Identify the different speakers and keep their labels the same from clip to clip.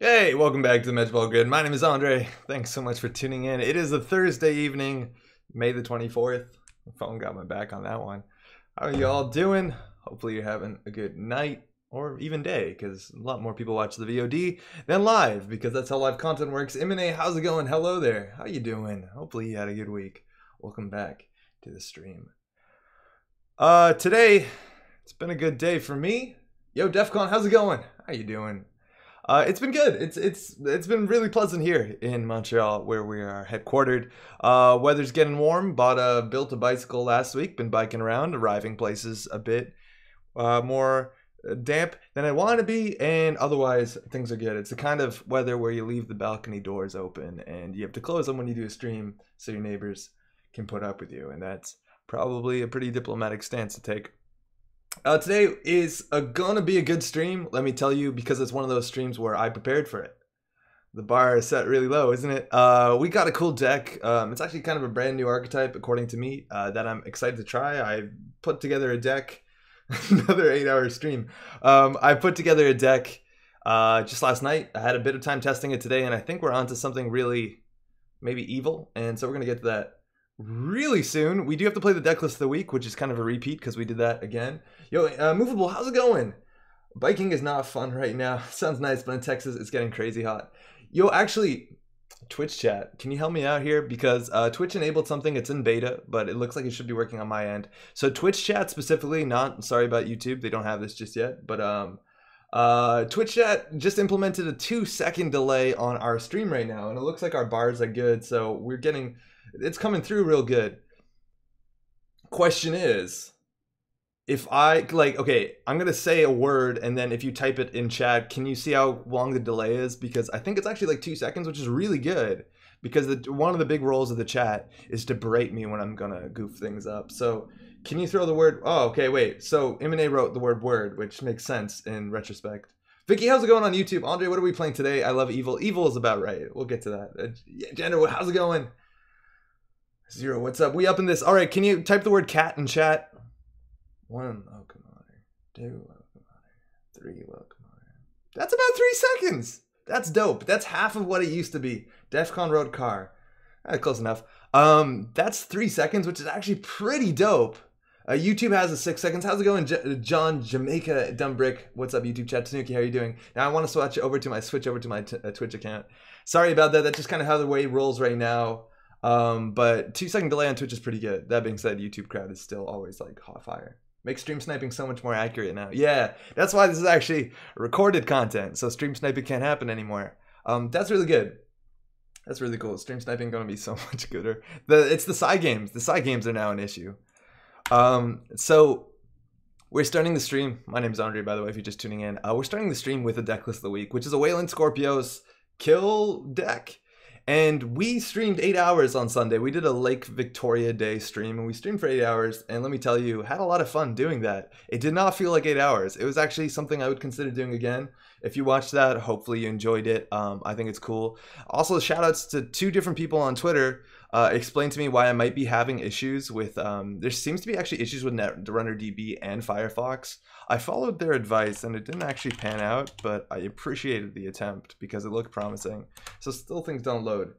Speaker 1: Hey, welcome back to the Metrunner Grid. My name is Andre. Thanks so much for tuning in. It is a Thursday evening, May the 24th. My phone got my back on that one. How are you all doing? Hopefully you're having a good night or even day, because a lot more people watch the VOD than live, because that's how live content works. M&A, how's it going? Hello there. How you doing? Hopefully you had a good week. Welcome back to the stream. Today, it's been a good day for me. Yo, DEFCON, how's it going? How you doing? It's been good. It's been really pleasant here in Montreal, where we are headquartered. Weather's getting warm. Built a bicycle last week. Been biking around, arriving places a bit more damp than I want to be, and otherwise things are good. It's the kind of weather where you leave the balcony doors open and you have to close them when you do a stream, so your neighbors can put up with you, and that's probably a pretty diplomatic stance to take. Today is gonna be a good stream, let me tell you, because it's one of those streams where I prepared for it. The bar is set really low, isn't it? We got a cool deck. It's actually kind of a brand new archetype, according to me, that I'm excited to try. I put together a deck, another 8-hour stream. I put together a deck just last night. I had a bit of time testing it today, and I think we're onto something really maybe evil, and so we're gonna get to that really soon. We do have to play the Decklist of the week, which is kind of a repeat because we did that again. Yo, Movable, how's it going? Biking is not fun right now. Sounds nice, but in Texas it's getting crazy hot. Yo, actually, Twitch chat, can you help me out here? Because Twitch enabled something. It's in beta, but it looks like it should be working on my end. So Twitch chat specifically, not sorry about YouTube, they don't have this just yet, but Twitch chat just implemented a 2-second delay on our stream right now, and it looks like our bars are good, so we're getting, it's coming through real good. Question is, if I, like, okay, I'm gonna say a word, and then if you type it in chat, can you see how long the delay is? Because I think it's actually like 2 seconds, which is really good, because one of the big roles of the chat is to berate me when I'm gonna goof things up. So can you throw the word? Oh, okay, wait. So M&A wrote the word, which makes sense in retrospect. Vicky, how's it going on YouTube? Andre, what are we playing today? I love Evil. Evil is about right. We'll get to that. Jenner, how's it going? Zero, what's up? We up in this. All right, can you type the word cat in chat? 1 locomotive, 2 locomotive, 3 locomotive. That's about 3 seconds. That's dope. That's half of what it used to be. DEFCON wrote car. Close enough. That's 3 seconds, which is actually pretty dope. YouTube has a 6 seconds. How's it going, John Jamaica Dumbbrick? What's up, YouTube chat? Tanuki, how are you doing? Now I want to switch over to my Twitch account. Sorry about that. That's just kind of how the way it rolls right now. But 2-second delay on Twitch is pretty good. That being said, YouTube crowd is still always like hot fire. Makes stream sniping so much more accurate now. Yeah, that's why this is actually recorded content, so stream sniping can't happen anymore. That's really good. That's really cool. Stream sniping gonna be so much gooder. It's the side games. The side games are now an issue. So we're starting the stream. My name is Andre, by the way, if you're just tuning in. We're starting the stream with the Decklist of the week, which is a Wayland Scorpio's kill deck. And we streamed 8 hours on Sunday. We did a Lake Victoria Day stream, and we streamed for 8 hours. And let me tell you, had a lot of fun doing that. It did not feel like 8 hours. It was actually something I would consider doing again. If you watched that, hopefully you enjoyed it. I think it's cool. Also, shout outs to 2 different people on Twitter. Explain to me why I might be having issues with, there seems to be actually issues with Netrunner DB and Firefox. I followed their advice and it didn't actually pan out, but I appreciated the attempt because it looked promising. So still things don't load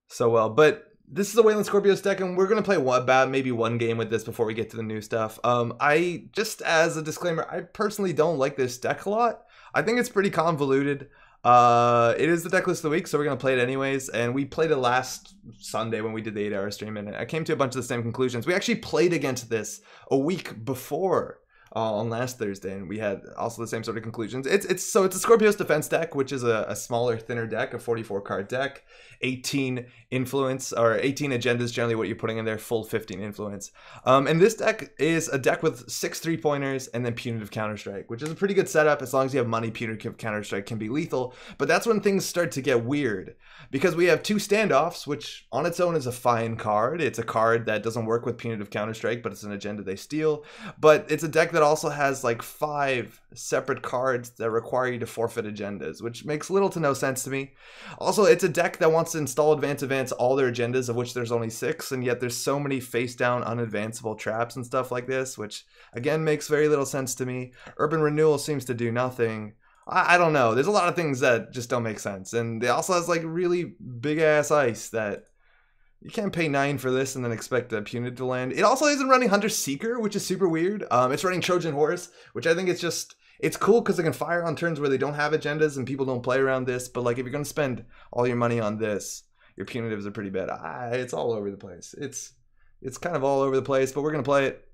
Speaker 1: so well, but this is a Wayland Scorpio's deck, and we're going to play maybe one game with this before we get to the new stuff. I, just as a disclaimer, I personally don't like this deck a lot. I think it's pretty convoluted. It is the Decklist of the week, so we're going to play it anyways, and we played it last Sunday when we did the 8-hour stream, and I came to a bunch of the same conclusions. We actually played against this a week before on last Thursday, and we had also the same sort of conclusions. It's a Scorpio's defense deck, which is a smaller, thinner deck, a 44 card deck, 18 influence, or 18 agendas, generally what you're putting in there, full 15 influence. And this deck is a deck with 6 3-pointers and then punitive counterstrike, which is a pretty good setup. As long as you have money, punitive counterstrike can be lethal, but that's when things start to get weird, because we have 2 standoffs, which on its own is a fine card. It's a card that doesn't work with punitive counterstrike, but it's an agenda they steal. But it's a deck that also has like 5 separate cards that require you to forfeit agendas, which makes little to no sense to me. Also, it's a deck that wants to install advance all their agendas, of which there's only 6, and yet there's so many face down unadvanceable traps and stuff like this, which again makes very little sense to me. Urban Renewal seems to do nothing. I don't know. There's a lot of things that just don't make sense. And it also has like really big ass ice that you can't pay 9 for this and then expect a punitive to land. It also isn't running Hunter Seeker, which is super weird. It's running Trojan Horse, which I think it's cool because it can fire on turns where they don't have agendas and people don't play around this. But like if you're going to spend all your money on this, your punitives are pretty bad. It's all over the place. It's kind of all over the place, but we're going to play it.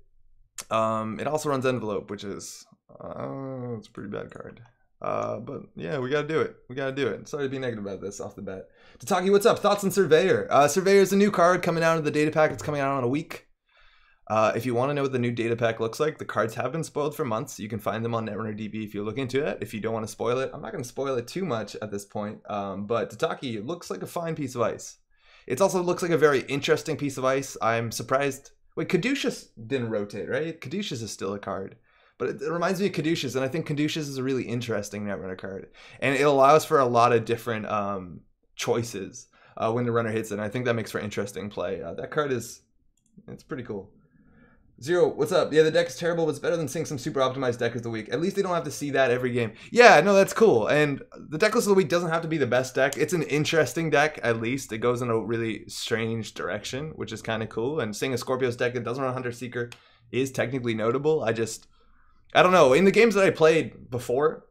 Speaker 1: It also runs Envelope, which is it's a pretty bad card. But yeah, we gotta do it. We gotta do it. Sorry to be negative about this off the bat. Tataki, what's up? Thoughts on Surveyor? Surveyor is a new card coming out of the data pack. It's coming out in a week. If you want to know what the new data pack looks like, the cards have been spoiled for months. You can find them on Netrunner DB if you look into it. If you don't want to spoil it, I'm not going to spoil it too much at this point. But Tataki, it looks like a fine piece of ice. It also looks like a very interesting piece of ice. I'm surprised. Wait, Caduceus didn't rotate, right? Caduceus is still a card. But it reminds me of Caduceus, and I think Caduceus is a really interesting Netrunner card. And it allows for a lot of different choices when the runner hits it, and I think that makes for interesting play. That card it's pretty cool. Zero, what's up? Yeah, the deck is terrible, but it's better than seeing some super optimized deck of the week. At least they don't have to see that every game. Yeah, no, that's cool. And the Decklist of the week doesn't have to be the best deck. It's an interesting deck, at least. It goes in a really strange direction, which is kind of cool. And seeing a Scorpio's deck that doesn't run Hunter Seeker is technically notable. I don't know. In the games that I played before,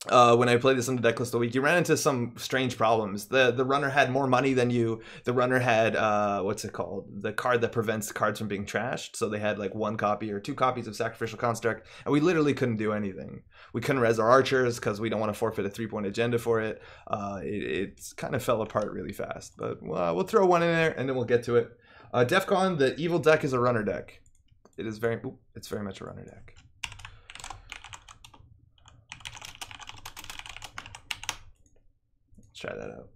Speaker 1: when I played this on the Decklist of the week, you ran into some strange problems. The runner had more money than you. The runner had, what's it called? The card that prevents cards from being trashed. So they had like 1 copy or 2 copies of Sacrificial Construct, and we literally couldn't do anything. We couldn't res our archers because we don't want to forfeit a 3-point agenda for it. It kind of fell apart really fast. But we'll throw one in there, and then we'll get to it. Defcon, the evil deck is a runner deck. It's very much a runner deck. Try that out.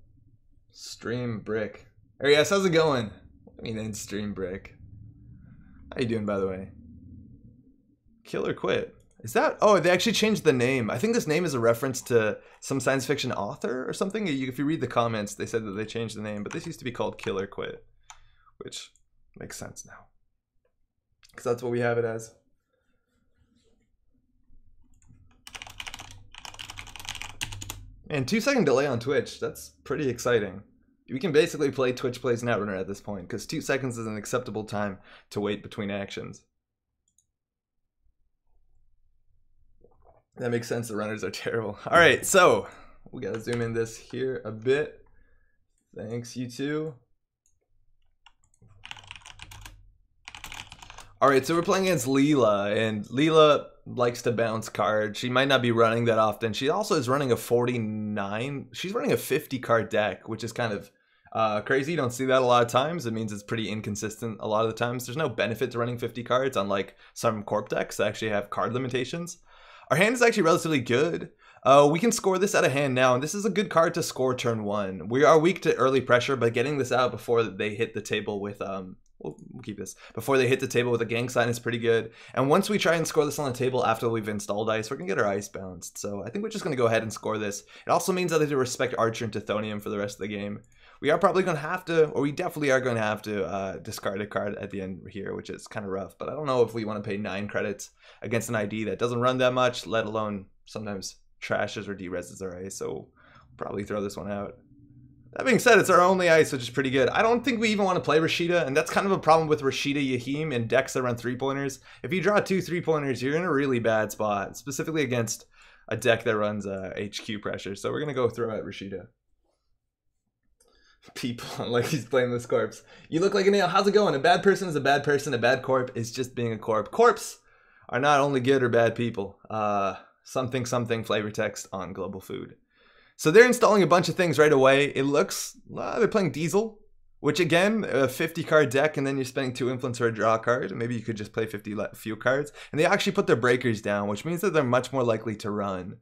Speaker 1: Stream Brick. Hey, yes, how's it going? I mean, then Stream Brick. How you doing, by the way? Kill or Quit. Is that? Oh, they actually changed the name. I think this name is a reference to some science fiction author or something. If you read the comments, they said that they changed the name, but this used to be called Kill or Quit, which makes sense now, because that's what we have it as. And 2-second delay on Twitch, that's pretty exciting. We can basically play Twitch Plays Netrunner at this point, because 2 seconds is an acceptable time to wait between actions. That makes sense, the runners are terrible. Alright, so, we gotta zoom in this here a bit. Thanks, you two. Alright, so we're playing against Lila, and Lila likes to bounce cards. She might not be running that often. She also is running a 49. She's running a 50 card deck, which is kind of crazy. You don't see that a lot of times. It means it's pretty inconsistent a lot of the times. There's no benefit to running 50 cards, unlike some corp decks that actually have card limitations. Our hand is actually relatively good. We can score this out of hand now, and this is a good card to score turn 1. We are weak to early pressure, but getting this out before they hit the table with we'll keep this. Before they hit the table with a gang sign is pretty good. And once we try and score this on the table after we've installed ice, we're going to get our ice bounced. So I think we're just going to go ahead and score this. It also means that they have to respect Archer and Tithonium for the rest of the game. We are probably going to have to, or we definitely are going to have to discard a card at the end here, which is kind of rough. But I don't know if we want to pay 9 credits against an ID that doesn't run that much, let alone sometimes trashes or dereses our ice. So we'll probably throw this one out. That being said, it's our only ice, which is pretty good. I don't think we even want to play Rashida, and that's kind of a problem with Rashida Yahim in decks that run 3-pointers. If you draw 2 3-pointers, you're in a really bad spot, specifically against a deck that runs HQ pressure. So we're going to go throw out Rashida. People, like he's playing this corpse. You look like a nail. How's it going? A bad person is a bad person. A bad corp is just being a corp. Corps are not only good or bad people. Something flavor text on Global Food. So they're installing a bunch of things right away. It looks, they're playing Diesel, which again, a 50 card deck, and then you're spending 2 influence for a draw card. Maybe you could just play 50 few cards. And they actually put their breakers down, which means that they're much more likely to run.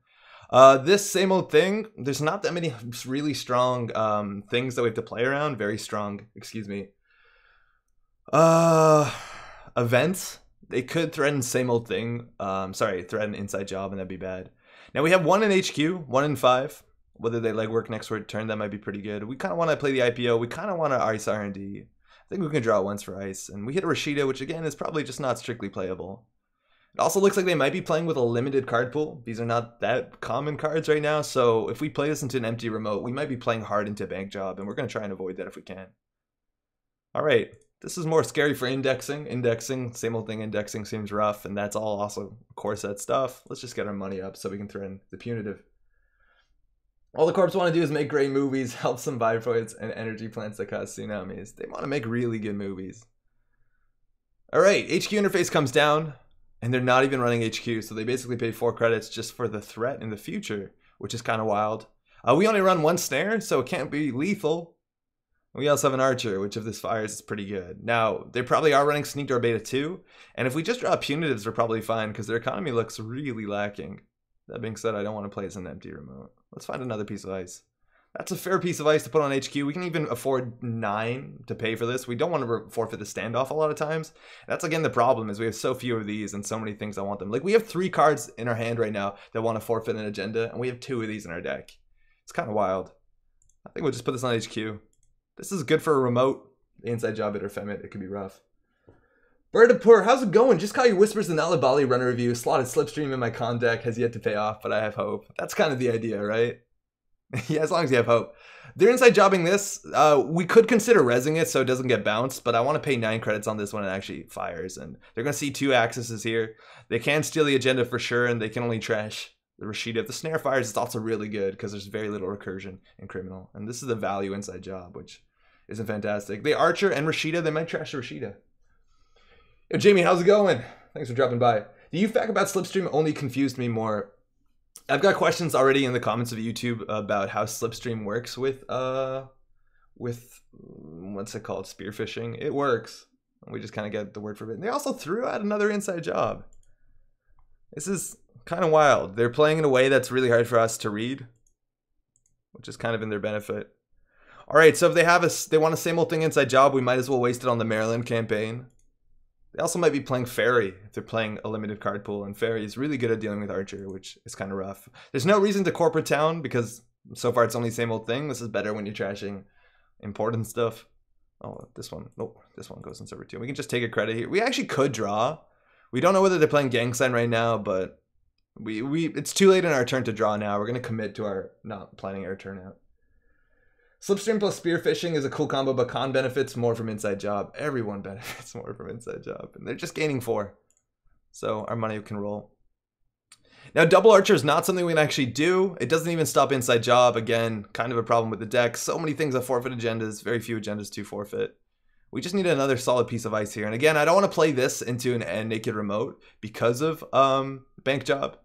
Speaker 1: This same old thing, there's not that many really strong things that we have to play around. Very strong, excuse me. Events. They could threaten same old thing. Sorry, threaten inside job, and that'd be bad. Now we have 1 in HQ, 1 in 5. Whether they legwork next turn, that might be pretty good. We kind of want to play the IPO. We kind of want to ice R&D. I think we can draw once for ice. And we hit a Rashida, which again is probably just not strictly playable. It also looks like they might be playing with a limited card pool. These are not that common cards right now, so if we play this into an empty remote, we might be playing hard into Bank Job, and we're going to try and avoid that if we can. All right, this is more scary for indexing. Indexing, same old thing, indexing seems rough, and that's all also core set stuff. Let's just get our money up so we can throw in the punitive. All the corps want to do is make great movies, help some Viproids and energy plants that cause tsunamis. They want to make really good movies. All right, HQ interface comes down, and they're not even running HQ, so they basically paid 4 credits just for the threat in the future, which is kind of wild. We only run 1 snare, so it can't be lethal. We also have an archer, which if this fires is pretty good. Now, they probably are running Sneak Door Beta 2, and if we just draw punitives, we're probably fine, because their economy looks really lacking. That being said, I don't want to play as an empty remote. Let's find another piece of ice. That's a fair piece of ice to put on HQ. We can even afford 9 to pay for this. We don't want to forfeit the standoff a lot of times. That's again the problem is we have so few of these and so many things I want them. Like we have 3 cards in our hand right now that want to forfeit an agenda, and we have 2 of these in our deck. It's kind of wild. I think we'll just put this on HQ. This is good for a remote. The inside job it or fem it could be rough. Birdapur, how's it going? Just caught your Whispers and Alibali runner review. Slotted Slipstream in my con deck has yet to pay off, but I have hope. That's kind of the idea, right? Yeah, as long as you have hope. They're inside jobbing this. We could consider rezzing it so it doesn't get bounced, but I want to pay 9 credits on this one and it actually fires. And they're going to see 2 accesses here. They can steal the agenda for sure, and they can only trash the Rashida. If the snare fires, it's also really good because there's very little recursion in criminal. And this is the value inside job, which isn't fantastic. The Archer and Rashida, they might trash the Rashida. Yo, Jamie, how's it going? Thanks for dropping by. The UFAQ about Slipstream only confused me more. I've got questions already in the comments of YouTube about how Slipstream works with what's it called, spearfishing. It works. We just kind of get the word for it. And they also threw out another inside job. This is kind of wild. They're playing in a way that's really hard for us to read, which is kind of in their benefit. All right, so if they want a same old thing inside job, we might as well waste it on the Maryland campaign. They also might be playing Fairy if they're playing a limited card pool, and Fairy is really good at dealing with Archer, which is kind of rough. There's no reason to corporate town because so far it's only same old thing. This is better when you're trashing important stuff. Oh, this one. Nope, this one goes in server 2. We can just take a credit here. We actually could draw. We don't know whether they're playing Gang Sign right now, but it's too late in our turn to draw now. We're going to commit to our not planning our turn out. Slipstream plus spearfishing is a cool combo, but con benefits more from inside job. Everyone benefits more from inside job, and they're just gaining 4. So our money can roll. Now, double archer is not something we can actually do. It doesn't even stop inside job. Again, kind of a problem with the deck. So many things that forfeit agendas, very few agendas to forfeit. We just need another solid piece of ice here. And again, I don't want to play this into an naked remote because of bank job.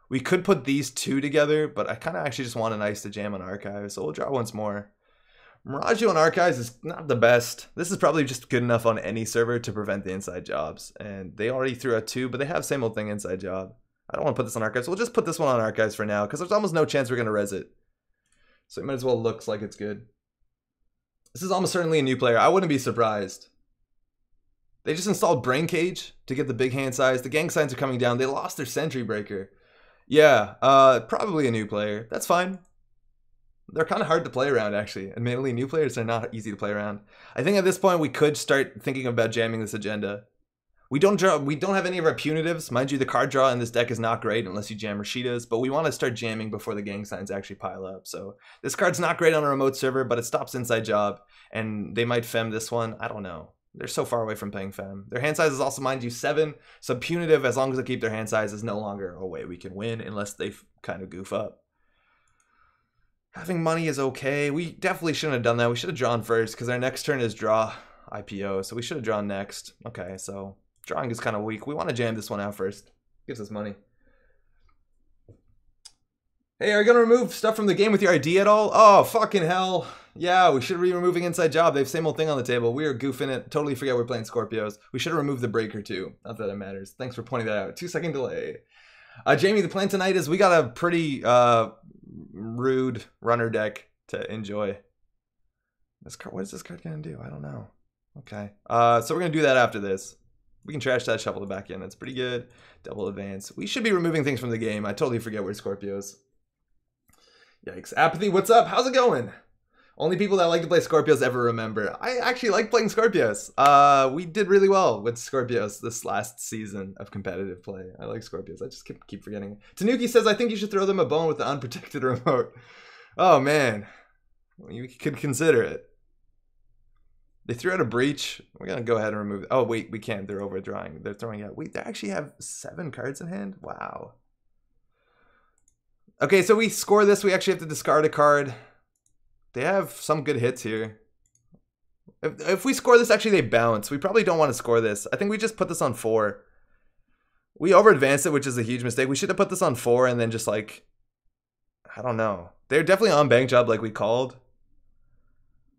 Speaker 1: We could put these 2 together, but I kind of actually just want an ice to jam on archive. So we'll draw once more. Mirage on Archives is not the best. This is probably just good enough on any server to prevent the inside jobs. And they already threw out 2, but they have same old thing inside job. I don't want to put this on Archives. We'll just put this one on Archives for now because there's almost no chance we're going to res it. So it might as well look like it's good. This is almost certainly a new player. I wouldn't be surprised. They just installed Brain Cage to get the big hand size. The gang signs are coming down. They lost their Sentry Breaker. Yeah, probably a new player. That's fine. They're kind of hard to play around, actually. Admittedly, new players are not easy to play around. I think at this point we could start thinking about jamming this agenda. We don't have any of our punitives. Mind you, the card draw in this deck is not great unless you jam Rashidas, but we want to start jamming before the gang signs actually pile up. So this card's not great on a remote server, but it stops inside job, and they might fem this one. I don't know. They're so far away from playing fem. Their hand size is also, mind you, 7. So punitive, as long as they keep their hand size, is no longer a way we can win unless they kind of goof up. Having money is okay. We definitely shouldn't have done that. We should have drawn first because our next turn is draw IPO. So we should have drawn next. Okay, so drawing is kind of weak. We want to jam this one out first. Gives us money. Hey, are you going to remove stuff from the game with your ID at all? Oh, fucking hell. Yeah, we should be removing inside job. They have same old thing on the table. We are goofing it. Totally forget we're playing Scorpios. We should have removed the breaker too. Not that it matters. Thanks for pointing that out. 2-second delay. Jamie, the plan tonight is we got a pretty rude runner deck to enjoy. This card, what is this card going to do? I don't know. Okay. So we're going to do that after this. We can trash that, shuffle it back in. That's pretty good. Double advance. We should be removing things from the game. I totally forget we're Scorpios. Yikes. Apathy, what's up? How's it going? Only people that like to play Scorpios ever remember. I actually like playing Scorpios. We did really well with Scorpios this last season of competitive play. I like Scorpios. I just keep forgetting. Tanuki says, I think you should throw them a bone with the unprotected remote. Oh, man. You could consider it. They threw out a breach. We're going to go ahead and remove it. Oh, wait, we can't. They're overdrawing. They're throwing out. Wait, they actually have 7 cards in hand? Wow. Okay, so we score this. We actually have to discard a card. They have some good hits here. If we score this, actually they bounce. We probably don't want to score this. I think we just put this on 4. We over-advanced it, which is a huge mistake. We should have put this on 4 and then just like, I don't know. They're definitely on bank job like we called.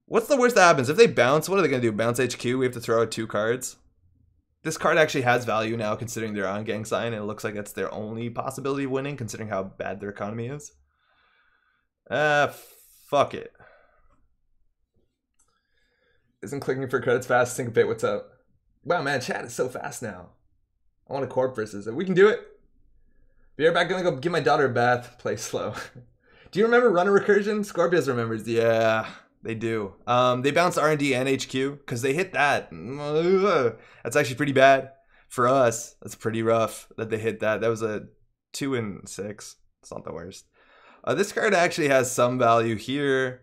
Speaker 1: What's the worst that happens? If they bounce, what are they going to do? Bounce HQ? We have to throw out 2 cards. This card actually has value now considering they're on gang sign, and it looks like it's their only possibility of winning considering how bad their economy is. Fuck it. Isn't clicking for credits fast? Syncopate, what's up? Wow, man, chat is so fast now. I want a corp versus it. We can do it. Be right back. Gonna go give my daughter a bath. Play slow. Do you remember Runner Recursion? Scorpios remembers. Yeah, they do. They bounce R&D and HQ because they hit that. That's actually pretty bad for us. That's pretty rough that they hit that. That was a 2 and 6. It's not the worst. This card actually has some value here.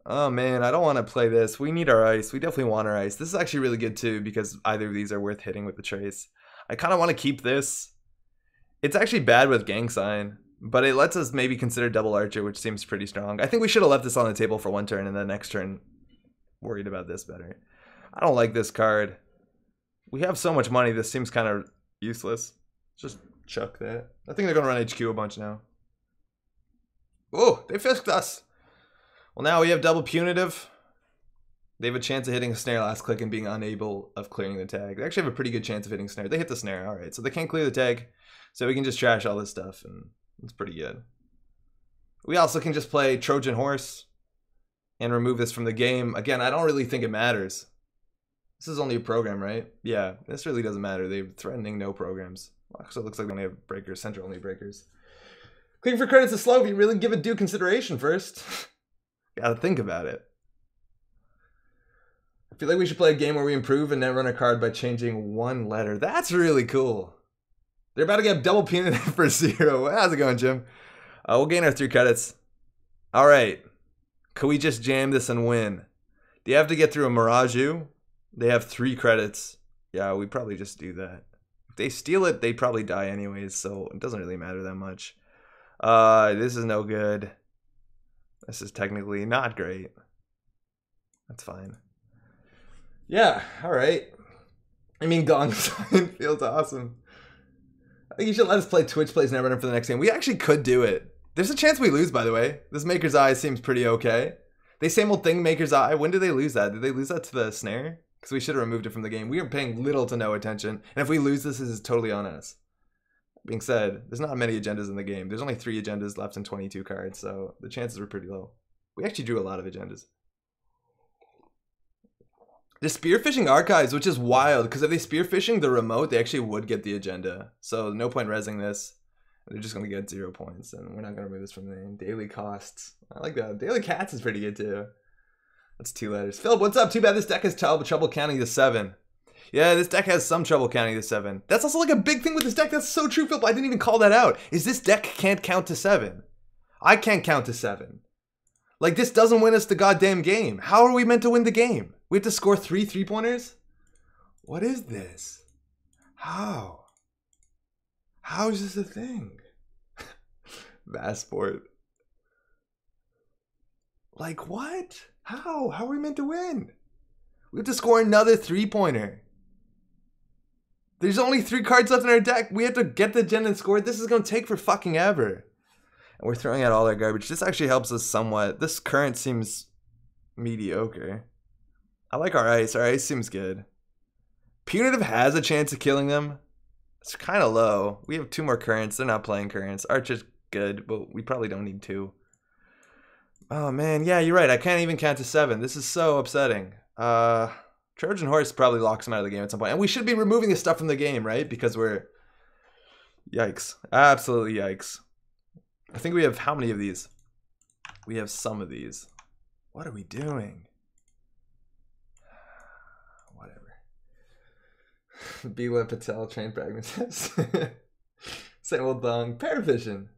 Speaker 1: Oh man, I don't want to play this. We need our ice. We definitely want our ice. This is actually really good too because either of these are worth hitting with the trace. I kind of want to keep this. It's actually bad with gang sign, but it lets us maybe consider double archer, which seems pretty strong. I think we should have left this on the table for 1 turn and then next turn worried about this better. I don't like this card. We have so much money, this seems kind of useless. Just chuck that. I think they're going to run HQ a bunch now. Oh, they fisked us. Well, now we have double punitive. They have a chance of hitting a snare last click and being unable of clearing the tag. They actually have a pretty good chance of hitting snare. They hit the snare. All right, so they can't clear the tag. So we can just trash all this stuff, and it's pretty good. We also can just play Trojan Horse and remove this from the game. Again, I don't really think it matters. This is only a program, right? Yeah, this really doesn't matter. They're threatening no programs. So it looks like they only have breakers, central only breakers. Clicking for credits is slow if you really give it due consideration first. Gotta think about it. I feel like we should play a game where we improve and then run a card by changing 1 letter. That's really cool. They're about to get double punitive for 0. How's it going, Jim? We'll gain our 3 credits. All right. Could we just jam this and win? Do you have to get through a Mirage-U? They have 3 credits. Yeah, we probably just do that. If they steal it, they probably die anyways, so it doesn't really matter that much. This is no good. This is technically not great. That's fine. Yeah, alright. I mean, Gong Sign feels awesome. I think you should let us play Twitch Plays Netrunner for the next game. We actually could do it. There's a chance we lose, by the way. This Maker's Eye seems pretty okay. They same old thing, Maker's Eye. When did they lose that? Did they lose that to the snare? Because we should have removed it from the game. We are paying little to no attention. And if we lose this is totally on us. Being said, there's not many agendas in the game. There's only 3 agendas left and 22 cards, so the chances were pretty low. We actually drew a lot of agendas. The spearfishing archives, which is wild, because if they spearfishing the remote, they actually would get the agenda. So no point resing this. They're just going to get 0 points, and we're not going to remove this from the name. Daily costs. I like that. Daily cats is pretty good, too. That's 2 letters. Philip, what's up? Too bad this deck has trouble counting to 7. Yeah, this deck has some trouble counting to 7. That's also like a big thing with this deck. That's so true, Philip. I didn't even call that out. Is this deck can't count to 7. I can't count to 7. Like, this doesn't win us the goddamn game. How are we meant to win the game? We have to score 3 3-pointers? What is this? How? How is this a thing? Vassport. Like, what? How? How are we meant to win? We have to score another 3-pointer. There's only 3 cards left in our deck. We have to get the gen and score it. This is going to take for fucking ever. And we're throwing out all our garbage. This actually helps us somewhat. This current seems mediocre. I like our ice. Our ice seems good. Punitive has a chance of killing them. It's kind of low. We have 2 more currents. They're not playing currents. Archer's good, but we probably don't need 2. Oh, man. Yeah, you're right. I can't even count to 7. This is so upsetting. Trojan Horse probably locks him out of the game at some point. And we should be removing this stuff from the game, right? Because we're... Yikes. Absolutely yikes. I think we have how many of these? We have some of these. What are we doing? Whatever. Bila Patel train pragmatist. Same old thong. Paravision.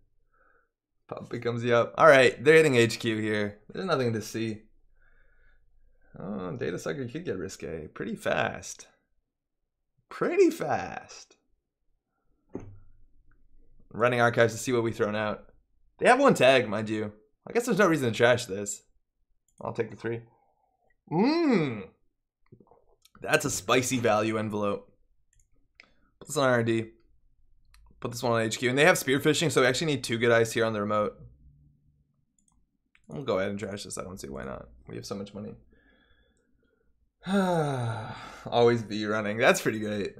Speaker 1: Puppy comes you up. Alright, they're hitting HQ here. There's nothing to see. Oh, Data Sucker could get risque. Pretty fast. Pretty fast. Running archives to see what we've thrown out. They have one tag, mind you. I guess there's no reason to trash this. I'll take the 3. That's a spicy value envelope. Put this on R&D. Put this one on HQ. And they have spearfishing, so we actually need 2 good eyes here on the remote. I'll go ahead and trash this. I don't see why not. We have so much money. Always B running. That's pretty great.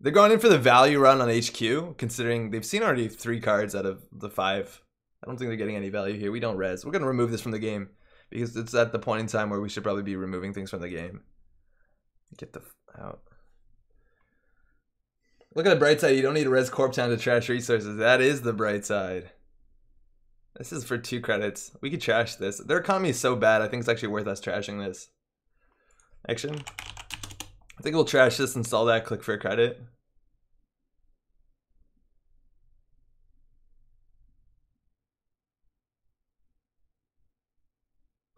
Speaker 1: They're going in for the value run on HQ, considering they've seen already 3 cards out of the 5. I don't think they're getting any value here. We don't res. We're going to remove this from the game because it's at the point in time where we should probably be removing things from the game. Get the out. Look at the bright side. You don't need a res Corp Town to trash resources. That is the bright side. This is for 2 credits. We could trash this. Their economy is so bad. I think it's actually worth us trashing this. Action. I think we'll trash this, install that, click for a credit.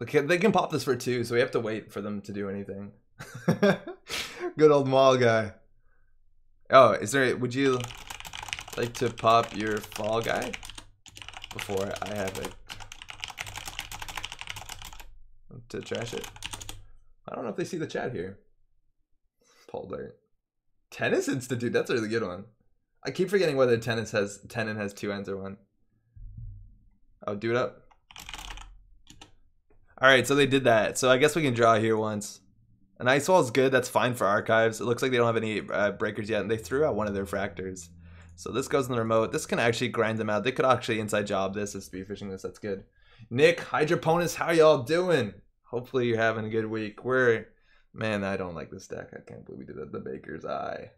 Speaker 1: Okay, they can pop this for 2, so we have to wait for them to do anything. Good old mall guy. Oh, is there? Would you like to pop your fall guy before I have it to trash it? I don't know if they see the chat here. Paul Dart. Tennis Institute. That's a really good one. I keep forgetting whether Tenon has 2 ends or 1. Oh, do it up. All right, so they did that. So I guess we can draw here once. An ice wall is good. That's fine for archives. It looks like they don't have any breakers yet, and they threw out one of their fractors. So this goes in the remote. This can actually grind them out. They could actually inside job this, spearfishing this. That's good. Nick, Hydroponus, how y'all doing? Hopefully you're having a good week. Man, I don't like this deck. I can't believe we did the Baker's Eye.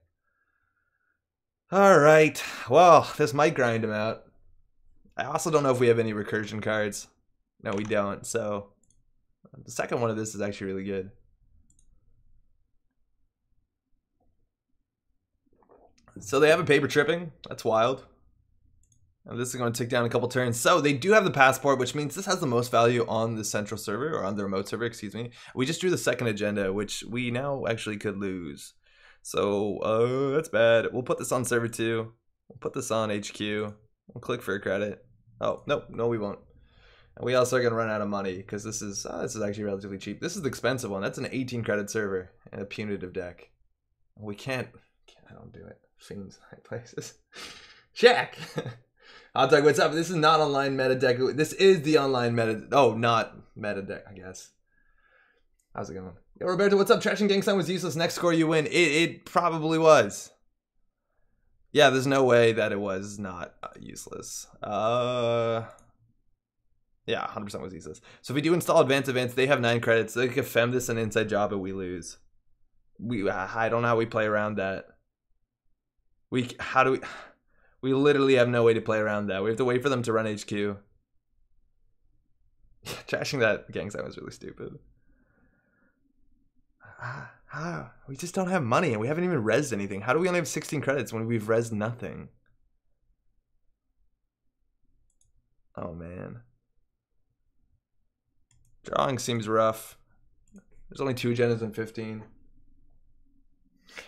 Speaker 1: All right. Well, this might grind him out. I also don't know if we have any recursion cards. No, we don't. So the second one of this is actually really good. So they have a paper tripping. That's wild. And this is going to tick down a couple turns. So they do have the passport, which means this has the most value on the central server, or on the remote server, excuse me. We just drew the second agenda, which we now actually could lose. So that's bad. We'll put this on server 2. We'll put this on HQ. We'll click for a credit. Oh, no, we won't. And we also are going to run out of money because this is actually relatively cheap. This is the expensive one. That's an 18 credit server and a punitive deck. We can't I don't do it. Fiends, high places. Jack! Hot Dog, what's up? This is not online meta deck. This is the online meta. Oh, not meta deck, I guess. How's it going? Yo, Roberto, what's up? Trashing Gang Sign was useless. Next score you win. It probably was. Yeah, there's no way that it was not useless. Yeah, 100% was useless. So if we do install advanced events, they have 9 credits. They could fem this an inside job and we lose. I don't know how we play around that. We literally have no way to play around that. We have to wait for them to run HQ. Trashing that gang sign was really stupid. We just don't have money and we haven't even rezzed anything. How do we only have 16 credits when we've rezzed nothing? Oh man. Drawing seems rough. There's only 2 agendas and 15.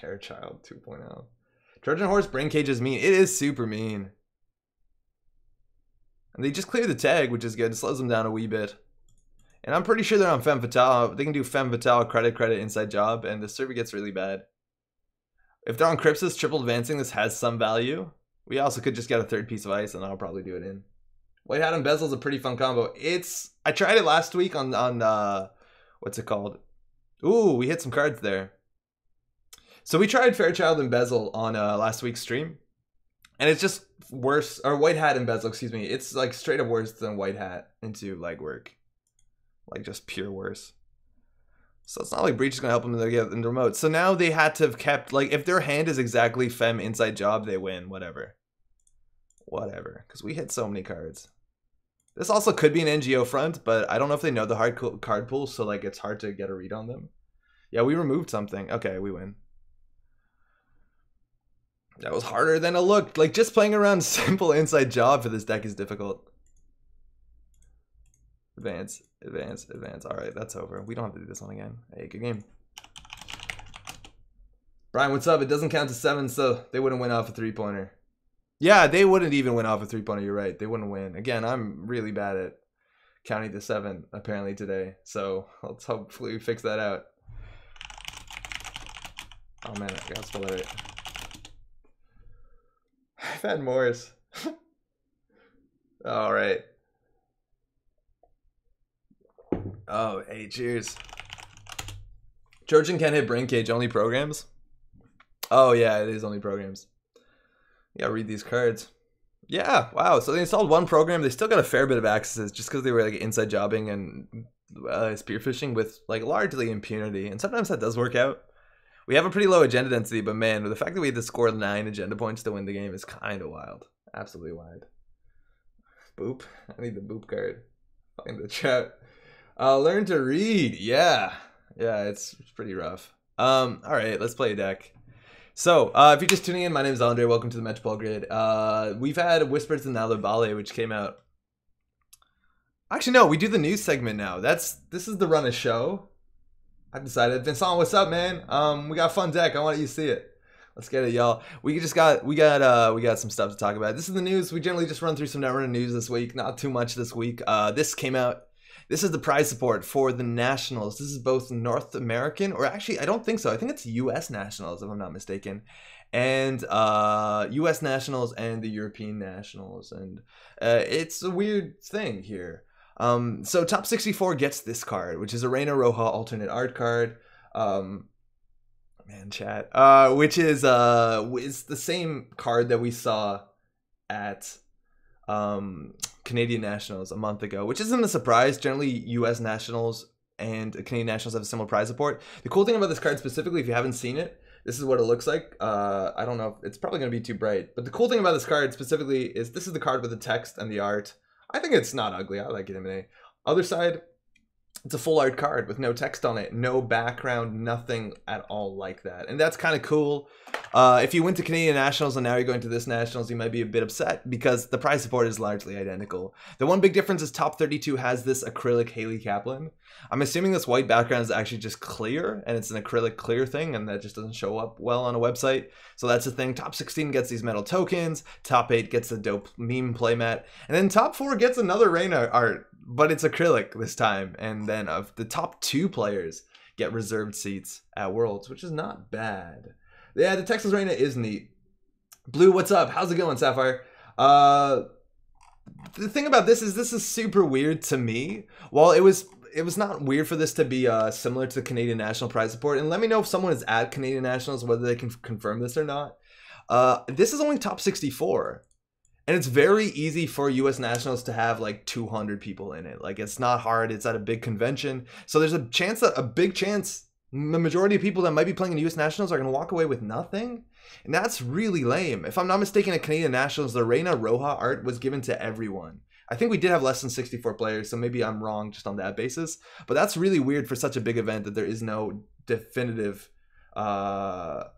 Speaker 1: Hairchild 2.0. Trojan Horse Brain Cage is mean. It is super mean. And they just clear the tag, which is good. It slows them down a wee bit. And I'm pretty sure they're on Femme Fatale. They can do Femme Fatale, credit, inside job, and the server gets really bad. If they're on Crypsis, triple advancing, this has some value. We also could just get a 3rd piece of ice, and I'll probably do it in. White Hat and Bezel is a pretty fun combo. I tried it last week on what's it called? Ooh, we hit some cards there. So we tried Fairchild and Bezel on last week's stream. And it's just worse, or White Hat and Bezel, excuse me. It's like straight up worse than White Hat into legwork. Like just pure worse. So it's not like Breach is going to help them in the remote. So now they had to have kept, like, if their hand is exactly Fem inside job, they win. Whatever. Because we hit so many cards. This also could be an NGO front, but I don't know if they know the hard card pool, so like it's hard to get a read on them. Yeah, we removed something. Okay, we win. That was harder than it looked. Like, just playing around simple inside job for this deck is difficult. Advance, advance, advance. All right, that's over. We don't have to do this one again. Hey, good game. Brian, what's up? It doesn't count to 7, so they wouldn't win off a 3-pointer. Yeah, they wouldn't even win off a 3-pointer. You're right. They wouldn't win. Again, I'm really bad at counting to 7, apparently, today. So let's hopefully fix that out. Oh, man, I gotta spell that right. I've had Morris. All right. Oh, hey, cheers. Trojan can't hit brain cage, only programs? Oh, yeah, it is only programs. You gotta read these cards. Yeah, wow. So they installed one program. They still got a fair bit of accesses just because they were like inside jobbing and spearfishing with like largely impunity. And sometimes that does work out. We have a pretty low agenda density, but man, the fact that we had to score 9 agenda points to win the game is kind of wild. Absolutely wild. Boop. I need the boop card. Find the chat. Learn to read. Yeah. Yeah, it's pretty rough. All right, let's play a deck. So, if you're just tuning in, my name is Andre. Welcome to the Metropole Grid. We've had Whispers in Nalabale, which came out. Actually, no, we do the news segment now. This is the run of show. I've decided. Vincent, what's up, man? We got a fun deck. I want you to see it. Let's get it, y'all. We got some stuff to talk about. This is the news. We generally just run through some Netrunner news this week. Not too much this week. This came out. This is the prize support for the Nationals. This is both North American, or actually, I don't think so. I think it's U.S. Nationals, if I'm not mistaken, and U.S. Nationals and the European Nationals, and it's a weird thing here. So top 64 gets this card, which is a Reina Roja alternate art card. Man, chat. Which is the same card that we saw at Canadian Nationals a month ago, which isn't a surprise. Generally, U.S. Nationals and Canadian Nationals have a similar prize support. The cool thing about this card specifically, if you haven't seen it, this is what it looks like. I don't know. It's probably going to be too bright. But the cool thing about this card specifically is this is the card with the text and the art. I think it's not ugly. I like it anyway. Other side, it's a full art card with no text on it, no background, nothing at all like that. And that's kind of cool. If you went to Canadian Nationals and now you're going to this Nationals, you might be a bit upset because the prize support is largely identical. The one big difference is top 32 has this acrylic Haley Kaplan. I'm assuming this white background is actually just clear and it's an acrylic clear thing and that just doesn't show up well on a website. So that's the thing. Top 16 gets these metal tokens. Top 8 gets the dope meme playmat. And then top 4 gets another Reina art, but it's acrylic this time. And then of the top 2 players get reserved seats at Worlds, which is not bad. Yeah, the Texas Reina is neat. Blue, what's up? How's it going, Sapphire? The thing about this is super weird to me. While it was not weird for this to be similar to the Canadian National prize support, and let me know if someone is at Canadian Nationals whether they can confirm this or not. This is only top 64. And it's very easy for U.S. Nationals to have like 200 people in it. Like, it's not hard. It's at a big convention. So there's a big chance the majority of people that might be playing in U.S. Nationals are going to walk away with nothing. And that's really lame. If I'm not mistaken, at Canadian Nationals, the Reina Roja art was given to everyone. I think we did have less than 64 players, so maybe I'm wrong just on that basis. But that's really weird for such a big event that there is no definitive playset.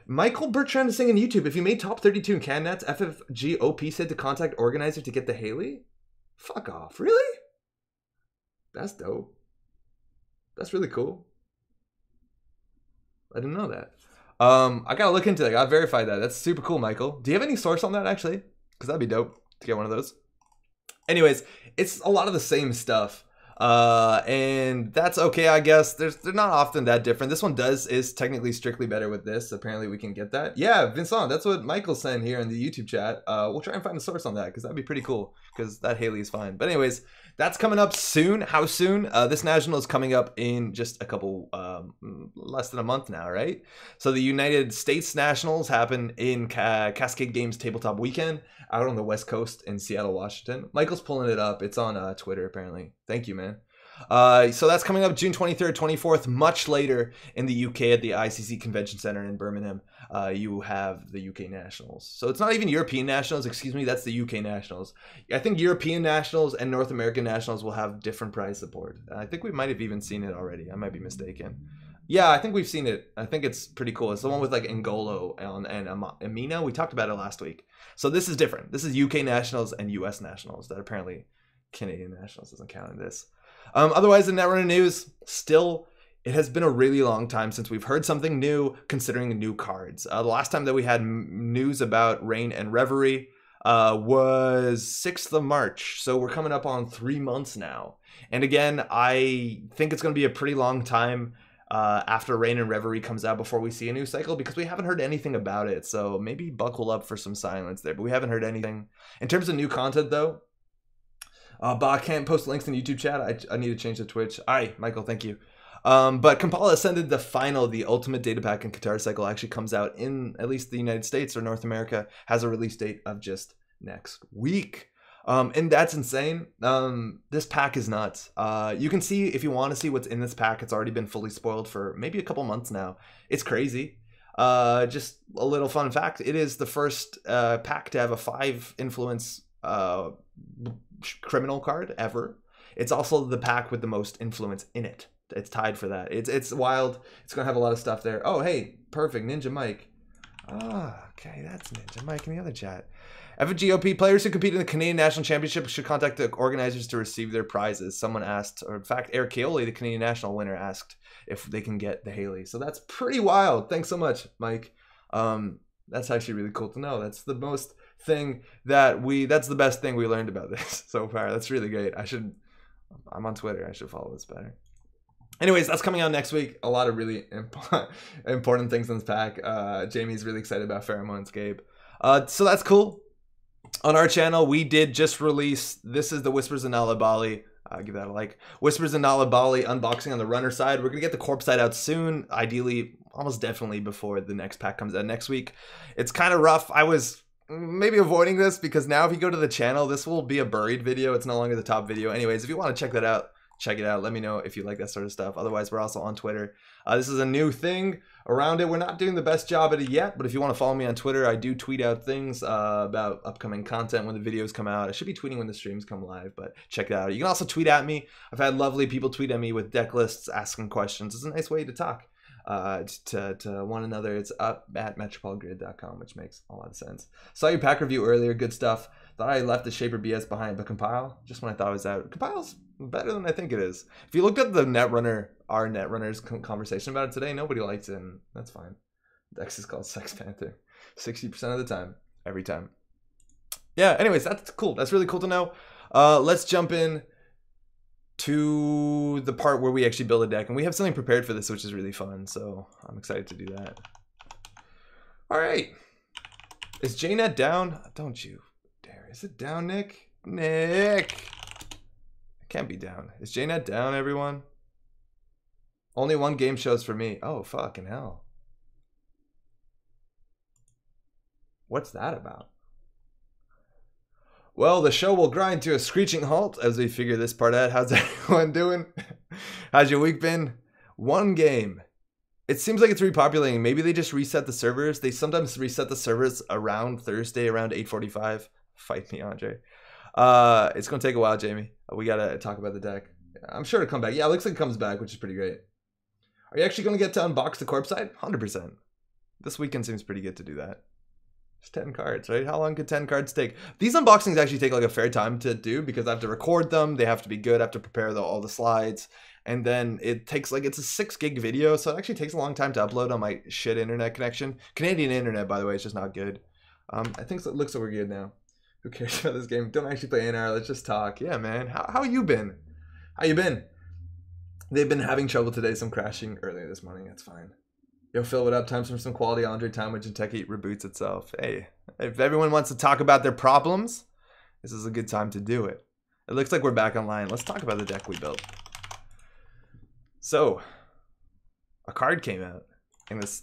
Speaker 1: Michael Bertrand is saying on YouTube, if you made top 32 in CanNats, FFGOP said to contact organizer to get the Haley? Fuck off. Really? That's dope. That's really cool. I didn't know that. I gotta look into it. I gotta verify that. That's super cool, Michael. Do you have any source on that, actually? Because that'd be dope to get one of those. Anyways, it's a lot of the same stuff. And that's okay, I guess. They're not often that different. This one is technically strictly better with this. Apparently we can get that. Yeah, Vincent, that's what Michael's saying here in the YouTube chat. We'll try and find a source on that because that'd be pretty cool because that Haley is fine. But anyways, that's coming up soon. How soon? This national is coming up in just a couple, less than a month now, right? So the United States Nationals happen in Cascade Games Tabletop Weekend out on the West Coast in Seattle, Washington. Michael's pulling it up. It's on Twitter, apparently. Thank you, man. So that's coming up June 23rd, 24th. Much later in the UK at the ICC Convention Center in Birmingham, you have the UK Nationals. So it's not even European Nationals, excuse me, that's the UK Nationals. I think European Nationals and North American Nationals will have different prize support. I think we might have even seen it already. I might be mistaken. Yeah, I think we've seen it. I think it's pretty cool. It's the one with like Ngolo and Amina. We talked about it last week. So this is different. This is UK Nationals and US Nationals. That apparently Canadian Nationals doesn't count in this. Otherwise, in Netrunner news, still, it has been a really long time since we've heard something new considering new cards. The last time that we had news about Rain and Reverie was 6th of March. So we're coming up on 3 months now. And again, I think it's going to be a pretty long time after Rain and Reverie comes out before we see a new cycle, because we haven't heard anything about it. So maybe buckle up for some silence there, but we haven't heard anything. In terms of new content though, but I can't post links in YouTube chat. I need to change the Twitch. All right, Michael, thank you. But Kampala Ascended, the ultimate data pack and Qatar cycle actually comes out in at least the United States or North America, has a release date of just next week. And that's insane. This pack is nuts. You can see, if you want to see what's in this pack, it's already been fully spoiled for maybe a couple months now. It's crazy. Just a little fun fact. It is the first pack to have a 5 influence criminal card ever. It's also the pack with the most influence in it. It's tied for that. It's wild. It's gonna have a lot of stuff there. Oh, hey, perfect. Ninja Mike. Ah, okay, that's Ninja Mike in the other chat. FGOP players who compete in the Canadian National Championship should contact the organizers to receive their prizes. Someone asked, or in fact, Eric Keoli, the Canadian National winner, asked if they can get the Haley. So that's pretty wild. Thanks so much, Mike. That's actually really cool to know. That's the most thing that's the best thing we learned about this so far. That's really great. I'm on Twitter. I should follow this better. Anyways, that's coming out next week. A lot of really important things in this pack. Jamie's really excited about Pheromones, Gabe. So that's cool. On our channel, we did just release, this is the Whispers of Nalabali. Give that a like. Whispers of Nalabali unboxing on the runner side. We're going to get the corpse side out soon. Ideally, almost definitely before the next pack comes out next week. It's kind of rough. I was maybe avoiding this because now if you go to the channel, this will be a buried video. It's no longer the top video. Anyways, if you want to check that out, check it out. Let me know if you like that sort of stuff. Otherwise, we're also on Twitter. This is a new thing around it. We're not doing the best job at it yet, but if you want to follow me on Twitter, I do tweet out things about upcoming content when the videos come out. I should be tweeting when the streams come live, but check it out. You can also tweet at me. I've had lovely people tweet at me with deck lists, asking questions. It's a nice way to talk to one another. It's up at metropolgrid.com, which makes a lot of sense. Saw your pack review earlier. Good stuff. Thought I left the Shaper BS behind, but Compile, just when I thought it was out. Compile's better than I think it is. If you looked at the Netrunner, our Netrunners conversation about it today, nobody likes it, and that's fine. Dex is called Sex Panther 60% of the time, every time. Yeah, anyways, that's cool. That's really cool to know. Let's jump in to the part where we actually build a deck, and we have something prepared for this, which is really fun, so I'm excited to do that. All right. Is JNet down? Don't you dare. Is it down, Nick? Nick! It can't be down. Is JNet down, everyone? Only one game shows for me. Oh, fucking hell. What's that about? Well, the show will grind to a screeching halt as we figure this part out. How's everyone doing? How's your week been? One game. It seems like it's repopulating. Maybe they just reset the servers. They sometimes reset the servers around Thursday, around 8:45. Fight me, Andre. It's going to take a while, Jamie. We got to talk about the deck. I'm sure it'll come back. Yeah, it looks like it comes back, which is pretty great. Are you actually going to get to unbox the corpse side? 100%. This weekend seems pretty good to do that. It's 10 cards, right? How long could 10 cards take? These unboxings actually take like a fair time to do because I have to record them. They have to be good. I have to prepare all the slides. And then it takes like, it's a 6 gig video. So it actually takes a long time to upload on my shit internet connection. Canadian internet, by the way, is just not good. I think it looks like we're good now. Who cares about this game? Don't actually play NR. Let's just talk. Yeah, man. How you been? How you been? They've been having trouble today. Some crashing earlier this morning. That's fine. Yo, Phil, what up? Time for some quality Andre time when Jinteki reboots itself. Hey, if everyone wants to talk about their problems, this is a good time to do it. It looks like we're back online. Let's talk about the deck we built. So, a card came out. And this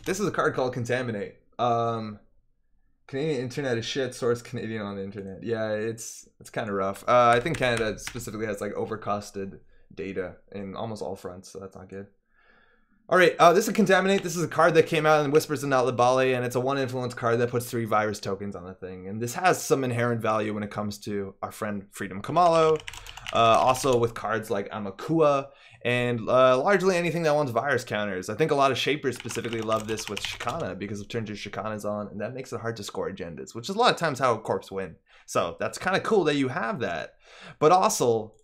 Speaker 1: is a card called Contaminate. Canadian internet is shit. Source Canadian on the internet. Yeah, it's kind of rough. I think Canada specifically has like overcosted data in almost all fronts, so that's not good. All right, this is Contaminate. This is a card that came out in Whispers of Natlabali, and it's a 1 influence card that puts 3 virus tokens on the thing. And this has some inherent value when it comes to our friend Freedom Kamalo. Also with cards like Amakua, and largely anything that wants virus counters. I think a lot of shapers specifically love this with Shikana because it turns your Shikanas on, and that makes it hard to score agendas, which is a lot of times how Corps win. So that's kind of cool that you have that. But also,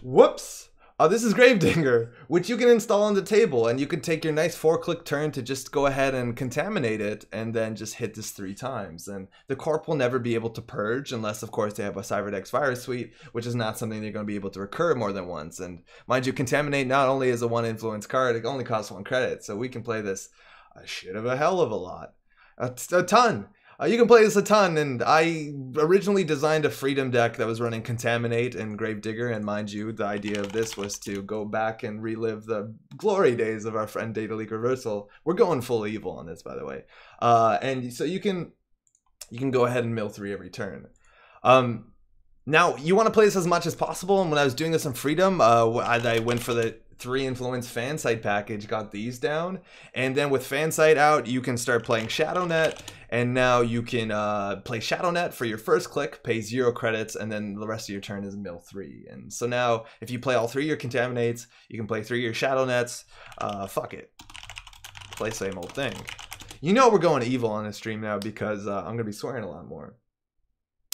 Speaker 1: whoops! This is Gravedigger, which you can install on the table, and you can take your nice 4-click turn to just go ahead and contaminate it, and then just hit this 3 times. And the Corp will never be able to purge, unless of course they have a Cyberdex virus suite, which is not something they're going to be able to recur more than once. And mind you, Contaminate not only is a 1 influence card, it only costs 1 credit, so we can play this a shit of a hell of a lot. A ton. You can play this a ton, and I originally designed a Freedom deck that was running Contaminate and Gravedigger, and mind you, the idea of this was to go back and relive the glory days of our friend Data Leak Reversal. We're going full evil on this, by the way. And so you can go ahead and mill 3 every turn. Now, you want to play this as much as possible, and when I was doing this in Freedom, I went for the 3 influence fan site package, got these down, and then with fan site out, you can start playing ShadowNet, and now you can play ShadowNet for your first click, pay 0 credits, and then the rest of your turn is mill 3. And so now, if you play all 3 of your Contaminates, you can play 3 of your ShadowNets. Fuck it, play same old thing. You know we're going evil on this stream now because I'm gonna be swearing a lot more.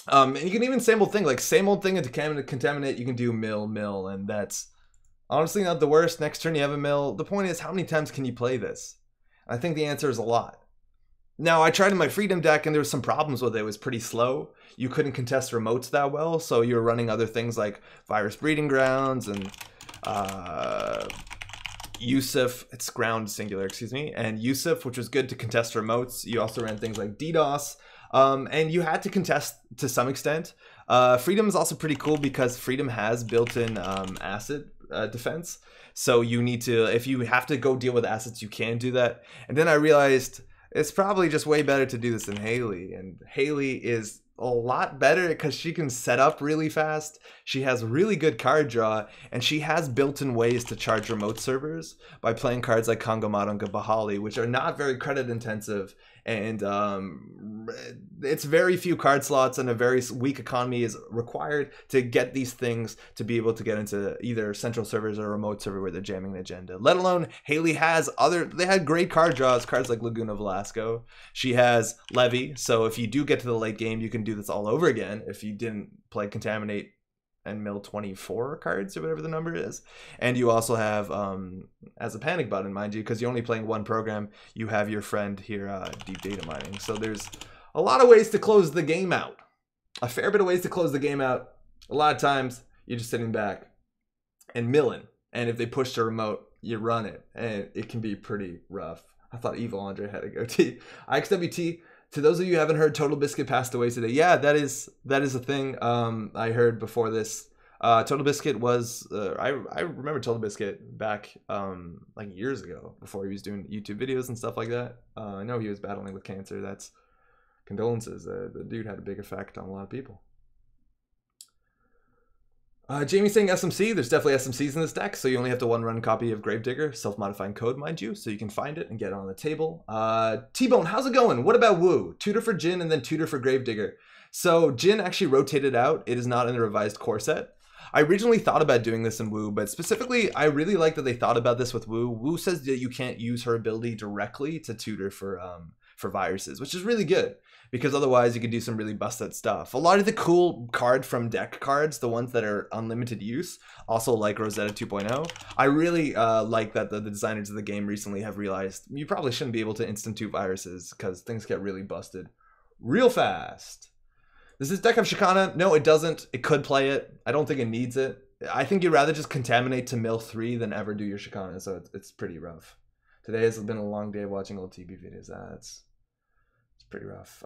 Speaker 1: And you can even same old thing, like same old thing into Contaminate, you can do mill, and that's honestly not the worst. Next turn you have a mill. The point is, how many times can you play this? I think the answer is a lot. Now, I tried in my Freedom deck and there was some problems with it. It was pretty slow. You couldn't contest remotes that well, so you were running other things like Virus Breeding Grounds and Yusuf, it's ground singular, excuse me, and Yusuf, which was good to contest remotes. You also ran things like DDoS, and you had to contest to some extent. Freedom is also pretty cool because Freedom has built-in acid defense, so you need to, if you have to go deal with assets, you can do that. And then I realized it's probably just way better to do this than Haley, and Haley is a lot better because she can set up really fast, she has really good card draw, and she has built-in ways to charge remote servers by playing cards like Kangamato and Bahali, which are not very credit intensive, and it's very few card slots and a very weak economy is required to get these things to be able to get into either central servers or remote server where they're jamming the agenda. Let alone Haley has they had great card draws, cards like Laguna Velasco. She has Levy, so if you do get to the late game, you can do this all over again if you didn't play Contaminate and mill 24 cards or whatever the number is. And you also have, as a panic button, mind you, because you're only playing 1 program, you have your friend here, Deep Data Mining. So there's a lot of ways to close the game out. A fair bit of ways to close the game out. A lot of times, you're just sitting back and milling. And if they push to remote, you run it. And it can be pretty rough. I thought Evil Andre had a goatee. IXWT, to those of you who haven't heard, Total Biscuit passed away today. Yeah, that is a thing. I heard before this. Total Biscuit was I remember Total Biscuit back like years ago before he was doing YouTube videos and stuff like that. I know he was battling with cancer. That's condolences. The dude had a big effect on a lot of people. Jamie's saying SMC. There's definitely SMCs in this deck, so you only have to 1-run copy of Gravedigger, self-modifying code, mind you, so you can find it and get it on the table. T-Bone, how's it going? What about Woo? Tutor for Jin and then tutor for Gravedigger. So Jin actually rotated out. It is not in the revised core set. I originally thought about doing this in Woo, but specifically, I really like that they thought about this with Woo. Woo says that you can't use her ability directly to tutor for viruses, which is really good, because otherwise you could do some really busted stuff. A lot of the cool card from deck cards, the ones that are unlimited use, also like Rosetta 2.0, I really like that the designers of the game recently have realized you probably shouldn't be able to institute viruses because things get really busted real fast. Does this deck have Shikana? No, it doesn't. It could play it. I don't think it needs it. I think you'd rather just Contaminate to mill 3 than ever do your Shikana, so it's pretty rough. Today has been a long day of watching old TB videos. It's pretty rough.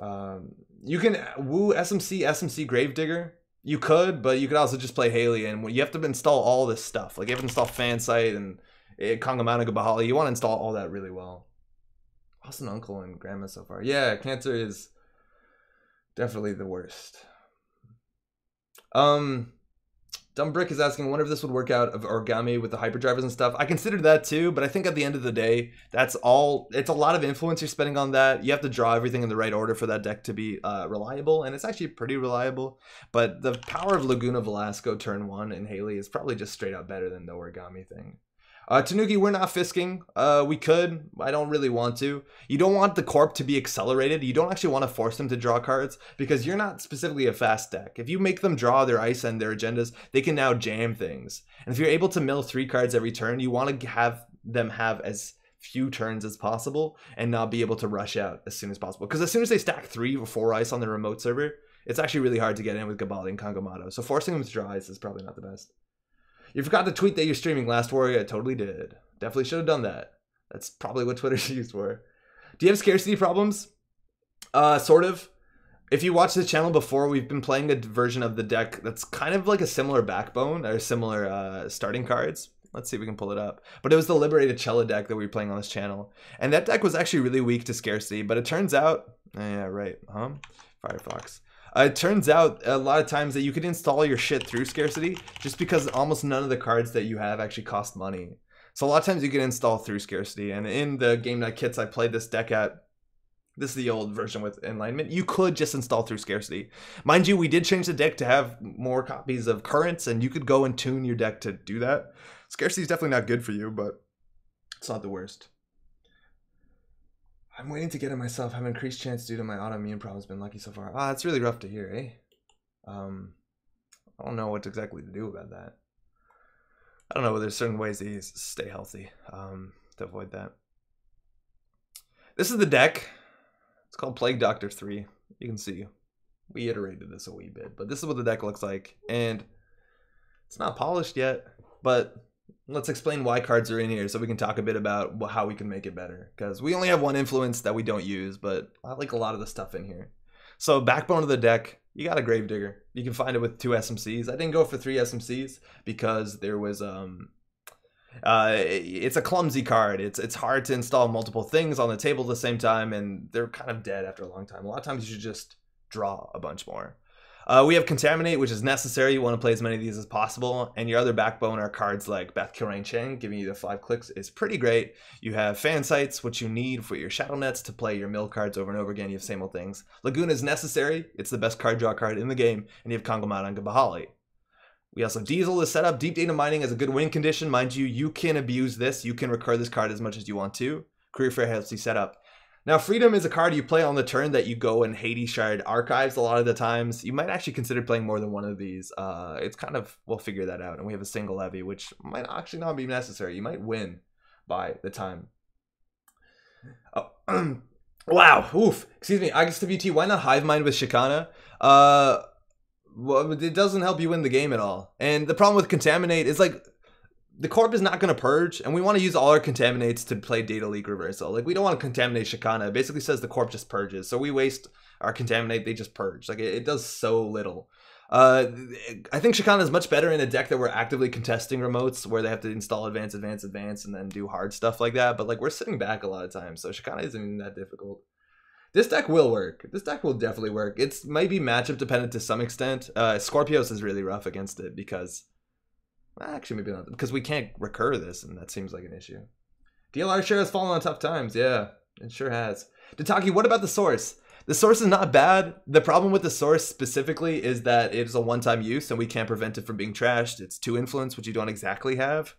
Speaker 1: You can Woo SMC Gravedigger. You could, but you could also just play Haley, and you have to install all this stuff. Like you have to install Fansite and Kangamato Bahali. You want to install all that really well. Lost an uncle and grandma so far. Yeah, cancer is definitely the worst. Dumb Brick is asking, I wonder if this would work out of origami with the hyperdrivers and stuff. I considered that too, but I think at the end of the day, it's a lot of influence you're spending on that. You have to draw everything in the right order for that deck to be reliable, and it's actually pretty reliable. But the power of Laguna Velasco turn 1 and Haley is probably just straight up better than the origami thing. Tanuki, we're not fisking. We could. I don't really want to. You don't want the corp to be accelerated. You don't actually want to force them to draw cards because you're not specifically a fast deck. If you make them draw their ice and their agendas, they can now jam things. And if you're able to mill 3 cards every turn, you want to have them have as few turns as possible and not be able to rush out as soon as possible. Because as soon as they stack 3 or 4 ice on the remote server, it's actually really hard to get in with Gabali and Kangamato. So forcing them to draw ice is probably not the best. You forgot to tweet that you're streaming Last Warrior. I totally did. Definitely should have done that. That's probably what Twitter's used for. Do you have scarcity problems? Sort of. If you watch the channel before, we've been playing a version of the deck that's kind of like a similar backbone or similar starting cards. Let's see if we can pull it up. But it was the Liberated Cella deck that we were playing on this channel. And that deck was actually really weak to scarcity. But it turns out... Yeah, right. Firefox. It turns out a lot of times that you could install your shit through scarcity just because almost none of the cards that you have actually cost money. So a lot of times you can install through scarcity. And in the Game Night kits I played this deck at, this is the old version with Enlightenment, you could just install through scarcity. Mind you, we did change the deck to have more copies of Currents, and you could go and tune your deck to do that. Scarcity is definitely not good for you, but it's not the worst. I'm waiting to get it myself. Have an increased chance due to my autoimmune problems. Been lucky so far. Ah, it's really rough to hear, eh? I don't know what exactly to do about that. I don't know, but there's certain ways to stay healthy to avoid that. This is the deck. It's called Plague Doctor 3. You can see we iterated this a wee bit, but this is what the deck looks like. And it's not polished yet, but let's explain why cards are in here so we can talk a bit about how we can make it better. Because we only have one influence that we don't use, but I like a lot of the stuff in here. So backbone of the deck, you got a Gravedigger. You can find it with 2 SMCs. I didn't go for 3 SMCs because there was it's a clumsy card. It's hard to install multiple things on the table at the same time, and they're kind of dead after a long time. A lot of times you should just draw a bunch more. We have Contaminate, which is necessary. You want to play as many of these as possible. And your other backbone are cards like Beth Kilrain Cheng, giving you the 5 clicks is pretty great. You have Fan Sights, which you need for your Shadow Nets to play your mill cards over and over again. You have same old things. Laguna is necessary. It's the best card draw card in the game. And you have Kangamato and Gabahali. We also have Diesel to set up. Deep Data Mining is a good win condition. Mind you, you can abuse this. You can recur this card as much as you want to. Career Fair helps you set up. Now, Freedom is a card you play on the turn that you go and Hades Shard Archives a lot of the times. You might actually consider playing more than one of these. It's kind of, we'll figure that out. And we have a single levy, which might actually not be necessary. You might win by the time. Oh, wow. Oof. Excuse me. August WT, why not Hive Mind with Shikana? Well, it doesn't help you win the game at all. And the problem with Contaminate is like, the corp is not going to purge, and we want to use all our contaminates to play Data Leak Reversal. Like, we don't want to contaminate Shikana. It basically says the corp just purges. So we waste our contaminate, they just purge. Like, it does so little. I think Shikana is much better in a deck that we're actively contesting remotes, where they have to install advance, and then do hard stuff like that. But, like, we're sitting back a lot of times, so Shikana isn't even that difficult. This deck will work. This deck will definitely work. It's maybe matchup dependent to some extent. Scorpios is really rough against it because... Actually, maybe not, because we can't recur this, and that seems like an issue. DLR share has fallen on tough times. Yeah, it sure has. Dataki, what about the source? The source is not bad. The problem with the source specifically is that it's a one-time use, and we can't prevent it from being trashed. It's 2 influence, which you don't exactly have.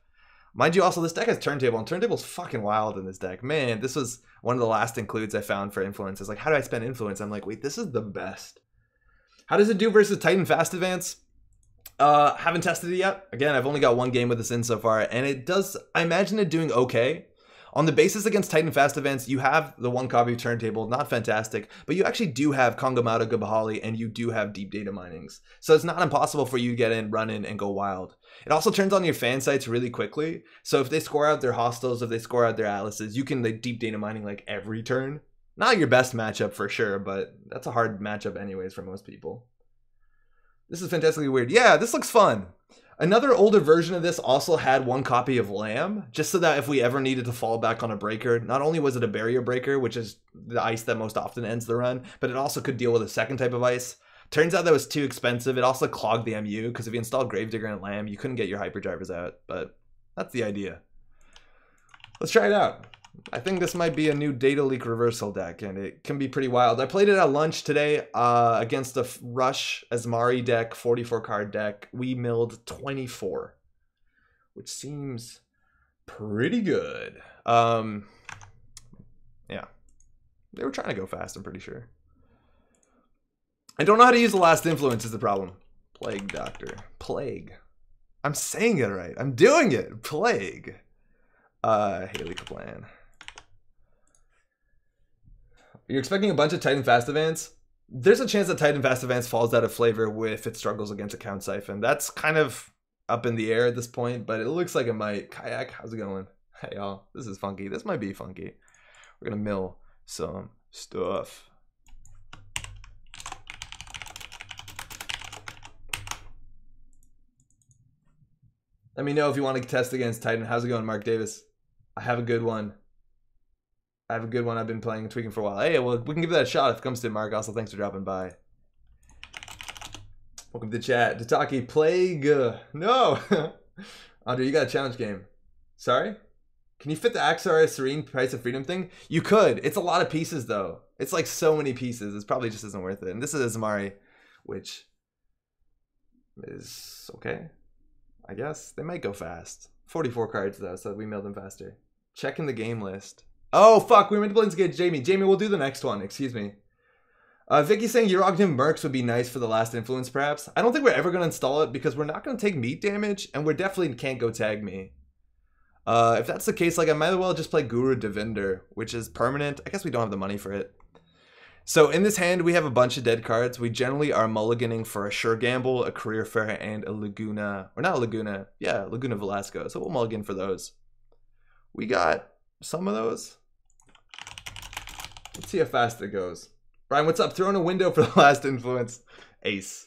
Speaker 1: Mind you, also, this deck has Turntable, and Turntable's fucking wild in this deck. Man, this was one of the last includes I found for influence. It's like, how do I spend influence? I'm like, wait, this is the best. How does it do versus Titan Fast Advance? Haven't tested it yet. Again, I've only got 1 game with this in so far, and it does, I imagine it doing okay. On the basis against Titan Fast Events, you have the 1 copy of Turntable, not fantastic, but you actually do have Kangamato, Gabahali, and you do have Deep Data Minings. So it's not impossible for you to get in, run in, and go wild. It also turns on your fan sites really quickly, so if they score out their Hostiles, if they score out their Atlases, you can like Deep Data Mining like every turn. Not your best matchup for sure, but that's a hard matchup anyways for most people. This is fantastically weird. Yeah, this looks fun. Another older version of this also had one copy of Lamb, just so that if we ever needed to fall back on a breaker, not only was it a barrier breaker, which is the ice that most often ends the run, but it also could deal with a second type of ice. Turns out that was too expensive. It also clogged the MU, because if you installed Gravedigger and Lamb, you couldn't get your hyperdrivers out, but that's the idea. Let's try it out. I think this might be a new data leak reversal deck, and it can be pretty wild. I played it at lunch today against a Rush Asmari deck, 44 card deck. We milled 24, which seems pretty good. Yeah, they were trying to go fast, I'm pretty sure. I don't know how to use the last influence is the problem. Plague Doctor. Plague. I'm saying it right. I'm doing it. Plague. Haley Kaplan. You're expecting a bunch of Titan Fast Advance? There's a chance that Titan Fast Advance falls out of flavor if it struggles against a Count Siphon. That's kind of up in the air at this point, but it looks like it might. Kayak, how's it going? Hey y'all, this is funky. This might be funky. We're gonna mill some stuff. Let me know if you want to test against Titan. How's it going, Mark Davis? I have a good one. I've been playing and tweaking for a while. Hey, well, we can give that a shot if it comes to Mark. Also, thanks for dropping by. Welcome to the chat. Tataki, Plague. No. Andre, you got a challenge game. Sorry? Can you fit the Axar Serene Price of Freedom thing? You could. It's a lot of pieces, though. It's like so many pieces. It probably just isn't worth it. And this is Asmari, which is okay, I guess. They might go fast. 44 cards, though, so we mailed them faster. Checking the game list. Oh, fuck. We were meant to play against Jamie. Jamie, we'll do the next one. Excuse me. Vicky's saying Urognim Mercs would be nice for the last influence, perhaps. I don't think we're ever going to install it because we're not going to take meat damage, and we definitely can't go tag me. If that's the case, like, I might as well just play Guru Devinder, which is permanent. I guess we don't have the money for it. So in this hand, we have a bunch of dead cards. We generally are mulliganing for a Sure Gamble, a Career Fair, and a Laguna. Or not a Laguna. Yeah, Laguna Velasco. So we'll mulligan for those. We got some of those. Let's see how fast it goes. Brian, what's up? Throwing a window for the last influence. Ace.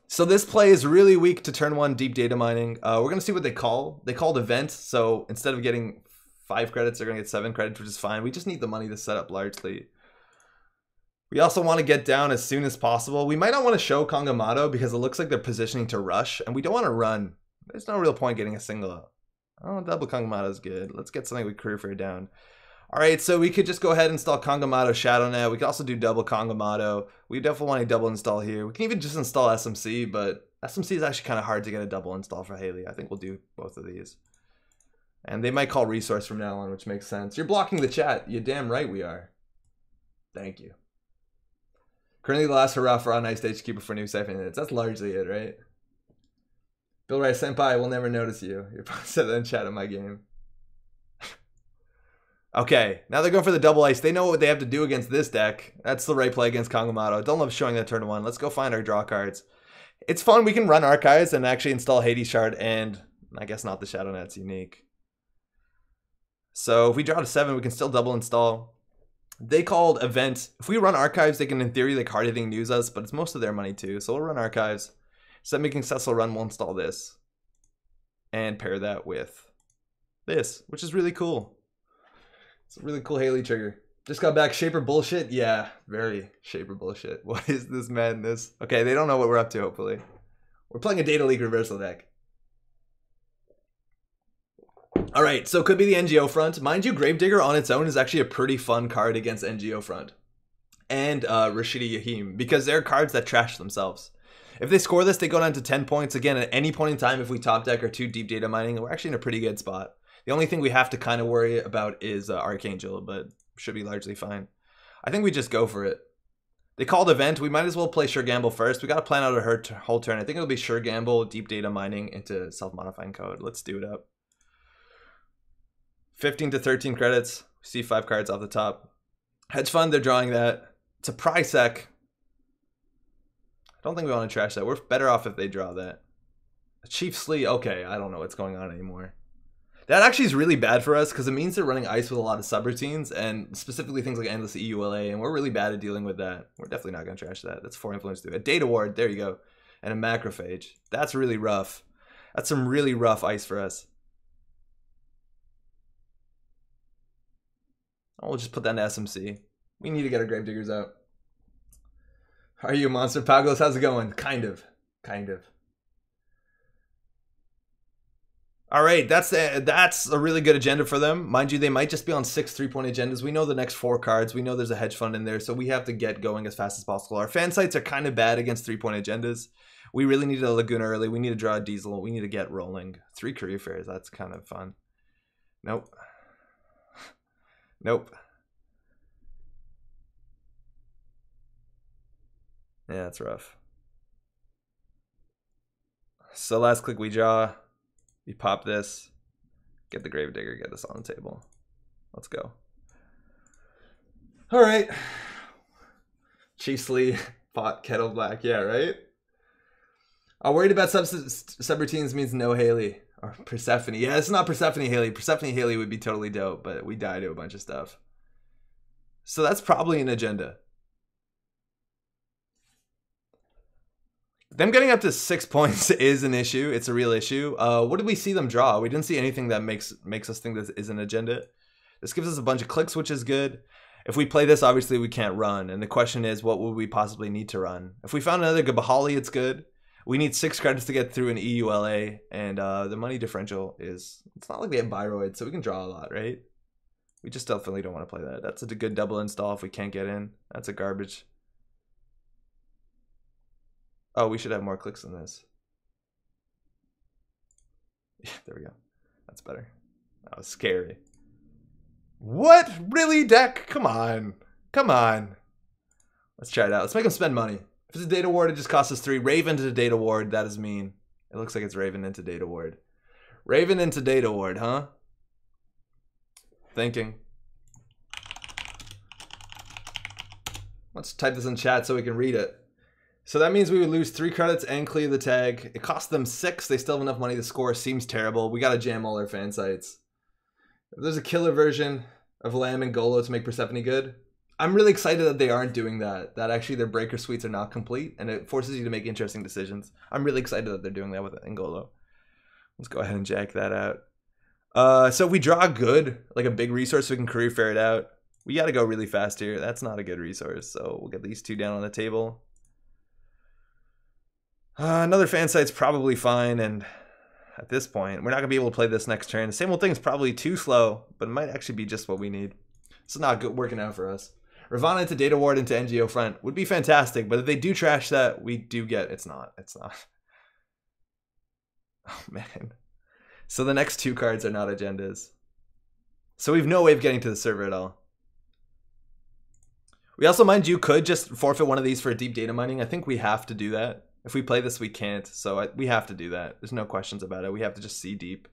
Speaker 1: So this play is really weak to turn one deep data mining. We're going to see what they call. They called event. So instead of getting 5 credits, they're going to get 7 credits, which is fine. We just need the money to set up largely. We also want to get down as soon as possible. We might not want to show Kangamato because it looks like they're positioning to rush. And we don't want to run. There's no real point getting a single up. Oh, double Kangamato is good. Let's get something with Career Fair down. All right, so we could just go ahead and install Kangamato ShadowNet. We could also do double Kangamato. We definitely want a double install here. We can even just install SMC, but SMC is actually kind of hard to get a double install for Haley. I think we'll do both of these. And they might call resource from now on, which makes sense. You're blocking the chat. You're damn right we are. Thank you. Currently the last hurrah for on-ice stage keeper for new siphon units. That's largely it, right? Bill Rice, Senpai, will never notice you. You probably said that in chat of my game. Okay, now they're going for the double ice. They know what they have to do against this deck. That's the right play against Kangamato. Don't love showing that turn 1. Let's go find our draw cards. It's fun. We can run archives and actually install Hades Shard, and I guess not the ShadowNet's unique. So if we draw to 7, we can still double install. They called event. If we run archives, they can in theory like hard hitting news us, but it's most of their money too. So we'll run archives. Set making successful run, we'll install this. And pair that with this, which is really cool. It's a really cool Haley trigger. Just got back. Shaper bullshit? Yeah, very Shaper bullshit. What is this madness? Okay, they don't know what we're up to, hopefully. We're playing a Data League reversal deck. Alright, so it could be the NGO front. Mind you, Gravedigger on its own is actually a pretty fun card against NGO front. And Rashidi Yahim, because they're cards that trash themselves. If they score this, they go down to 10 points. Again, at any point in time, if we top deck or 2 deep data mining, we're actually in a pretty good spot. The only thing we have to kind of worry about is Archangel, but should be largely fine. I think we just go for it. They called event. We might as well play Sure Gamble first. We got to plan out a whole turn. I think it'll be Sure Gamble, deep data mining into self-modifying code. Let's do it up. 15 to 13 credits. See 5 cards off the top. Hedge Fund, they're drawing that. It's a Prysac. I don't think we want to trash that. We're better off if they draw that. A Chief Slee. Okay, I don't know what's going on anymore. That actually is really bad for us because it means they're running ice with a lot of subroutines and specifically things like endless EULA, and we're really bad at dealing with that. We're definitely not going to trash that. That's 4 influence to it. A Data Ward, there you go. and a macrophage. That's really rough. That's some really rough ice for us. Oh, we'll just put that into SMC. We need to get our Gravediggers out. How are you, Monster Pagos? How's it going? Kind of. All right, that's a really good agenda for them. Mind you, they might just be on 6 3-point agendas. We know the next 4 cards. We know there's a hedge fund in there, so we have to get going as fast as possible. Our fan sites are kind of bad against 3-point agendas. We really need a Laguna early. We need to draw a Diesel. We need to get rolling. 3 career fairs. That's kind of fun. Nope. Nope. Yeah, that's rough. So last click we draw. We pop this. Get the Gravedigger. Get this on the table. Let's go. All right. Chiefly pot kettle black. Yeah, right? I'm worried about subroutines means no Haley. Or Persephone. Yeah, it's not Persephone Haley. Persephone Haley would be totally dope, but we die to a bunch of stuff. So that's probably an agenda. Them getting up to 6 points is an issue. It's a real issue. What did we see them draw? We didn't see anything that makes us think this is an agenda. This gives us a bunch of clicks, which is good. If we play this, obviously we can't run. And the question is, what would we possibly need to run? If we found another Gabahali, it's good. We need 6 credits to get through an EULA. And the money differential is... It's not like we have Biroid, so we can draw a lot, right? We just definitely don't want to play that. That's a good double install if we can't get in. That's a garbage. Oh, we should have more clicks than this. Yeah, there we go. That's better. That was scary. What? Really, deck? Come on. Come on. Let's try it out. Let's make him spend money. If it's a data ward, it just costs us 3. Raven to data ward. That is mean. It looks like it's Raven into data ward. Raven into data ward, huh? Thinking. Let's type this in chat so we can read it. So that means we would lose 3 credits and clear the tag. It cost them 6. They still have enough money to score. Seems terrible. We got to jam all our fan sites. If there's a killer version of Lamb and Golo to make Persephone good, I'm really excited that they aren't doing that. That actually their breaker suites are not complete, and it forces you to make interesting decisions. I'm really excited that they're doing that with Ngolo. Let's go ahead and jack that out. So if we draw good, like a big resource, we can career fair it out. We got to go really fast here. That's not a good resource, so we'll get these 2 down on the table. Another fan site's probably fine, and at this point, we're not going to be able to play this next turn. The same old thing is probably too slow, but it might actually be just what we need. It's not good working out for us. Ravana into Data Ward into NGO front would be fantastic, but if they do trash that, we do get... It's not. Oh, man. So the next 2 cards are not agendas. So we have no way of getting to the server at all. We also, mind you, could just forfeit one of these for deep data mining. I think we have to do that. If we play this, we can't. So we have to do that. There's no questions about it. We have to just see deep.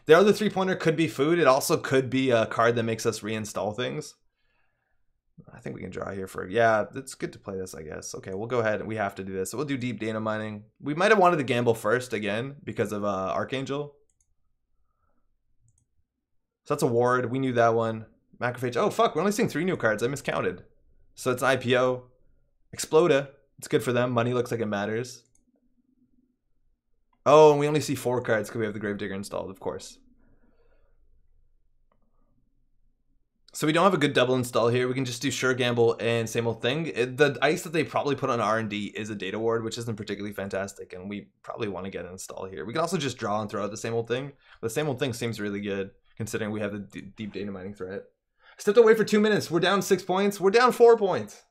Speaker 1: The other 3-pointer could be food. It also could be a card that makes us reinstall things. I think we can draw here for... Yeah, it's good to play this, I guess. Okay, we'll go ahead. We have to do this. So we'll do deep data mining. We might have wanted to gamble first again because of Archangel. So that's a ward. We knew that one. Macrophage. Oh, fuck. We're only seeing 3 new cards. I miscounted. So it's IPO. Exploda. It's good for them. Money looks like it matters. Oh, and we only see 4 cards because we have the Gravedigger installed, of course. So we don't have a good double install here. We can just do Sure Gamble and same old thing. The ice that they probably put on R&D is a data ward, which isn't particularly fantastic, and we probably want to get an install here. We can also just draw and throw out the same old thing. But the same old thing seems really good, considering we have the deep data mining threat. Stepped away for 2 minutes. We're down 6 points. We're down 4 points.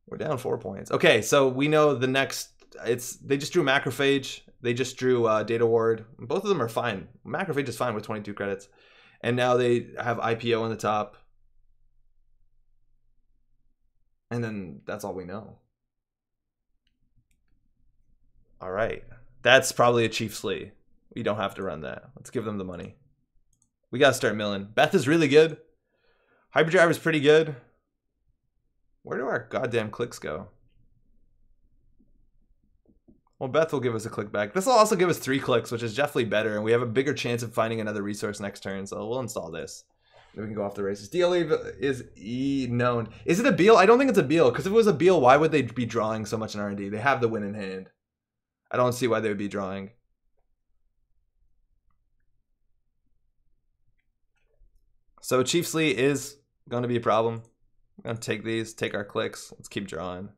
Speaker 1: We're down 4 points. Okay, so we know the next... They just drew Macrophage. They just drew Data Ward. Both of them are fine. Macrophage is fine with 22 credits. And now they have IPO on the top. And then that's all we know. All right. That's probably a Chief's Lee. We don't have to run that. Let's give them the money. We got to start milling. Beth is really good. Hyperdrive is pretty good. Where do our goddamn clicks go? Well, Beth will give us a click back. This will also give us 3 clicks, which is definitely better, and we have a bigger chance of finding another resource next turn, so we'll install this. Then we can go off the races. DL is E known. Is it a Beal? I don't think it's a Beal, because if it was a Beal, why would they be drawing so much in R&D? They have the win in hand. I don't see why they would be drawing. So Chiefs Lee is going to be a problem. I'm going to take these, take our clicks. Let's keep drawing.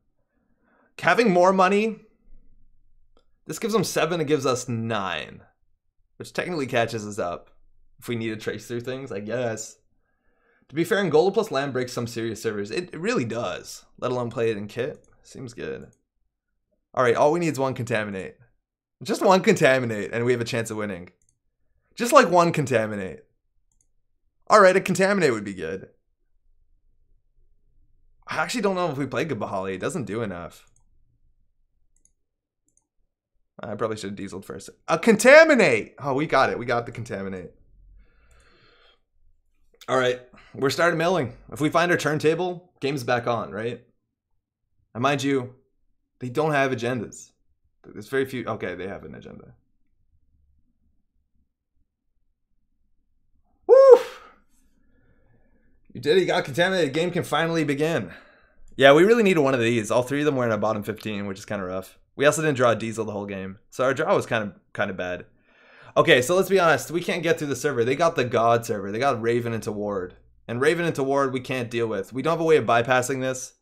Speaker 1: Having more money, this gives them 7, it gives us 9, which technically catches us up if we need to trace through things, I guess. To be fair, Angola plus land breaks some serious servers. It really does, let alone play it in kit. Seems good. All right, all we need is 1 contaminate. Just 1 contaminate, and we have a chance of winning. Just like 1 contaminate. All right, a contaminate would be good. I actually don't know if we play good Bahali. It doesn't do enough. I probably should have dieseled first. A contaminate! Oh, we got it. We got the contaminate. All right, we're starting milling. If we find our turntable, game's back on, right? And mind you, they don't have agendas. There's very few. Okay, they have an agenda. Woo! You did it. You got contaminated. The game can finally begin. Yeah, we really needed one of these. All 3 of them were in our bottom 15, which is kind of rough. We also didn't draw a diesel the whole game, so our draw was kind of bad. Okay, so let's be honest. We can't get through the server. They got the God server. They got Raven into Ward. And Raven into Ward we can't deal with. We don't have a way of bypassing this.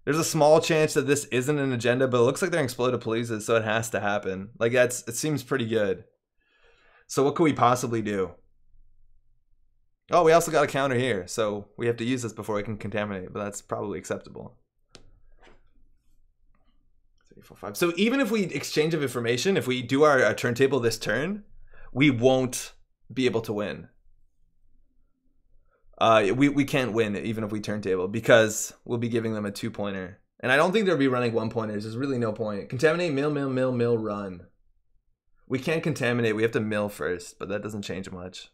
Speaker 1: There's a small chance that this isn't an agenda, but it looks like they're exploded Paloozas, so it has to happen. Like, it seems pretty good. So what could we possibly do? Oh, we also got a counter here, so we have to use this before we can contaminate, but that's probably acceptable. 3, 4, 5. So even if we exchange of information, if we do our turntable this turn, we won't be able to win. We can't win even if we turntable, because we'll be giving them a 2-pointer. And I don't think they'll be running 1-pointers. There's really no point. Contaminate, mill, run. We can't contaminate. We have to mill first, but that doesn't change much.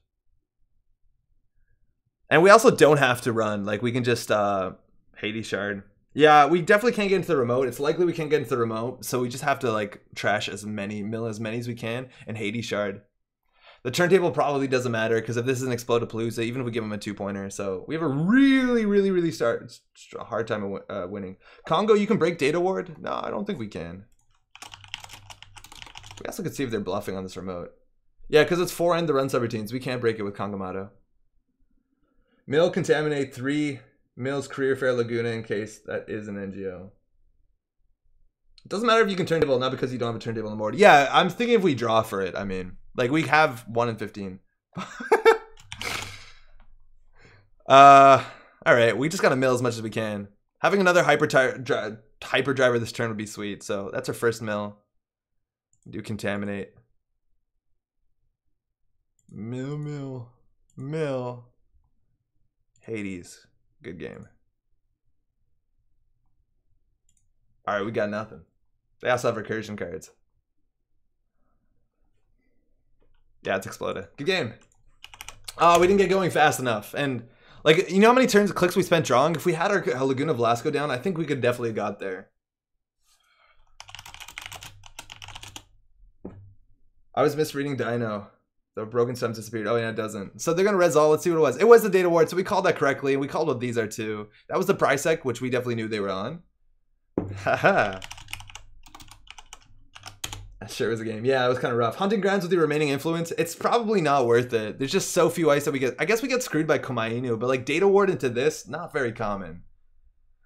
Speaker 1: And we also don't have to run. Like, we can just Hades shard. Yeah, we definitely can't get into the remote. It's likely we can't get into the remote, so we just have to like trash as many, mill as many as we can, and Hades shard. The turntable probably doesn't matter, because if this is an exploded Palooza, even if we give them a 2-pointer, so we have a really hard time winning. Congo, you can break Data Ward? No, I don't think we can. We also could see if they're bluffing on this remote. Yeah, because it's 4 and the run subroutines. We can't break it with Kangamato. Mill, contaminate 3. Mill's Career Fair Laguna in case that is an NGO. It doesn't matter if you can turntable, not because you don't have a turntable on the board. Yeah, I'm thinking if we draw for it, I mean. Like, we have 1 in 15. Alright, we just gotta mill as much as we can. Having another hyper driver this turn would be sweet, so that's our first mill. Do contaminate. Mill. Hades. Good game. Alright, we got nothing. They also have recursion cards. Yeah, it's exploded. Good game. Oh, we didn't get going fast enough. And, like, you know how many turns of clicks we spent drawing? If we had our Laguna Velasco down, I think we could definitely have got there. I was misreading Dino. The broken stems disappeared. Oh, yeah, it doesn't. So they're going to res all. Let's see what it was. It was the Data Ward, so we called that correctly. We called what these are, too. That was the Prisec, which we definitely knew they were on. Haha. That sure was a game. Yeah, it was kind of rough. Hunting grounds with the remaining influence. It's probably not worth it. There's just so few ice that we get. I guess we get screwed by Komainu, but like Data Ward into this, not very common.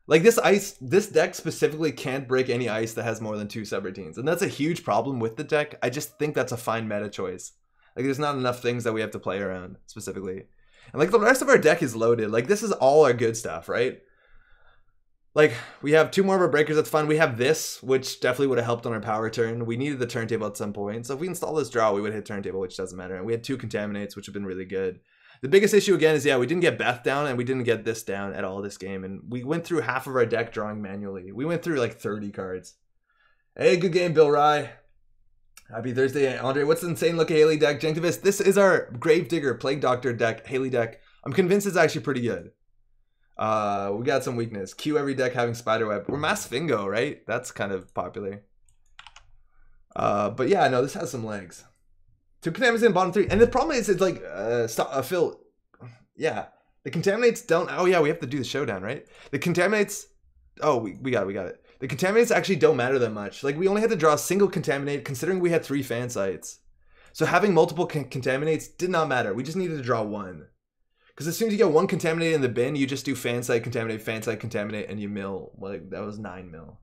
Speaker 1: Like this deck specifically can't break any ice that has more than 2 subroutines. And that's a huge problem with the deck. I just think that's a fine meta choice. Like, there's not enough things that we have to play around specifically. And like the rest of our deck is loaded. Like, this is all our good stuff, right? Like, we have 2 more of our breakers, that's fun. We have this, which definitely would have helped on our power turn. We needed the turntable at some point. So if we install this draw, we would hit turntable, which doesn't matter. And we had 2 contaminates, which have been really good. The biggest issue again is, yeah, we didn't get Beth down and we didn't get this down at all this game. And we went through half of our deck drawing manually. We went through like 30 cards. Hey, good game, Bill Rye. Happy Thursday, Andre. What's the insane looking Haley deck? Janktivist, this is our Gravedigger Plague Doctor deck, Haley deck. I'm convinced it's actually pretty good. We got some weakness. Q every deck having Spiderweb. We're Mass Fingo, right? That's kind of popular. But yeah, no, this has some legs. 2 contaminants in bottom 3. And the problem is, it's like, Phil, Yeah. The Contaminates don't... Oh, yeah, we have to do the showdown, right? The Contaminates... Oh, we got it. The Contaminates actually don't matter that much. Like, we only had to draw a single Contaminate, considering we had 3 fan sites. So having multiple Contaminates did not matter. We just needed to draw one. Because as soon as you get one Contaminate in the bin, you just do fan site, Contaminate, and you mill. Like, that was 9 mil.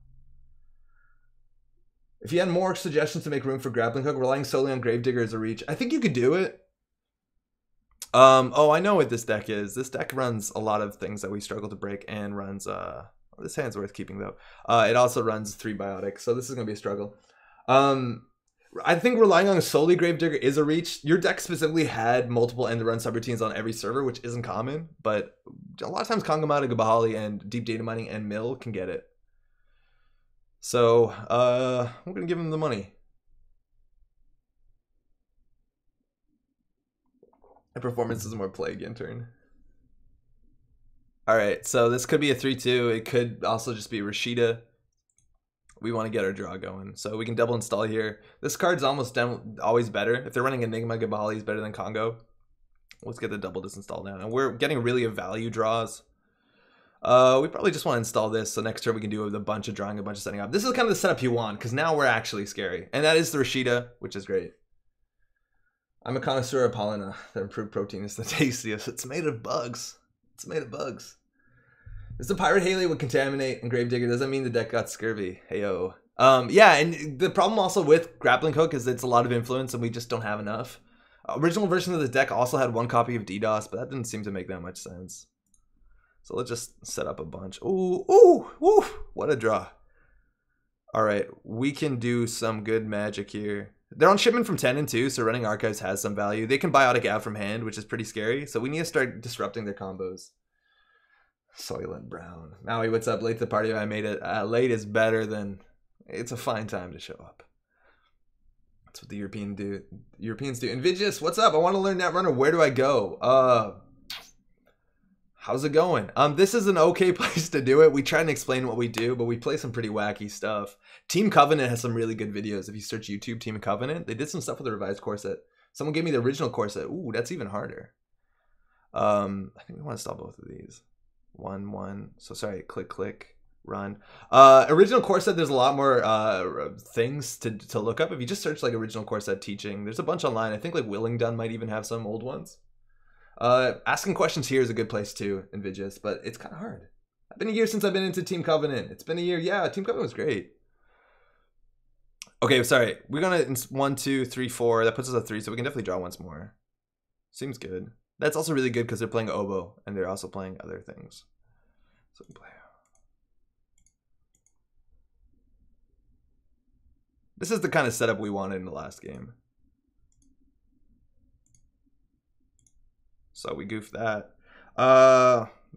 Speaker 1: If you had more suggestions to make room for Grappling Hook, relying solely on Gravedigger as a reach, I think you could do it. Oh, I know what this deck is. This deck runs a lot of things that we struggle to break and runs, this hand's worth keeping though. It also runs 3 Biotic, so this is going to be a struggle. I think relying on solely Gravedigger is a reach. Your deck specifically had multiple end-to-run subroutines on every server, which isn't common, but a lot of times Kanghamada, Gabahali, and Deep Data Mining and Mill can get it. So, we're going to give him the money. My performance is more Plague Intern. Alright, so this could be a 3-2. It could also just be Rashida. We want to get our draw going. So we can double install here. This card's almost always better. If they're running Enigma, Gabali is better than Congo. Let's get the double disinstall now. And we're getting really a value draws. We probably just want to install this. So next turn we can do a bunch of drawing, a bunch of setting up. This is kind of the setup you want, because now we're actually scary. And that is the Rashida, which is great. I'm a connoisseur of Paulina. The improved protein is the tastiest. It's made of bugs. It's made of bugs. It's a Pirate Haley with Contaminate and Gravedigger. Doesn't mean the deck got scurvy. Heyo. Yeah, and the problem also with Grappling Hook is it's a lot of influence and we just don't have enough. Original version of the deck also had 1 copy of DDoS, but that didn't seem to make that much sense. So let's just set up a bunch. Ooh, ooh, ooh, what a draw. All right, we can do some good magic here. They're on shipment from 10 and 2, so running Archives has some value. They can Biotic out from hand, which is pretty scary. So we need to start disrupting their combos. Soylent Brown. Maui, what's up? Late to the party. I made it. Late is better than... It's a fine time to show up. That's what the Europeans do. Invidious, what's up? I want to learn Netrunner. Where do I go? How's it going? This is an okay place to do it. We try and explain what we do, but we play some pretty wacky stuff. Team Covenant has some really good videos. If you search YouTube Team Covenant, they did some stuff with the revised core set. Someone gave me the original core set. Ooh, that's even harder. I think we want to stop both of these. 1. So sorry, click, run. Original core set, there's a lot more things to look up. If you just search like original core set teaching, there's a bunch online. I think like Willingdon might even have some old ones. Asking questions here is a good place too, Invidious, but it's kind of hard. It's been a year since I've been into Team Covenant. It's been a year. Yeah, Team Covenant was great. Okay, sorry. We're gonna 1, 2, 3, 4. That puts us at 3, so we can definitely draw once more. Seems good. That's also really good because they're playing Oboe and they're also playing other things. So we can play. This is the kind of setup we wanted in the last game. So we goofed that.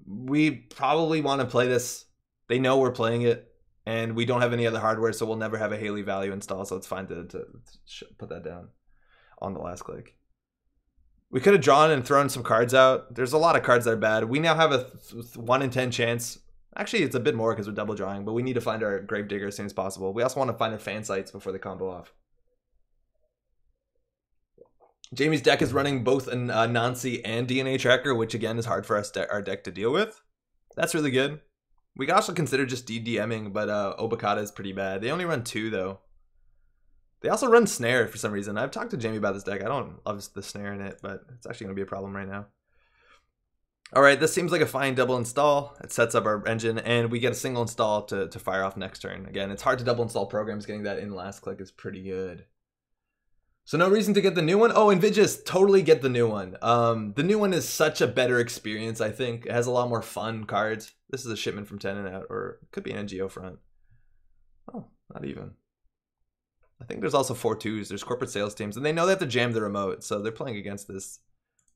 Speaker 1: We probably want to play this. They know we're playing it, and we don't have any other hardware, so we'll never have a Haley value install, so it's fine to put that down on the last click. We could have drawn and thrown some cards out. There's a lot of cards that are bad. We now have a 1 in 10 chance. Actually, it's a bit more because we're double drawing, but we need to find our Gravedigger as soon as possible. We also want to find our fan sites before they combo off. Jamie's deck is running both a Nancy and DNA Tracker, which again is hard for our deck to deal with. That's really good. We can also consider just DDMing, but Obakata is pretty bad. They only run 2 though. They also run Snare for some reason. I've talked to Jamie about this deck. I don't love the Snare in it, but it's actually going to be a problem right now. All right, this seems like a fine double install. It sets up our engine, and we get a single install to fire off next turn. Again, it's hard to double install programs. Getting that in last click is pretty good. So no reason to get the new one. Oh, Invidious, totally get the new one. The new one is such a better experience, I think. It has a lot more fun cards. This is a shipment from 10 and out, or it could be an NGO front. Oh, not even. I think there's also 4-2s. There's corporate sales teams, and they know they have to jam the remote, so they're playing against this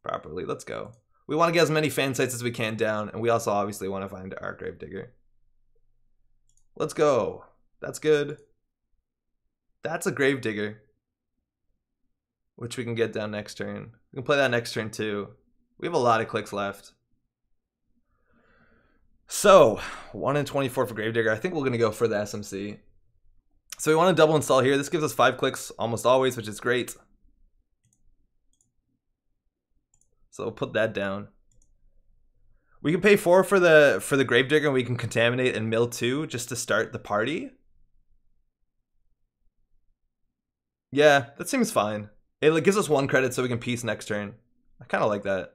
Speaker 1: properly. Let's go. We want to get as many fan sites as we can down, and we also obviously want to find our Gravedigger. Let's go. That's good. That's a Gravedigger, which we can get down next turn. We can play that next turn too. We have a lot of clicks left. So, 1 in 24 for Gravedigger. I think we're going to go for the SMC. So we want to double install here. This gives us 5 clicks almost always, which is great. So we'll put that down. We can pay 4 for the Gravedigger, and we can contaminate and mill 2 just to start the party. Yeah, that seems fine. It gives us 1 credit so we can peace next turn. I kind of like that.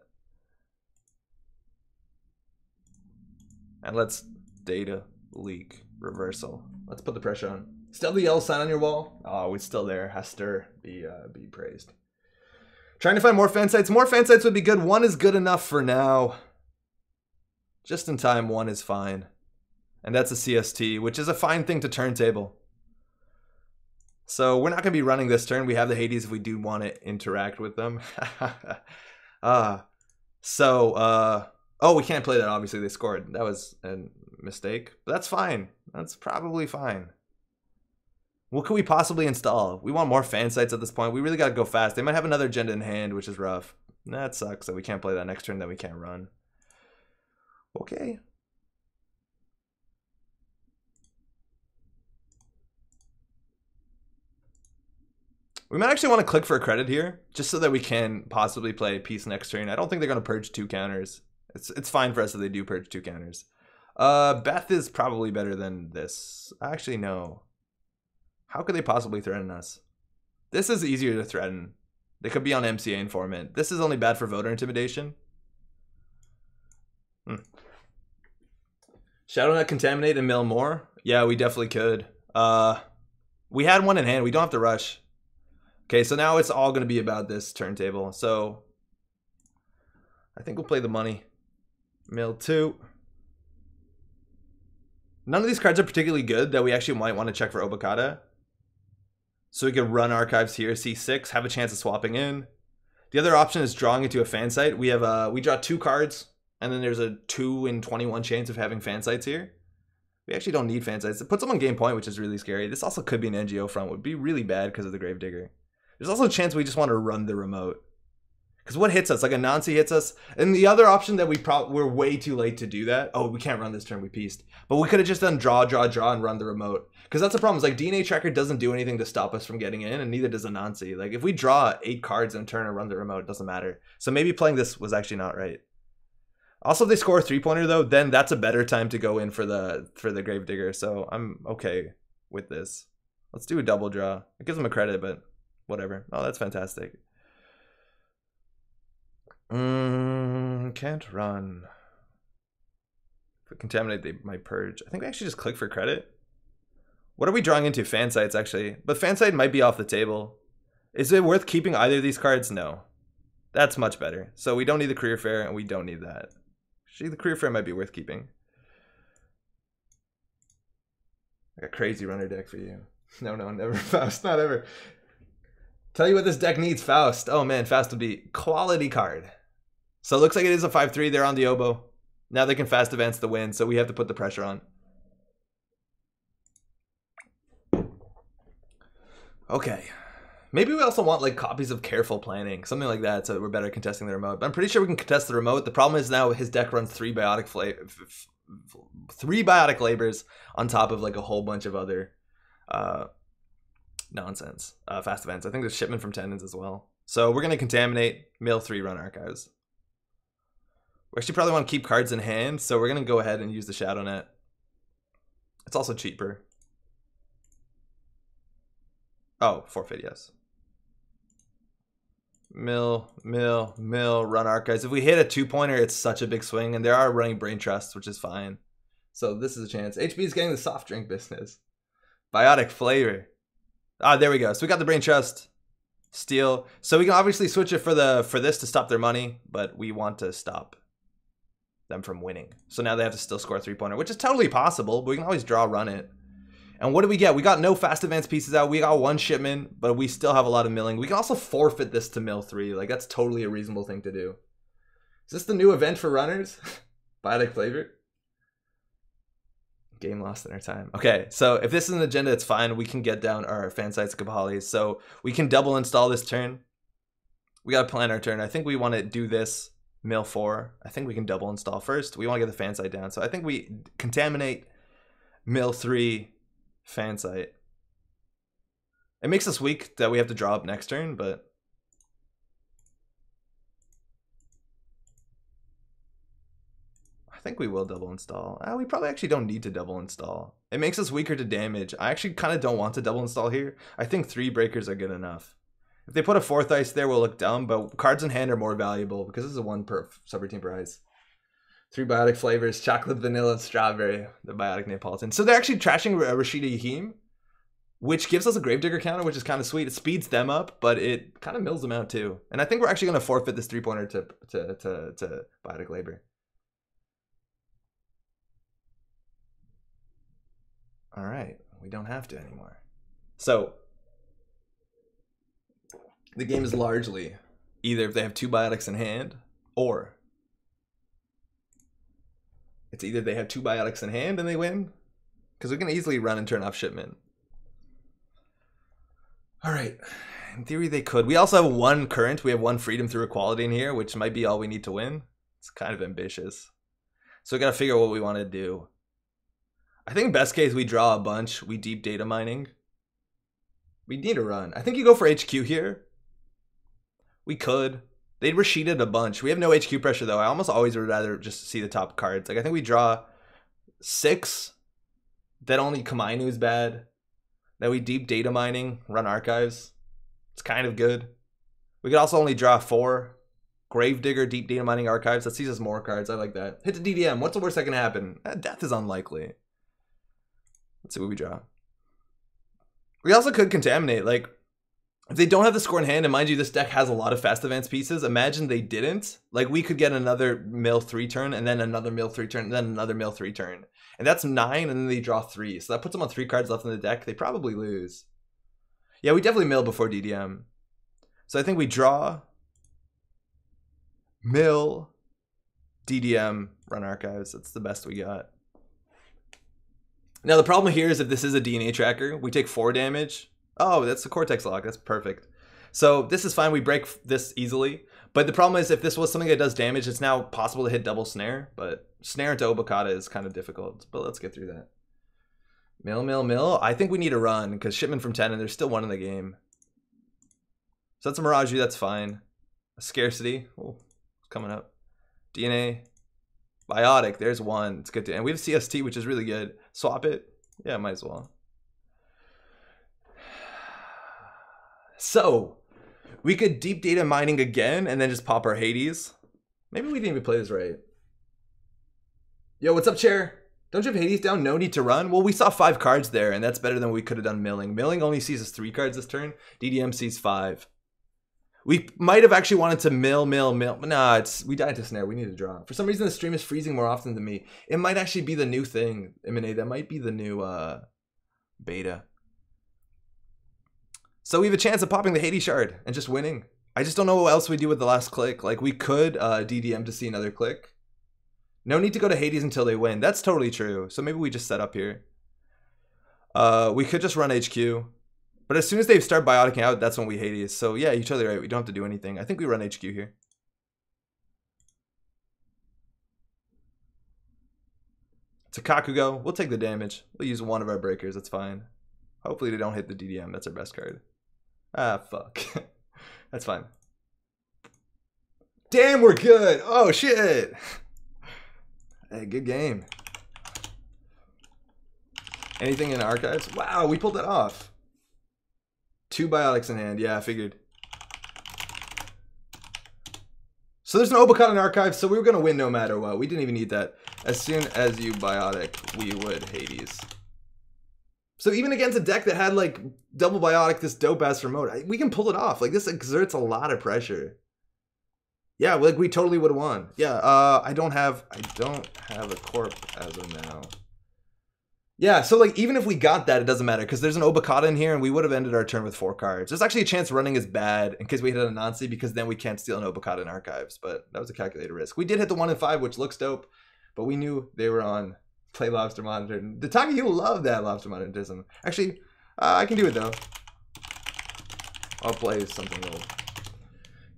Speaker 1: And let's data leak reversal. Let's put the pressure on. Still the yellow sign on your wall? Oh, it's still there. Hester, be praised. Trying to find more fan sites. More fan sites would be good. 1 is good enough for now. Just in time, 1 is fine. And that's a CST, which is a fine thing to turntable. So we're not going to be running this turn. We have the Hades if we do want to interact with them. Oh, we can't play that. Obviously, they scored. That was a mistake. But that's fine. That's probably fine. What could we possibly install? We want more fan sites at this point. We really got to go fast. They might have another agenda in hand, which is rough. That sucks that we can't play that next turn, that we can't run. Okay. We might actually want to click for a credit here, just so that we can possibly play peace next turn. I don't think they're going to purge 2 counters. It's fine for us if they do purge 2 counters. Beth is probably better than this. Actually, no. How could they possibly threaten us? This is easier to threaten. They could be on MCA informant. This is only bad for voter intimidation. Shadownet contaminate and mill more? Yeah, we definitely could. We had 1 in hand. We don't have to rush. Okay, so now it's all going to be about this turntable. So I think we'll play the money. Mill 2. None of these cards are particularly good that we actually might want to check for Obokata. So we can run archives here, C6, have a chance of swapping in. The other option is drawing into a fan site. We have we draw 2 cards, and then there's a 2 in 21 chance of having fan sites here. We actually don't need fan sites. It puts them on game point, which is really scary. This also could be an NGO front. Would be really bad because of the Gravedigger. There's also a chance we just want to run the remote. Because what hits us? Like a Nancy hits us. And the other option that we're way too late to do that. Oh, we can't run this turn. We pieced. But we could have just done draw, draw, draw, and run the remote. Because that's the problem. Is like DNA Tracker doesn't do anything to stop us from getting in, and neither does a Nancy. Like if we draw 8 cards in a turn and run the remote, it doesn't matter. So maybe playing this was actually not right. Also, if they score a 3-pointer though, then that's a better time to go in for the Gravedigger. So I'm okay with this. Let's do a double draw. It gives them a credit, but whatever. Oh, that's fantastic. Can't run. If we contaminate, they might purge. I think we actually just click for credit. What are we drawing into? Fan sites, actually. But fan site might be off the table. Is it worth keeping either of these cards? No. That's much better. So we don't need the career fair, and we don't need that. Actually, the career fair might be worth keeping. Like a crazy runner deck for you. No, never. Faust, not ever. Tell you what this deck needs, Faust. Oh man, Faust would be quality card. So it looks like it is a 5-3. They're on the oboe. Now they can fast advance the win, so we have to put the pressure on. Okay. Maybe we also want like copies of Careful Planning, something like that, so we're better contesting the remote. But I'm pretty sure we can contest the remote. The problem is now his deck runs 3 biotic labors on top of like a whole bunch of other nonsense. Fast events. I think there's shipment from tendons as well. So we're gonna contaminate, mill 3, run archives. We actually probably want to keep cards in hand, so we're gonna go ahead and use the Shadow Net. It's also cheaper. Oh, forfeit, yes. Mill, run archives. If we hit a 2-pointer, it's such a big swing, and they are running brain trusts, which is fine. So this is a chance. HB is getting the soft drink business. Biotic flavor. Ah, there we go. So we got the brain trust. Steal. So we can obviously switch it for this to stop their money, but we want to stop them from winning. So now they have to still score a 3-pointer, which is totally possible, but we can always draw, run it. And what do we get? We got no fast advance pieces out. We got 1 shipment, but we still have a lot of milling. We can also forfeit this to mill 3. Like, that's totally a reasonable thing to do. Is this the new event for runners? Biotic flavor? Game lost in our time. Okay, so if this is an agenda, it's fine. We can get down our fan sites Kabalis. So we can double install this turn. We got to plan our turn. I think we want to do this mill 4. I think we can double install first. We want to get the fan site down. So I think we contaminate mill 3 fan site. It makes us weak that we have to draw up next turn, but think we will double install. We probably actually don't need to double install. It makes us weaker to damage. I actually kind of don't want to double install here. I think 3 breakers are good enough. If they put a 4th ice there, we'll look dumb, but cards in hand are more valuable because this is a 1 per subroutine per ice. 3 biotic flavors, chocolate, vanilla, and strawberry, the biotic Neapolitan. So they're actually trashing Rashida Yahim, which gives us a Gravedigger counter, which is kind of sweet. It speeds them up, but it kind of mills them out too. And I think we're actually going to forfeit this 3-pointer to biotic labor. All right, we don't have to anymore. So the game is largely either if they have 2 biotics in hand, or it's either they have 2 biotics in hand and they win, because we can easily run and turn off shipment. All right, in theory they could. We also have 1 current. We have 1 freedom through equality in here, which might be all we need to win. It's kind of ambitious. So we got to figure out what we want to do. I think best case we draw a bunch. We deep data mining. We need a run. I think you go for HQ here. We could. They'd Rashida'd a bunch. We have no HQ pressure though. I almost always would rather just see the top cards. Like I think we draw 6. Then only Kamainu's bad. Then we deep data mining, run archives. It's kind of good. We could also only draw 4. Gravedigger, deep data mining, archives. That sees us more cards. I like that. Hit the DDM. What's the worst that can happen? Death is unlikely. Let's see what we draw. We also could contaminate. Like, if they don't have the score in hand, and mind you, this deck has a lot of fast advance pieces. Imagine they didn't. Like, we could get another mill 3 turn, and then another mill 3 turn, and then another mill 3 turn. And that's 9, and then they draw 3. So that puts them on 3 cards left in the deck. They probably lose. Yeah, we definitely mill before DDM. So I think we draw, mill, DDM, run archives. That's the best we got. Now the problem here is if this is a DNA tracker, we take 4 damage. Oh, that's the Cortex lock. That's perfect. So this is fine. We break this easily. But the problem is if this was something that does damage, it's now possible to hit double snare. But snare into Obokata is kind of difficult. But let's get through that. Mill, mill, mill. I think we need a run because shipment from 10 and there's still 1 in the game. So that's a Mirage. That's fine. A scarcity. Oh, it's coming up. DNA. Biotic. There's 1. It's good to. And we have CST, which is really good. Swap it. Yeah, might as well. So, we could deep data mining again and then just pop our Hades. Maybe we didn't even play this right. Yo, what's up, chair? Don't you have Hades down? No need to run? Well, we saw 5 cards there, and that's better than we could have done milling. Milling only sees us 3 cards this turn. DDM sees 5. We might have actually wanted to mill. But nah, we died to snare. We need to draw. For some reason, the stream is freezing more often than me. It might actually be the new thing, M&A. That might be the new beta. So we have a chance of popping the Hades shard and just winning. I just don't know what else we do with the last click. Like, we could DDM to see another click. No need to go to Hades until they win. That's totally true. So maybe we just set up here. We could just run HQ. But as soon as they start bioticing out, that's when we Hades. So yeah, you're totally right. We don't have to do anything. I think we run HQ here. To Kakugo, we'll take the damage. We'll use 1 of our breakers. That's fine. Hopefully they don't hit the DDM. That's our best card. Ah, fuck. That's fine. Damn, we're good. Oh, shit. Hey, good game. Anything in archives? Wow, we pulled that off. 2 biotics in hand. Yeah, I figured. So there's an Obokata in archives, so we were going to win no matter what. We didn't even need that. As soon as you biotic, we would Hades. So even against a deck that had like double biotic, this dope ass remote, we can pull it off. Like, this exerts a lot of pressure. Yeah, like we totally would have won. Yeah, I don't have a corp as of now. Yeah, so like even if we got that, it doesn't matter because there's an Obokata in here and we would have ended our turn with 4 cards. There's actually a chance running is bad in case we hit a Nancy because then we can't steal an Obokata in archives, but that was a calculated risk. We did hit the 1 and 5, which looks dope, but we knew they were on play Lobster Monitor. Dataki, you love that Lobster Monitorism. Actually, I can do it though. I'll play something old.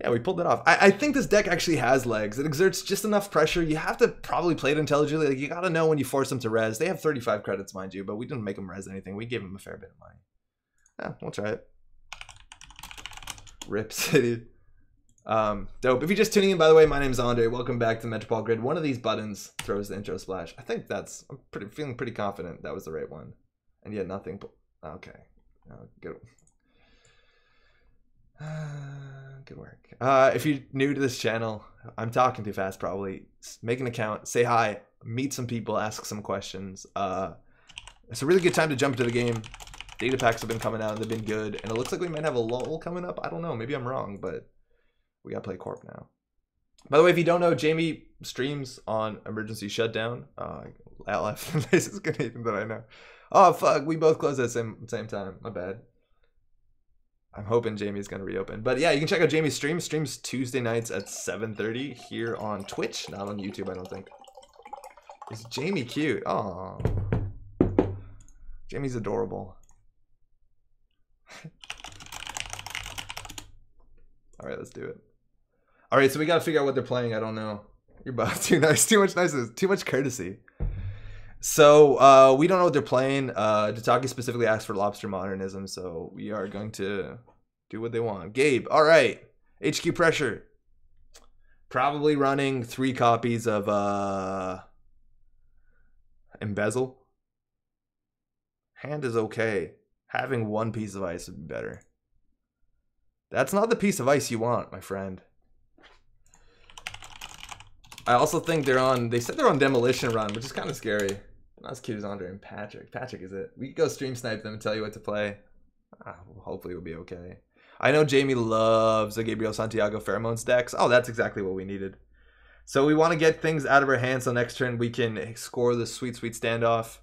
Speaker 1: Yeah, we pulled it off. I think this deck actually has legs. It exerts just enough pressure. You have to probably play it intelligently. Like, you got to know when you force them to res. They have 35 credits, mind you, but we didn't make them res anything. We gave them a fair bit of money. Yeah, we'll try it. Rip City. Dope. If you're just tuning in, by the way, my name is Andre. Welcome back to Metropole Grid. One of these buttons throws the intro splash. I think that's, I'm feeling pretty confident that was the right one. And yet nothing. Okay. Good. Good work. If you're new to this channel, I'm talking too fast probably. Make an account, say hi, meet some people, ask some questions. It's a really good time to jump into the game. Data packs have been coming out and they've been good. And it looks like we might have a lull coming up. I don't know. Maybe I'm wrong, but we gotta play Corp now. By the way, if you don't know, Jamie streams on Emergency Shutdown. This is good even that I know. Oh fuck, we both closed at the same time. My bad. I'm hoping Jamie's gonna reopen. But yeah, you can check out Jamie's stream. Streams Tuesday nights at 7:30 here on Twitch, not on YouTube, I don't think. Is Jamie cute? Oh, Jamie's adorable. All right, let's do it. All right, so we gotta figure out what they're playing. I don't know. You're about too nice. Too much niceness. Too much courtesy. So we don't know what they're playing. Tataki specifically asked for Lobster Modernism, so we are going to do what they want. Gabe, all right. HQ Pressure. Probably running 3 copies of Embezzle. Hand is okay. Having 1 piece of ice would be better. That's not the piece of ice you want, my friend. I also think they're on, they said they're on Demolition Run, which is kind of scary. Not as cute as Andre and Patrick. Patrick is it. We could go stream snipe them and tell you what to play. Hopefully we'll be okay. I know Jamie loves the Gabriel Santiago Pheromones decks. Oh, that's exactly what we needed. So we want to get things out of our hands so next turn we can score the sweet, sweet standoff.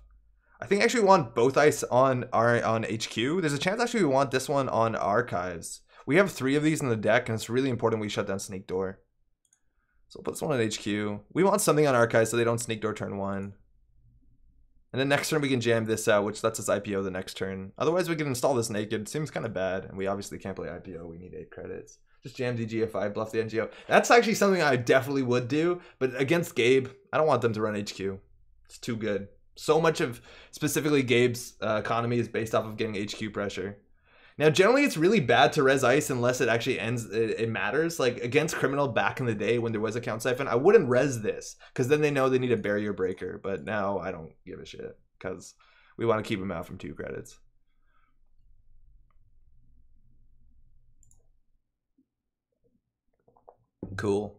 Speaker 1: I think actually we want both ice on HQ. There's a chance actually we want this one on Archives. We have 3 of these in the deck, and it's really important we shut down Sneak Door. So we'll put this one on HQ. We want something on Archives so they don't Sneak Door turn 1. And then next turn we can jam this out, which lets us IPO the next turn. Otherwise we can install this naked. It seems kind of bad, and we obviously can't play IPO. We need 8 credits. Just jam DGFI, bluff the NGO. That's actually something I definitely would do, but against Gabe, I don't want them to run HQ. It's too good. So much of specifically Gabe's economy is based off of getting HQ pressure. Now, generally, it's really bad to res ice unless it actually ends, it matters. Like, against Criminal back in the day when there was a count siphon, I wouldn't res this, because then they know they need a barrier breaker. But now, I don't give a shit, because we want to keep him out from 2 credits. Cool.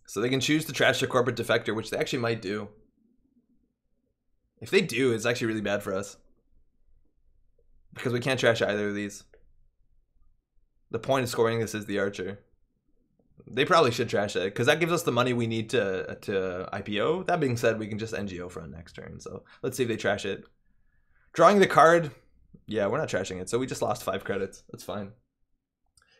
Speaker 1: So they can choose to trash their corporate defector, which they actually might do. If they do, it's actually really bad for us. Because we can't trash either of these. The point of scoring this is the Archer. They probably should trash it, because that gives us the money we need to IPO. That being said, we can just NGO front next turn. So let's see if they trash it. Drawing the card. Yeah, we're not trashing it. So we just lost 5 credits. That's fine.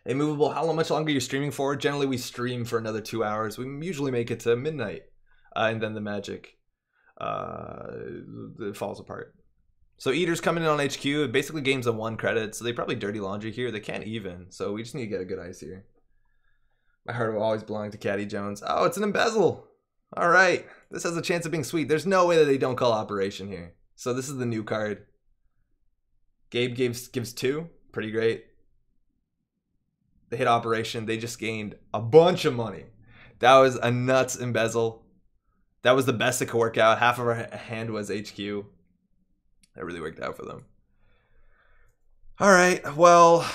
Speaker 1: Immovable, how much longer you're streaming for? Generally, we stream for another 2 hours. We usually make it to midnight. And then the magic it falls apart. So Eater's coming in on HQ. It basically gains a 1 credit. So they probably dirty laundry here. They can't even. So we just need to get a good ice here. My heart will always belong to Caddy Jones. Oh, it's an embezzle. All right. This has a chance of being sweet. There's no way that they don't call Operation here. So this is the new card. Gabe gives 2. Pretty great. They hit Operation. They just gained a bunch of money. That was a nuts embezzle. That was the best it could work out. Half of our hand was HQ. That really worked out for them. All right. Well,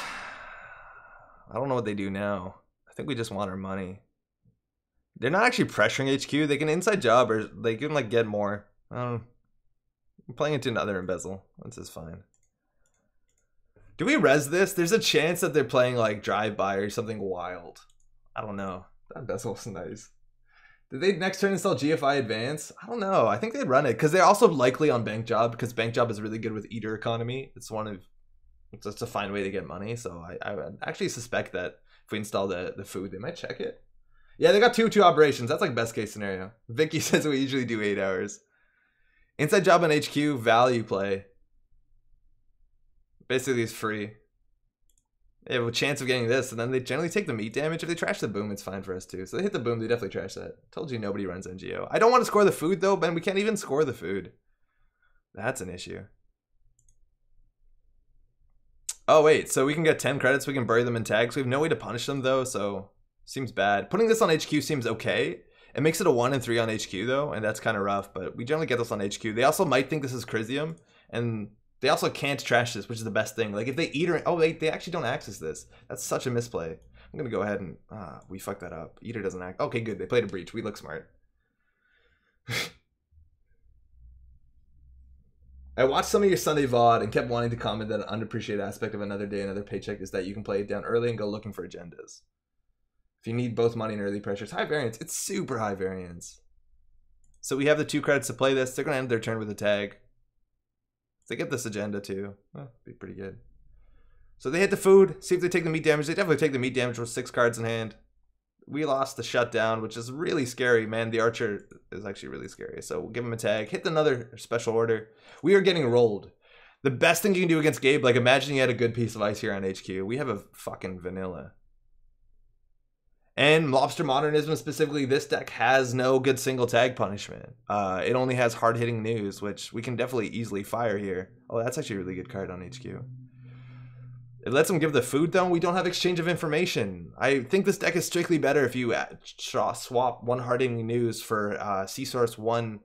Speaker 1: I don't know what they do now. I think we just want our money. They're not actually pressuring HQ. They can inside job or they can like get more. I'm playing into another embezzle. This is fine. Do we res this? There's a chance that they're playing like drive-by or something wild. I don't know. That embezzle was nice. Did they next turn install GFI Advance? I don't know. I think they'd run it because they're also likely on Bank Job because Bank Job is really good with Eater economy. It's just a fine way to get money. So I would actually suspect that if we install the food, they might check it. Yeah, they got two operations. That's like best case scenario. Vicky says we usually do 8 hours. Inside job on HQ, value play. Basically it's free. They have a chance of getting this, and then they generally take the meat damage. If they trash the boom, it's fine for us too. So they hit the boom, they definitely trash that. Told you nobody runs NGO. I don't want to score the food though, Ben. We can't even score the food. That's an issue. Oh, wait. So we can get 10 credits. We can bury them in tags. We have no way to punish them, though, so seems bad. Putting this on HQ seems okay. It makes it a 1 and 3 on HQ, though, and that's kind of rough, but we generally get this on HQ. They also might think this is Chrysium, and they also can't trash this, which is the best thing. Like, if they Eater... Oh, they actually don't access this. That's such a misplay. I'm going to go ahead and... we fucked that up. Eater doesn't act... Okay, good. They played a breach. We look smart. I watched some of your Sunday VOD and kept wanting to comment that an unappreciated aspect of Another Day, Another Paycheck is that you can play it down early and go looking for agendas. If you need both money and early pressure, it's high variance. It's super high variance. So we have the 2 credits to play this. They're going to end their turn with a tag. If they get this agenda too, well, be pretty good. So they hit the food. See if they take the meat damage. They definitely take the meat damage with 6 cards in hand. We lost the shutdown, which is really scary, man. The archer is actually really scary. So we'll give him a tag. Hit another special order. We are getting rolled. The best thing you can do against Gabe, like imagine you had a good piece of ice here on HQ. We have a fucking vanilla. And Lobster Modernism specifically, this deck has no good single tag punishment. It only has hard-hitting news, which we can definitely easily fire here. Oh, that's actually a really good card on HQ. It lets them give the food, though. We don't have exchange of information. I think this deck is strictly better if you swap 1 hard-hitting news for C-Source, 1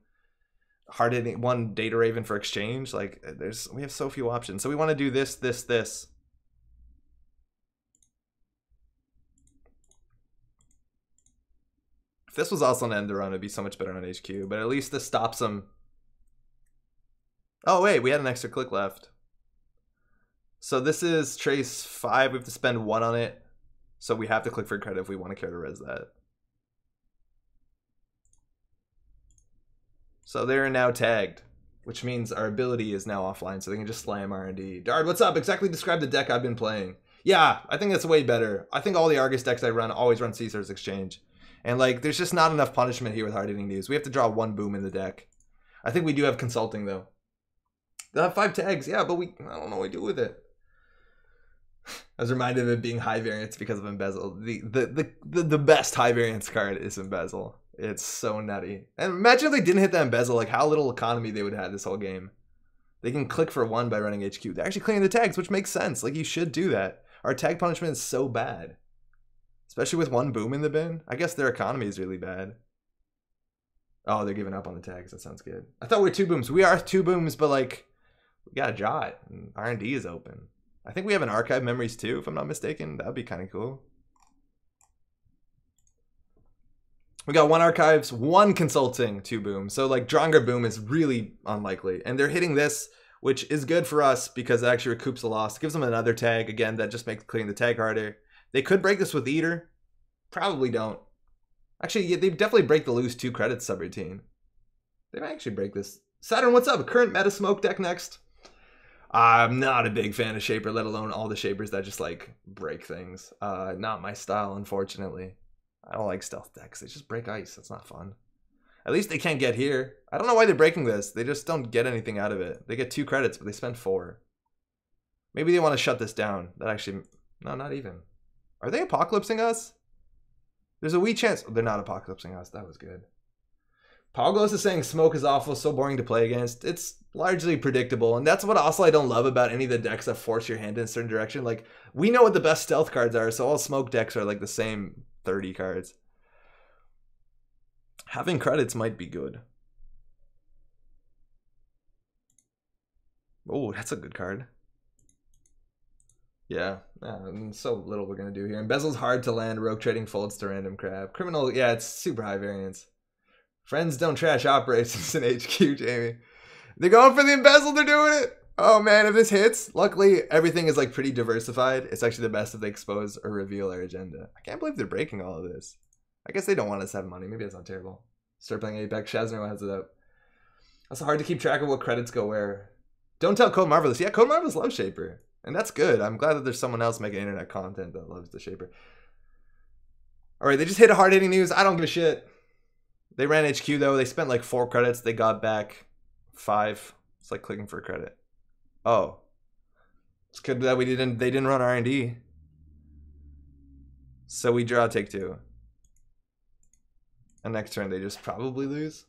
Speaker 1: hard-hitting, 1 Data Raven for exchange. Like, we have so few options. So we want to do this, this, this. If this was also an end run, it'd be so much better on HQ. But at least this stops them. Oh, wait. We had an extra click left. So this is trace 5. We have to spend 1 on it. So we have to click for credit if we want to care to res that. So they're now tagged, which means our ability is now offline. So they can just slam R&D. Dard, what's up? Exactly describe the deck I've been playing. Yeah, I think that's way better. I think all the Argus decks I run always run Caesar's Exchange. And like, there's just not enough punishment here with hard-hitting news. We have to draw 1 boom in the deck. I think we do have consulting, though. They'll have 5 tags. Yeah, but I don't know what we do with it. I was reminded of it being high variance because of Embezzle. The best high variance card is Embezzle. It's so nutty. And imagine if they didn't hit that Embezzle, like how little economy they would have this whole game. They can click for 1 by running HQ. They're actually clearing the tags, which makes sense. Like, you should do that. Our tag punishment is so bad. Especially with 1 boom in the bin. I guess their economy is really bad. Oh, they're giving up on the tags. That sounds good. I thought we were 2 booms. We are 2 booms, but like, we gotta draw it. And R&D is open. I think we have an archive memories too, if I'm not mistaken. That'd be kind of cool. We got 1 archives, 1 consulting, 2 boom. So like Dronger boom is really unlikely. And they're hitting this, which is good for us because it actually recoups the loss. It gives them another tag. Again, that just makes clearing the tag harder. They could break this with Eater. Probably don't. Actually, yeah, they definitely break the lose 2 credits subroutine. They might actually break this. Saturn, what's up? Current meta smoke deck next. I'm not a big fan of Shaper, let alone all the Shapers that just like break things. Not my style, unfortunately. I don't like stealth decks. They just break ice. That's not fun. At least they can't get here. I don't know why they're breaking this. They just don't get anything out of it. They get 2 credits, but they spend 4. Maybe they want to shut this down. That actually... No, not even. Are they apocalypsing us? There's a wee chance... They're not apocalypsing us. That was good. Pogos is saying smoke is awful, so boring to play against. It's largely predictable, and that's what also I don't love about any of the decks that force your hand in a certain direction. Like, we know what the best stealth cards are, so all smoke decks are like the same 30 cards. Having credits might be good. Oh, that's a good card. Yeah, so little we're going to do here. Embezzle's hard to land. Rogue trading folds to random crab. Criminal, yeah, it's super high variance. Friends don't trash operations in HQ, Jamie. They're going for the embezzle. They're doing it. Oh, man, if this hits, luckily, everything is like pretty diversified. It's actually the best if they expose or reveal our agenda. I can't believe they're breaking all of this. I guess they don't want us to have money. Maybe that's not terrible. Start playing Apex. Shazner has it up. Also hard to keep track of what credits go where. Don't tell Code Marvelous. Yeah, Code Marvelous loves Shaper. And that's good. I'm glad that there's someone else making internet content that loves the Shaper. All right, they just hit a hard-hitting news. I don't give a shit. They ran HQ, though. They spent like 4 credits. They got back 5. It's like clicking for a credit. Oh. It's good that they didn't run R&D. So we draw, take 2. And next turn, they just probably lose.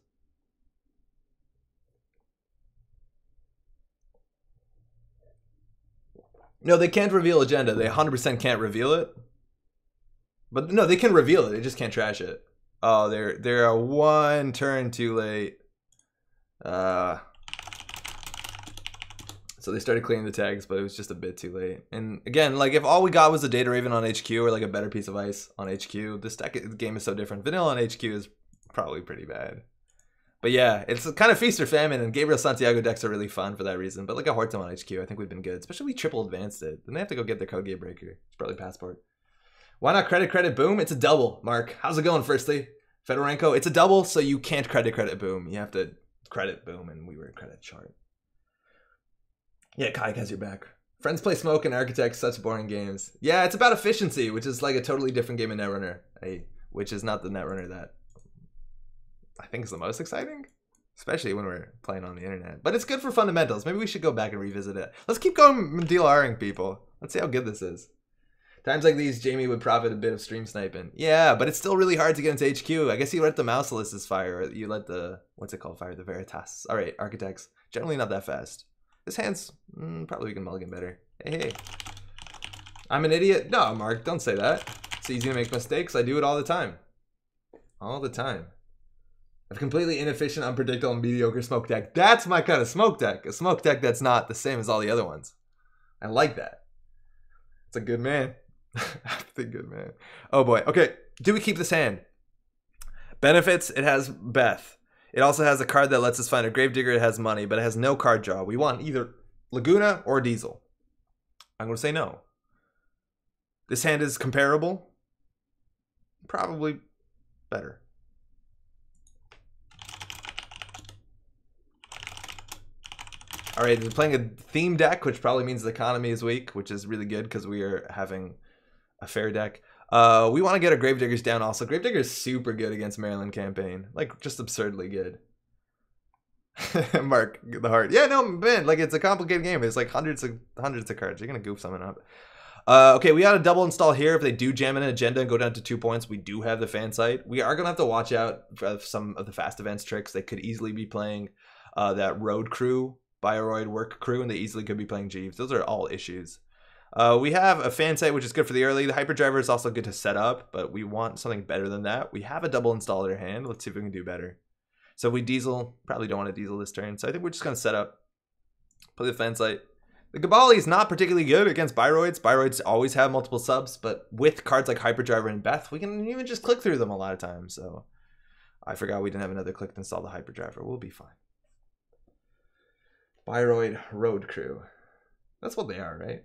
Speaker 1: No, they can't reveal agenda. They 100% can't reveal it. But no, they can reveal it. They just can't trash it. Oh, they're a 1 turn too late. So they started clearing the tags, but it was just a bit too late. And again, like if all we got was a Data Raven on HQ or like a better piece of ice on HQ, this game is so different. Vanilla on HQ is probably pretty bad. But yeah, it's kind of feast or famine, and Gabriel Santiago decks are really fun for that reason. But like a Horton on HQ, I think we've been good. Especially we triple advanced it. Then they have to go get their code gate breaker. It's probably passport. Why not credit, boom? It's a double, Mark. How's it going, firstly? Fedorenko, it's a double, so you can't credit, boom. You have to credit, boom, and we were credit short. Yeah, Kaik has your back. Friends play Smoke and Architect, such boring games. Yeah, it's about efficiency, which is like a totally different game in Netrunner, which is not the Netrunner that I think is the most exciting, especially when we're playing on the internet. But it's good for fundamentals. Maybe we should go back and revisit it. Let's keep going DLRing people. Let's see how good this is. Times like these, Jamie would profit a bit of stream sniping. Yeah, but it's still really hard to get into HQ. I guess you let the Mouselis's fire, or you let the, what's it called, fire? The Veritas. All right, Architects. Generally not that fast. This hand's probably we can mulligan better. Hey. I'm an idiot? No, Mark, don't say that. It's easy to make mistakes. I do it all the time. All the time. A completely inefficient, unpredictable, and mediocre smoke deck. That's my kind of smoke deck. A smoke deck that's not the same as all the other ones. I like that. It's a good man. The good man. Oh boy. Okay. Do we keep this hand? Benefits, it has Beth. It also has a card that lets us find a Gravedigger. It has money, but it has no card draw. We want either Laguna or Diesel. I'm going to say no. This hand is comparable. Probably better. All right, we're playing a theme deck, which probably means the economy is weak, which is really good because we are having a fair deck. We want to get our Gravediggers down also. Gravedigger is super good against Maryland campaign. Like, just absurdly good. Mark, the heart. Yeah, no, man, like, it's a complicated game. It's like hundreds of cards. You're going to goof something up. Okay, we got a double install here. If they do jam in an agenda and go down to 2 points, we do have the fan site. We are going to have to watch out for some of the fast events tricks. They could easily be playing that road crew, Bioroid work crew, and they easily could be playing Jeeves. Those are all issues. We have a fan site, which is good for the early. The hyperdriver is also good to set up, but we want something better than that. We have a double installer hand. Let's see if we can do better. So we diesel, probably don't want to diesel this turn. So I think we're just going to set up, play the fan site. The Gabali is not particularly good against Bioroids. Bioroids always have multiple subs, but with cards like hyperdriver and Beth, we can even just click through them a lot of times. So I forgot we didn't have another click to install the hyperdriver. We'll be fine. Bioroid road crew. That's what they are, right?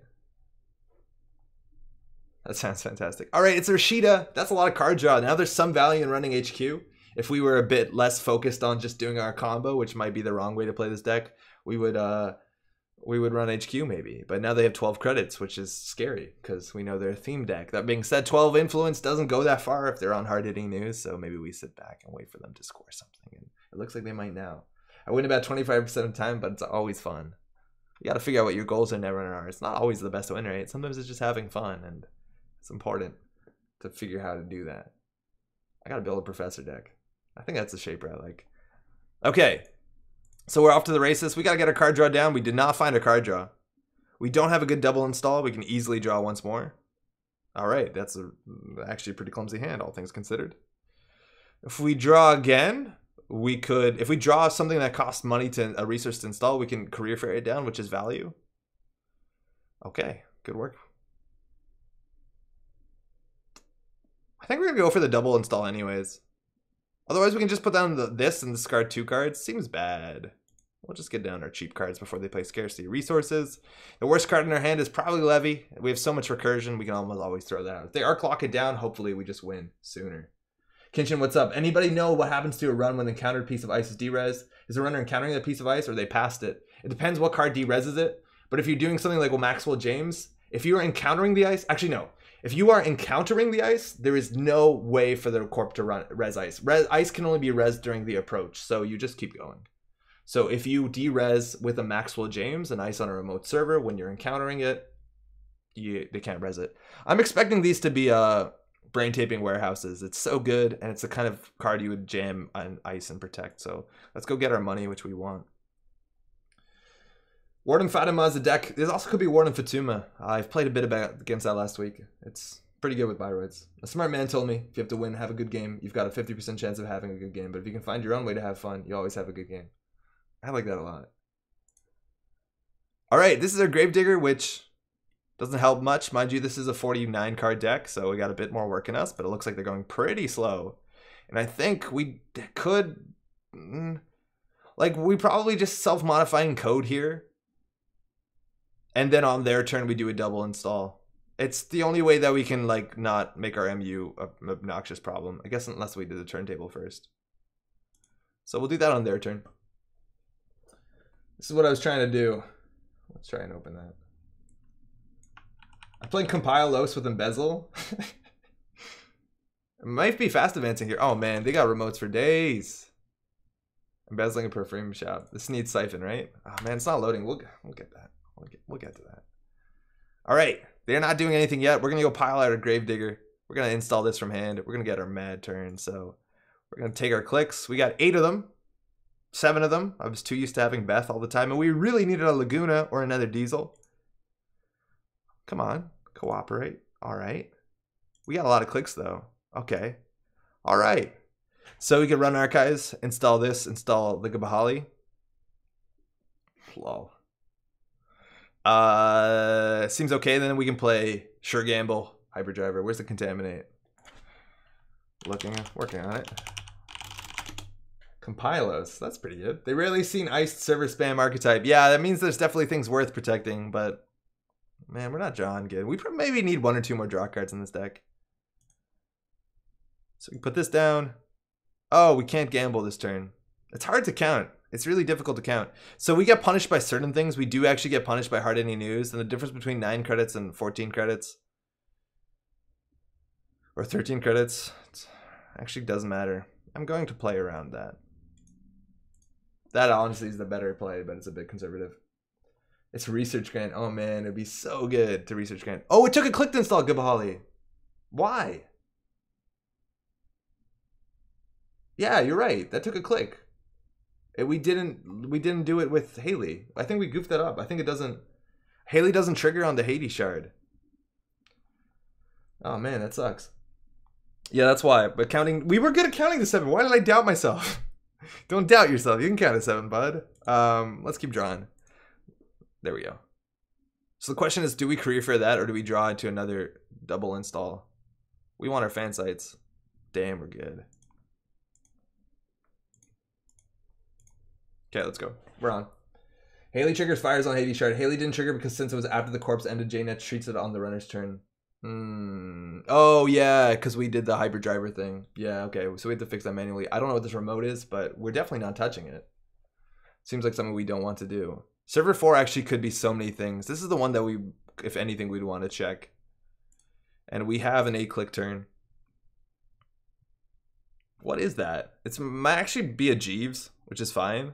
Speaker 1: That sounds fantastic. All right, it's Rashida. That's a lot of card draw. Now there's some value in running HQ. If we were a bit less focused on just doing our combo, which might be the wrong way to play this deck, we would run HQ maybe. But now they have 12 credits, which is scary because we know they're a theme deck. That being said, 12 influence doesn't go that far if they're on hard-hitting news, so maybe we sit back and wait for them to score something. And it looks like they might now. I win about 25% of the time, but it's always fun. You got to figure out what your goals in Netrunner are. It's not always the best win rate. Sometimes it's just having fun, and it's important to figure how to do that. I got to build a professor deck. I think that's the shaper I like. Okay, so we're off to the races. We got to get our card draw down. We did not find a card draw. We don't have a good double install. We can easily draw once more. All right, that's actually a pretty clumsy hand, all things considered. If we draw again, we could, if we draw something that costs money to a resource to install, we can career fair it down, which is value. Okay, good work. I think we're gonna go for the double install anyways. Otherwise, we can just put down this and discard 2 cards. Seems bad. We'll just get down our cheap cards before they play scarcity resources. The worst card in our hand is probably Levy. We have so much recursion, we can almost always throw that out. If they are clock it down, hopefully we just win sooner. Kinshin, what's up? Anybody know what happens to a run when the encountered piece of ice is derez? Is the runner encountering that piece of ice or they passed it? It depends what card derezes it. But if you're doing something like Maxwell James, if you are encountering the ice, actually no. If you are encountering the ice, there is no way for the corp to res ice. Ice can only be res during the approach, so you just keep going. So if you derez with a Maxwell James, an ice on a remote server, when you're encountering it, they can't res it. I'm expecting these to be brain taping warehouses. It's so good, and it's the kind of card you would jam on ice and protect. So let's go get our money, which we want. Warden Fatima's a deck. There also could be Warden Fatuma. I've played a bit against that last week. It's pretty good with Byroids. A smart man told me, if you have to win, have a good game, you've got a 50% chance of having a good game. But if you can find your own way to have fun, you always have a good game. I like that a lot. All right, this is our Gravedigger, which doesn't help much. Mind you, this is a 49 card deck, so we got a bit more work in us, but it looks like they're going pretty slow. And I think we could, like, we probably just self-modifying code here. And then on their turn, we do a double install. It's the only way that we can, like, not make our MU an obnoxious problem. I guess unless we do the turntable first. So we'll do that on their turn. This is what I was trying to do. Let's try and open that. I'm playing Compile Los with Embezzle. It might be fast advancing here. Oh man, they got remotes for days. Embezzling a perfume shop. This needs Siphon, right? Oh man, it's not loading. We'll get that. We'll get to that. All right, they're not doing anything yet. We're gonna go pile out a Gravedigger. We're gonna install this from hand. We're gonna get our mad turn. So we're gonna take our clicks. We got 8 of them, 7 of them. I was too used to having Beth all the time, and we really needed a Laguna or another Diesel. Come on, cooperate. All right, we got a lot of clicks though. Okay, all right. So we could run Archives, install this, install the Gabahali. Lol. Seems okay. Then we can play Sure Gamble, Hyperdriver. Where's the Contaminate? Working on it. Compilos. That's pretty good. They rarely seen iced server spam archetype. Yeah, that means there's definitely things worth protecting, but man, we're not drawing good. We maybe need 1 or 2 more draw cards in this deck. So we can put this down. Oh, we can't gamble this turn. It's hard to count. It's really difficult to count. So we get punished by certain things. We do actually get punished by hard hitting news. And the difference between 9 credits and 14 credits or 13 credits actually doesn't matter. I'm going to play around that. That honestly is the better play, but it's a bit conservative. It's Research Grant. Oh man, it'd be so good to Research Grant. Oh, it took a click to install Gabahali. Why? Yeah, you're right. That took a click. We didn't do it with Haley. I think we goofed that up. I think it doesn't. Haley doesn't trigger on the Hades shard. Oh man, that sucks. Yeah, that's why. But counting, we were good at counting to 7. Why did I doubt myself? Don't doubt yourself. You can count to 7, bud. Let's keep drawing. There we go. So the question is, do we career fair that, or do we draw into another double install? We want our fan sites. Damn, we're good. Okay, let's go. We're on. Haley triggers fires on Hades shard. Haley didn't trigger because since it was after the corpse ended, JNet treats it on the runner's turn. Oh, yeah, because we did the hyperdriver thing. Yeah, okay, so we have to fix that manually. I don't know what this remote is, but we're definitely not touching it. Seems like something we don't want to do. Server 4 actually could be so many things. This is the one that we, if anything, we'd want to check. And we have an 8-click turn. What is that? It might actually be a Jeeves, which is fine.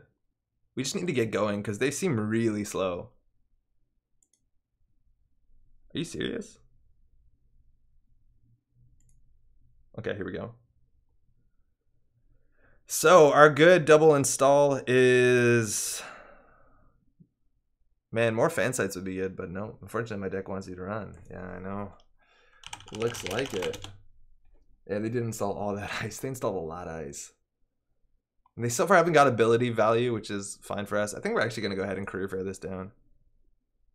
Speaker 1: We just need to get going because they seem really slow. Are you serious? Okay, here we go. So our good double install is... Man, more fan sites would be good, but no. Unfortunately, my deck wants you to run. Yeah, I know. Looks like it. Yeah, they did install all that ice. They installed a lot of ice. And they so far haven't got ability value, which is fine for us. I think we're actually going to go ahead and career fair this down.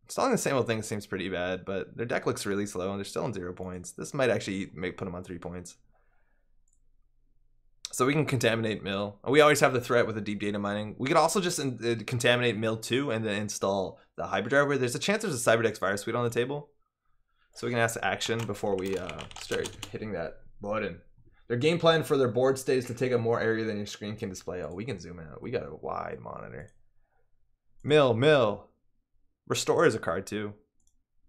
Speaker 1: Installing the same old thing seems pretty bad, but their deck looks really slow, and they're still on 0 points. This might actually put them on 3 points. So we can contaminate mill. We always have the threat with the deep data mining. We could also just contaminate mill 2 and then install the hyperdriver. There's a chance there's a Cyberdex Virus Suite on the table. So we can ask action before we start hitting that button. Their game plan for their board state is to take up more area than your screen can display. Oh, we can zoom out. We got a wide monitor. Mill. Restore is a card too.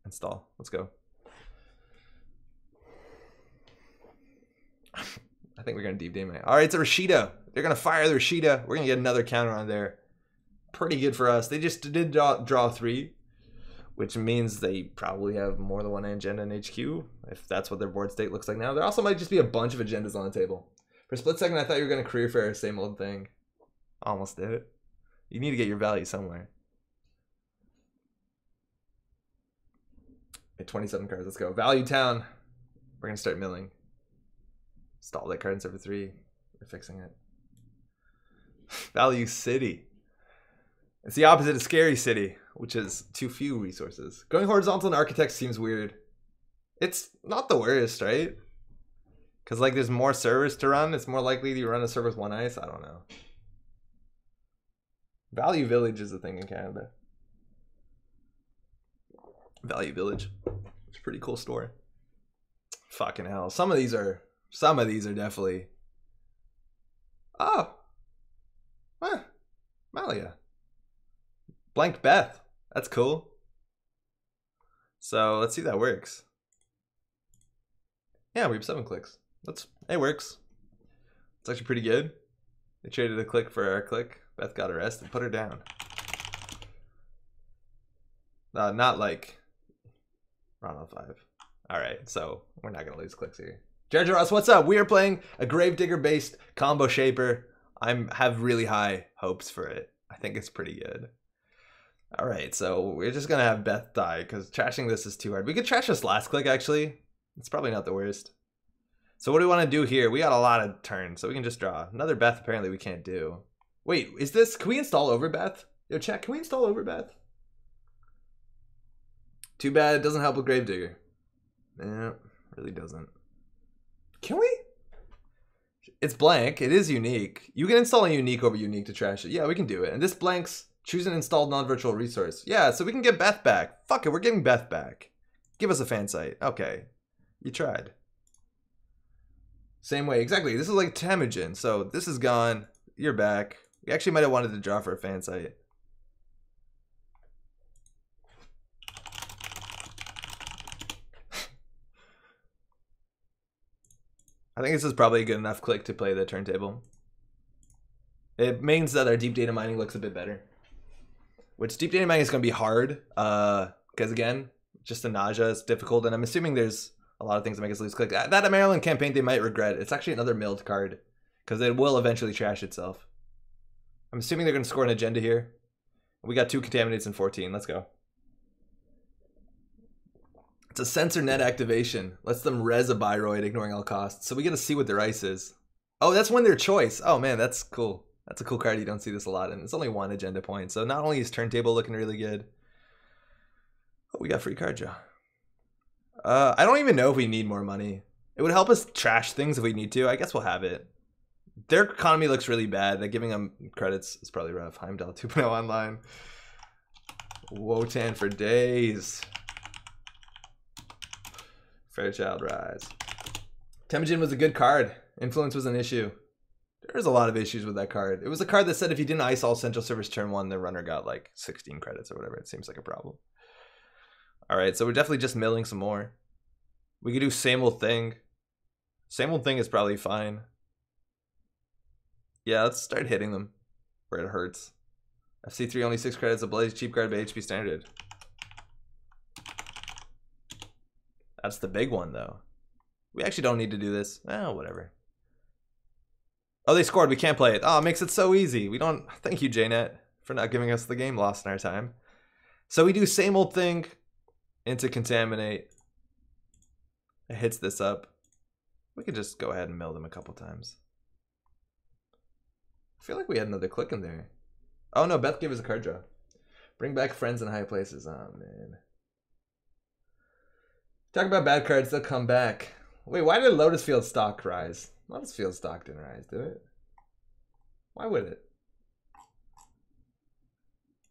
Speaker 1: Install. Let's go. I think we're going to deep demon it. All right, it's a Rashida. They're going to fire the Rashida. We're going to get another counter on there. Pretty good for us. They just did draw 3, which means they probably have more than one agenda in HQ, if that's what their board state looks like now. There also might just be a bunch of agendas on the table. For a split second, I thought you were going to career fair, same old thing. Almost did it. You need to get your value somewhere. 27 cards. Let's go. Value Town. We're going to start milling. Stall that card in server 3. We're fixing it. Value City. It's the opposite of Scary City, which is too few resources. Going horizontal in Architect seems weird. It's not the worst, right? Because like there's more servers to run. It's more likely you run a server with 1 ice. I don't know. Value Village is a thing in Canada. Value Village. It's a pretty cool store. Fucking hell. Some of these are definitely. Oh. Huh. Malia. Blank Beth. That's cool. So let's see if that works. Yeah, we have 7 clicks. It works. It's actually pretty good. They traded a click for our click. Beth got arrested. Put her down. Not like round on 5. Alright, so we're not gonna lose clicks here. Jared Ross, what's up? We are playing a Gravedigger based combo shaper. I have really high hopes for it. I think it's pretty good. Alright, so we're just gonna have Beth die because trashing this is too hard. We could trash this last click actually. It's probably not the worst. So what do we want to do here? We got a lot of turns, so we can just draw. Another Beth apparently we can't do. Wait, is this, can we install over Beth? Yo, chat, can we install over Beth? Too bad it doesn't help with Gravedigger. Yeah, really doesn't. Can we? It's blank. It is unique. You can install a unique over unique to trash it. Yeah, we can do it. And this blanks choose an installed non-virtual resource. Yeah, so we can get Beth back. Fuck it, we're getting Beth back. Give us a fan site. Okay, you tried. Same way, exactly. This is like Temujin. So this is gone. You're back. We actually might have wanted to draw for a fan site. I think this is probably a good enough click to play the turntable. It means that our deep data mining looks a bit better. Which deep data mining is going to be hard. Because again, just the nausea is difficult. And I'm assuming there's a lot of things that make us lose click. That Maryland campaign they might regret. It's actually another milled card. Because it will eventually trash itself. I'm assuming they're going to score an agenda here. We got 2 contaminates in 14. Let's go. It's a sensor net activation. Lets them res a Biroid, ignoring all costs. So we get to see what their ice is. Oh, that's when their choice. Oh man, that's cool. That's a cool card. You don't see this a lot. And it's only 1 agenda point. So not only is turntable looking really good. Oh, we got free card draw. I don't even know if we need more money. It would help us trash things if we need to. I guess we'll have it. Their economy looks really bad. Like giving them credits is probably rough. Heimdall 2.0 online. Wotan for days. Fairchild Rise. Temujin was a good card. Influence was an issue. There's a lot of issues with that card. It was a card that said if you didn't ice all central servers turn 1, the runner got like 16 credits or whatever. It seems like a problem. Alright, so we're definitely just milling some more. We could do same old thing. Same old thing is probably fine. Yeah, let's start hitting them where it hurts. FC3 only 6 credits. A Blaze cheap card by HP standard. That's the big one though. We actually don't need to do this. Oh, whatever. Oh, they scored. We can't play it. Oh, it makes it so easy. We don't. Thank you, JNet, for not giving us the game lost in our time. So we do same old thing into contaminate. It hits this up. We could just go ahead and mill them a couple times. I feel like we had another click in there. Oh no, Beth gave us a card draw. Bring back friends in high places. Oh man. Talk about bad cards, they'll come back. Wait, why did Lotus Field stock rise? Lotus Field stock didn't rise, did it? Why would it?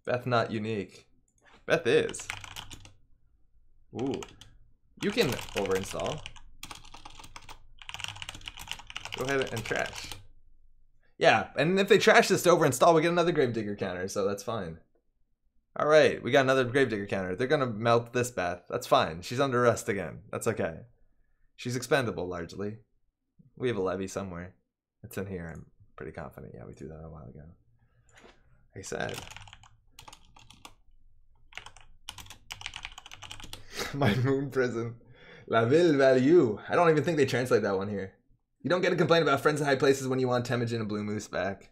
Speaker 1: Beth not unique. Beth is. Ooh. You can overinstall. Go ahead and trash. Yeah, and if they trash this to overinstall, we get another Gravedigger counter, so that's fine. Alright, we got another Gravedigger counter. They're gonna melt this Beth. That's fine. She's under arrest again. That's okay. She's expendable, largely. We have a levy somewhere. It's in here, I'm pretty confident. Yeah, we threw that a while ago. I said. My moon prison. La Ville Value. I don't even think they translate that one here. You don't get to complain about friends in high places when you want Temujin and Blue Moose back.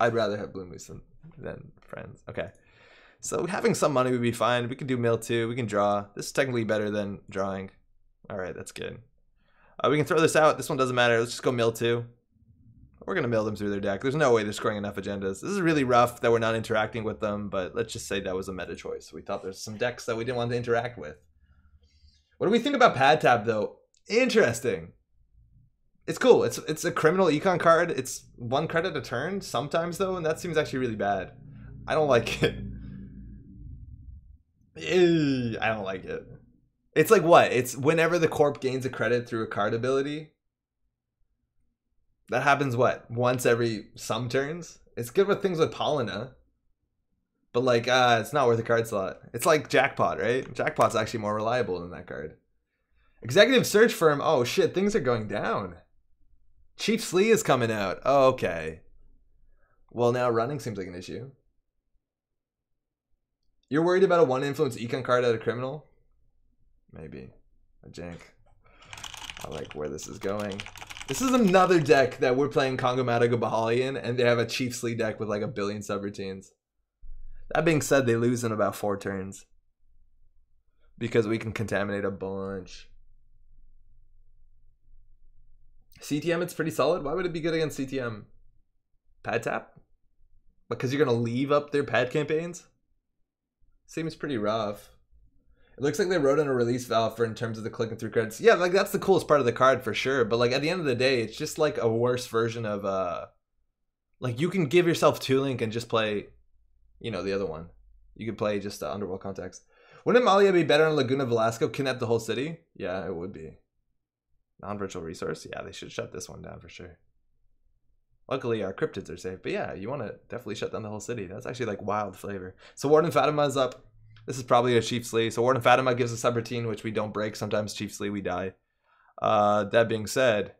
Speaker 1: I'd rather have Blue Moose than friends. Okay. So having some money would be fine. We can do mill 2. We can draw. This is technically better than drawing. All right, that's good. We can throw this out. This one doesn't matter. Let's just go mill 2. We're going to mill them through their deck. There's no way they're scoring enough agendas. This is really rough that we're not interacting with them, but let's just say that was a meta choice. We thought there's some decks that we didn't want to interact with. What do we think about pad tap, though? Interesting. It's cool. It's a criminal econ card. It's 1 credit a turn sometimes, though, and that seems actually really bad. I don't like it. I don't like it. It's like what? It's whenever the corp gains a credit through a card ability. That happens what? Once every some turns? It's good with things with Paulina. But like, it's not worth a card slot. It's like Jackpot, right? Jackpot's actually more reliable than that card. Executive search firm. Oh shit, things are going down. Chief Slee is coming out. Oh, okay. Well, now running seems like an issue. You're worried about a 1 influence econ card out of criminal? Maybe. A jank. I like where this is going. This is another deck that we're playing Kongomatigo Bahalian, and they have a Chief Slee deck with like 1 billion subroutines. That being said, they lose in about 4 turns. Because we can contaminate a bunch. CTM, it's pretty solid. Why would it be good against CTM? Pad tap? Because you're going to leave up their pad campaigns? Seems pretty rough. It looks like they wrote in a release valve for in terms of the clicking through credits. Yeah, like that's the coolest part of the card for sure. But like at the end of the day, it's just like a worse version of like you can give yourself 2 link and just play, you know, the other one. You could play just Underworld Context. Wouldn't Malia be better on Laguna Velasco? Kidnap the whole city? Yeah, it would be. Non-virtual resource? Yeah, they should shut this one down for sure. Luckily, our cryptids are safe. But yeah, you want to definitely shut down the whole city. That's actually like wild flavor. So Warden Fatima is up. This is probably a Chief Slee. So Warden Fatima gives a subroutine, which we don't break. Sometimes Chief Slee, we die. That being said,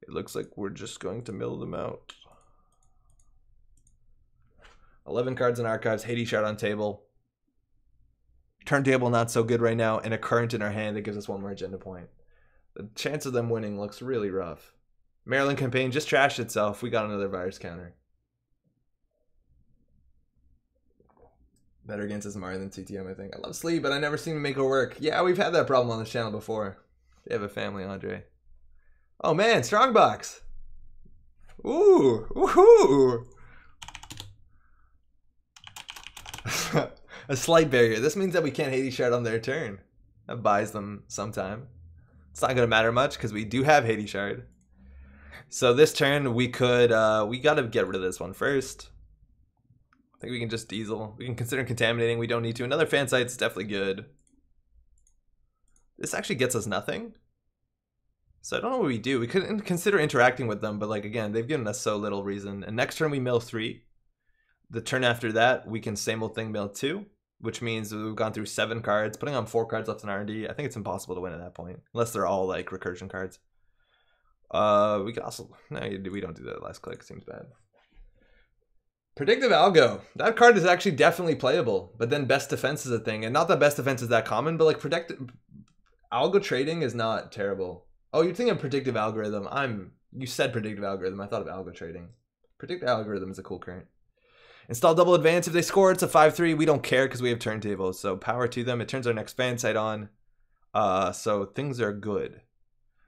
Speaker 1: it looks like we're just going to mill them out. 11 cards in archives. Hades Shard on table. Turntable not so good right now. And a current in our hand that gives us 1 more agenda point. The chance of them winning looks really rough. Maryland campaign just trashed itself. We got another virus counter. Better against Ismari than CTM, I think. I love Slee, but I never seem to make it work. Yeah, we've had that problem on this channel before. They have a family, Andre. Oh man, Strongbox. Ooh, woohoo! A slight barrier. This means that we can't Hades Shard on their turn. That buys them some time. It's not gonna matter much because we do have Hades Shard. So this turn we could we gotta get rid of this one first. I think we can just diesel. We can consider contaminating. We don't need to. Another fan site's definitely good. This actually gets us nothing. So I don't know what we do. We could consider interacting with them, but like again, they've given us so little reason. And next turn we mill 3. The turn after that, we can same old thing mill 2, which means we've gone through 7 cards, putting on 4 cards left in R&D. I think it's impossible to win at that point, unless they're all like recursion cards. We could also, no, we don't do that last click. Seems bad. Predictive Algo. That card is actually definitely playable, but then best defense is a thing. And not that best defense is that common, but like predictive algo trading is not terrible. Oh, you're thinking of predictive algorithm. You said predictive algorithm. I thought of algo trading. Predictive algorithm is a cool current. Install double advance. If they score, it's a 5-3. We don't care because we have turntables. So power to them. It turns our next fan site on. So things are good.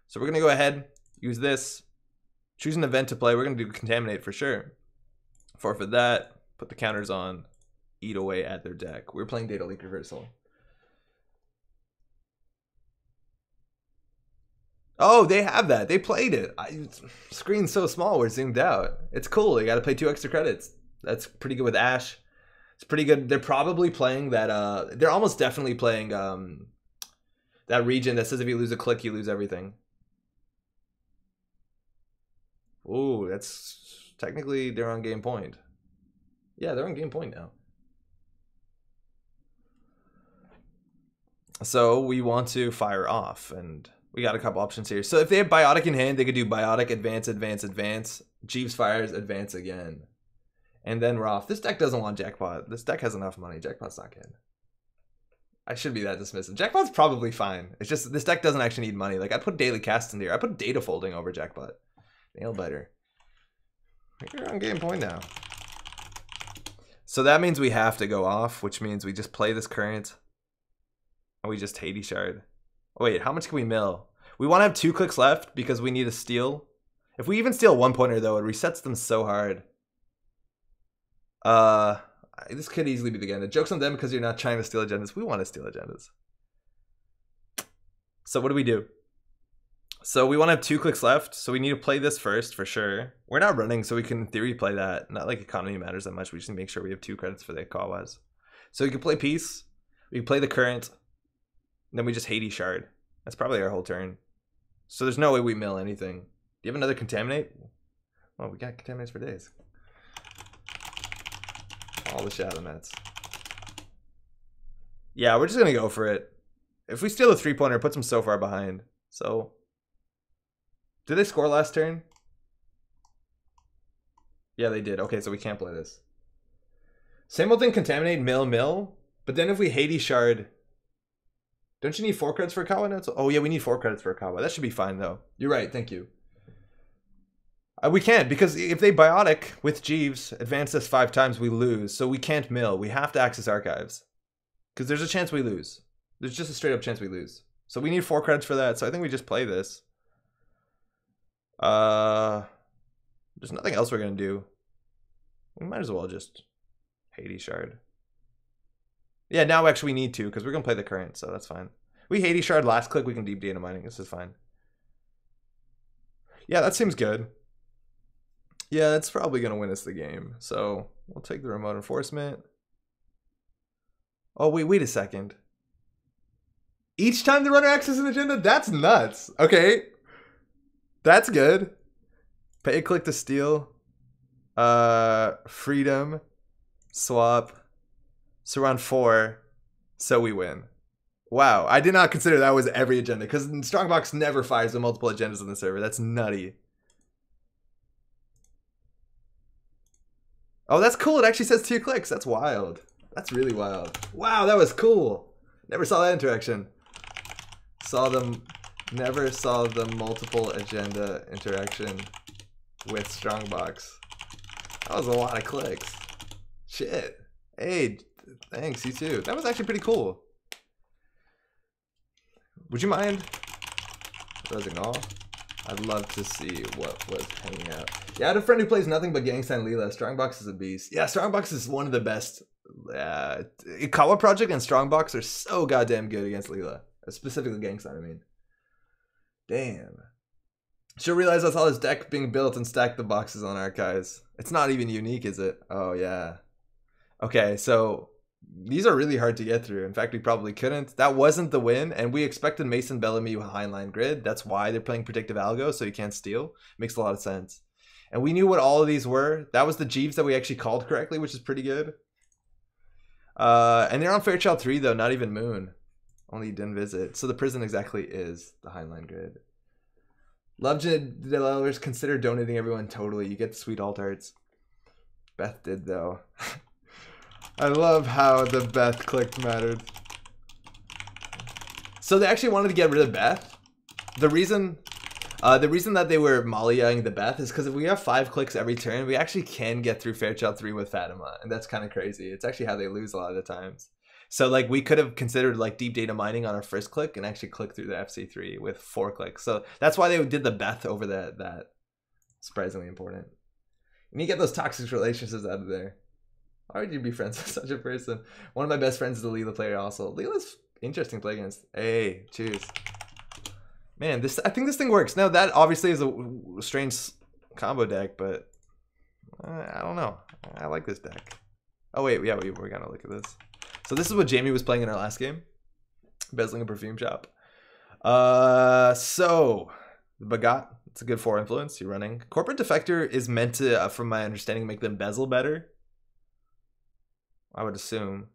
Speaker 1: So we're going to go ahead, use this, choose an event to play. We're going to do Contaminate for sure. Forfeit that, put the counters on, eat away at their deck. We're playing Data Leak Reversal. Oh, they have that. They played it. Screen's so small, we're zoomed out. It's cool. They got to play 2 extra credits. That's pretty good with Ash. It's pretty good. They're probably playing that. They're almost definitely playing that region that says if you lose a click, you lose everything. Ooh, that's... Technically, they're on game point. Yeah, they're on game point now. So we want to fire off, and we got a couple options here. So if they have Biotic in hand, they could do Biotic, advance, advance, advance. Jeeves fires, advance again. And then we're off. This deck doesn't want Jackpot. This deck has enough money. Jackpot's not good. I should be that dismissive. Jackpot's probably fine. It's just this deck doesn't actually need money. Like I put Daily Cast in there. I put Data Folding over Jackpot. Nail biter. You're on game point now. So that means we have to go off, which means we just play this current. And we just Hades shard. Oh, wait, how much can we mill? We want to have 2 clicks left because we need a steal. If we even steal 1-pointer though, it resets them so hard. This could easily be the game. The joke's on them because you're not trying to steal agendas. We want to steal agendas. So what do? So we want to have 2 clicks left. So we need to play this first for sure. We're not running, so we can in theory play that. Not like economy matters that much. We just need to make sure we have 2 credits for the Kawas. So we can play peace. We can play the current. And then we just Hades shard. That's probably our whole turn. So there's no way we mill anything. Do you have another contaminate? Well, we got contaminates for days. All the shadow nets. Yeah, we're just gonna go for it. If we steal a 3-pointer, it puts them so far behind. So, did they score last turn? Yeah, they did. Okay, so we can't play this. Same old thing, contaminate, mill. But then if we Hades shard, don't you need 4 credits for a Kawa now? Oh yeah, we need 4 credits for a Kawa. That should be fine though. You're right, thank you. We can't, because if they biotic with Jeeves advance us 5 times, we lose. So we can't mill. We have to access archives. Because there's a chance we lose. There's just a straight up chance we lose. So we need 4 credits for that. So I think we just play this. There's nothing else we're going to do. We might as well just Hades shard. Yeah, now actually we need to, because we're going to play the current. So that's fine. We Hades shard last click. We can deep data mining. This is fine. Yeah, that seems good. Yeah, that's probably going to win us the game. So we'll take the remote enforcement. Oh, wait a second. Each time the runner accesses an agenda? That's nuts. Okay. That's good. Pay a click to steal. Freedom. Swap. So we're on 4. So we win. Wow. I did not consider that was every agenda, because Strongbox never fires with multiple agendas on the server. That's nutty. Oh, that's cool. It actually says 2 clicks. That's wild. That's really wild. Wow, that was cool. Never saw that interaction. Never saw the multiple agenda interaction with Strongbox. That was a lot of clicks. Shit. Hey, thanks, you too. That was actually pretty cool. Would you mind closing all? I'd love to see what was hanging out. Yeah, I had a friend who plays nothing but Gangsta and Lila. Strongbox is a beast. Yeah, Strongbox is one of the best. Kawa Project and Strongbox are so goddamn good against Lila. Specifically Gangsta, I mean. Damn. She'll realize I saw this deck being built and stack the boxes on archives. It's not even unique, is it? Oh, yeah. Okay, so these are really hard to get through. In fact, we probably couldn't. That wasn't the win, and we expected Mason Bellamy with Highline Grid. That's why they're playing Predictive Algo, so you can't steal. Makes a lot of sense. And we knew what all of these were. That was the Jeeves that we actually called correctly, which is pretty good. And they're on Fairchild 3, though, not even Moon. Only didn't visit. So the prison exactly is the Highline Grid. Love developers, consider donating everyone totally. You get the sweet alt arts. Beth did, though. I love how the Beth clicked mattered. So they actually wanted to get rid of Beth. The reason that they were mollying the Beth is because if we have 5 clicks every turn, we actually can get through Fairchild 3 with Fatima, and that's kind of crazy. It's actually how they lose a lot of the times. So like we could have considered like deep data mining on our first click and actually click through the FC3 with 4 clicks. So that's why they did the Beth over that. Surprisingly important. You need to get those toxic relationships out of there. Why would you be friends with such a person? One of my best friends is the Lila player also. Lila's interesting to play against. Hey, cheers. Man, I think this thing works. Now that obviously is a strange combo deck, but I don't know. I like this deck. Oh wait, yeah, we're gonna look at this. So this is what Jamie was playing in our last game. Bezzling a perfume shop. So Bagat, it's a good 4 influence. You're running. Corporate Defector is meant to, from my understanding, make them bezel better. I would assume.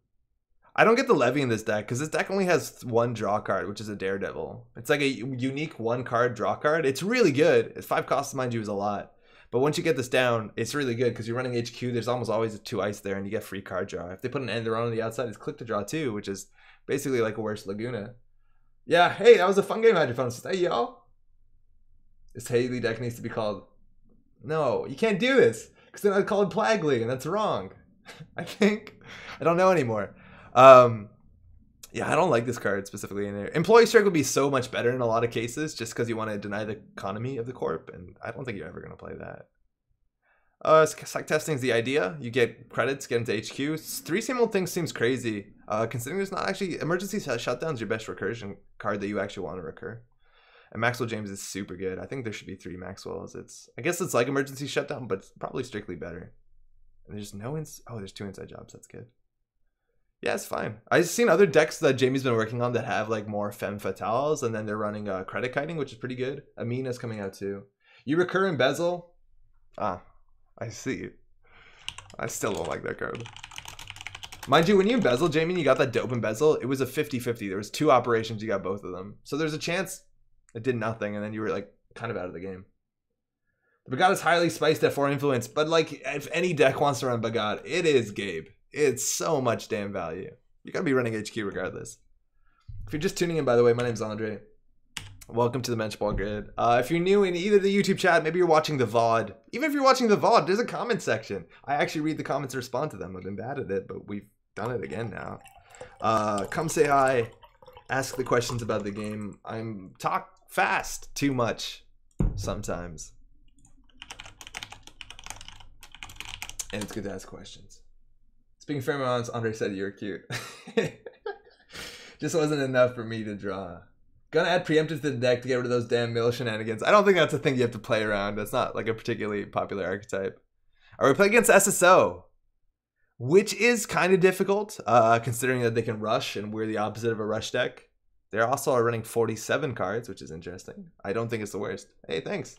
Speaker 1: I don't get the Levy in this deck because this deck only has 1 draw card, which is a Daredevil. It's like a unique 1 card draw card. It's really good. It's 5 costs, mind you, is a lot. But once you get this down, it's really good because you're running HQ. There's almost always a 2 ice there, and you get free card draw. If they put an end their own on the outside, it's click to draw 2, which is basically like a worse Laguna. Yeah, hey, that was a fun game. How'd you fun? Hey, y'all. This Haley deck needs to be called. No, you can't do this because then I'd call it Plague League, and that's wrong. I think. I don't know anymore. Yeah, I don't like this card specifically in there. Employee strike would be so much better in a lot of cases just because you want to deny the economy of the corp, and I don't think you're ever going to play that. Psych testing is the idea. You get credits, get into HQ. 3 same old things seems crazy. Considering there's not actually emergency shutdown's your best recursion card that you actually want to recur. And Maxwell James is super good. I think there should be 3 Maxwells. I guess it's like emergency shutdown, but it's probably strictly better. And there's no there's 2 inside jobs. That's good. Yeah, it's fine. I've seen other decks that Jamie's been working on that have like more femme fatales, and then they're running credit kiting, which is pretty good. Amina's coming out too. You recur embezzle. Ah, I see. I still don't like that card. Mind you, when you embezzle, Jamie, and you got that dope embezzle, it was a 50-50. There was 2 operations, you got both of them. So there's a chance it did nothing, and then you were like kind of out of the game. The Bagat is highly spiced at 4 influence, but like if any deck wants to run Bagat, it is Gabe. It's so much damn value. You gotta be running HQ regardless. If you're just tuning in, by the way, my name's Andre. Welcome to the Mensch Ball Grid. If you're new in either the YouTube chat, maybe you're watching the VOD. Even if you're watching the VOD, there's a comment section. I actually read the comments and respond to them. I've been bad at it, but we've done it again now. Come say hi. Ask the questions about the game. I'm talk fast too much sometimes. And it's good to ask questions. Speaking of pheromones, Andre said you're cute. Just wasn't enough for me to draw. Gonna add preemptive to the deck to get rid of those damn mill shenanigans. I don't think that's a thing you have to play around. That's not like a particularly popular archetype. Are we playing against SSO? Which is kind of difficult, considering that they can rush, and we're the opposite of a rush deck. They also are running 47 cards, which is interesting. I don't think it's the worst. Hey, thanks.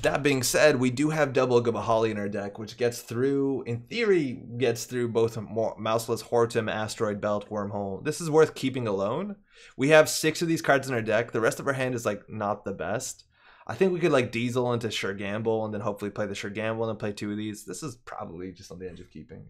Speaker 1: That being said, we do have double Gabahali in our deck, which gets through, in theory, gets through both Mouseless, Hortum, Asteroid Belt, Wormhole. This is worth keeping alone. We have 6 of these cards in our deck. The rest of our hand is like not the best. I think we could like diesel into Sure Gamble and then hopefully play the Sure Gamble and then play 2 of these. This is probably just on the edge of keeping.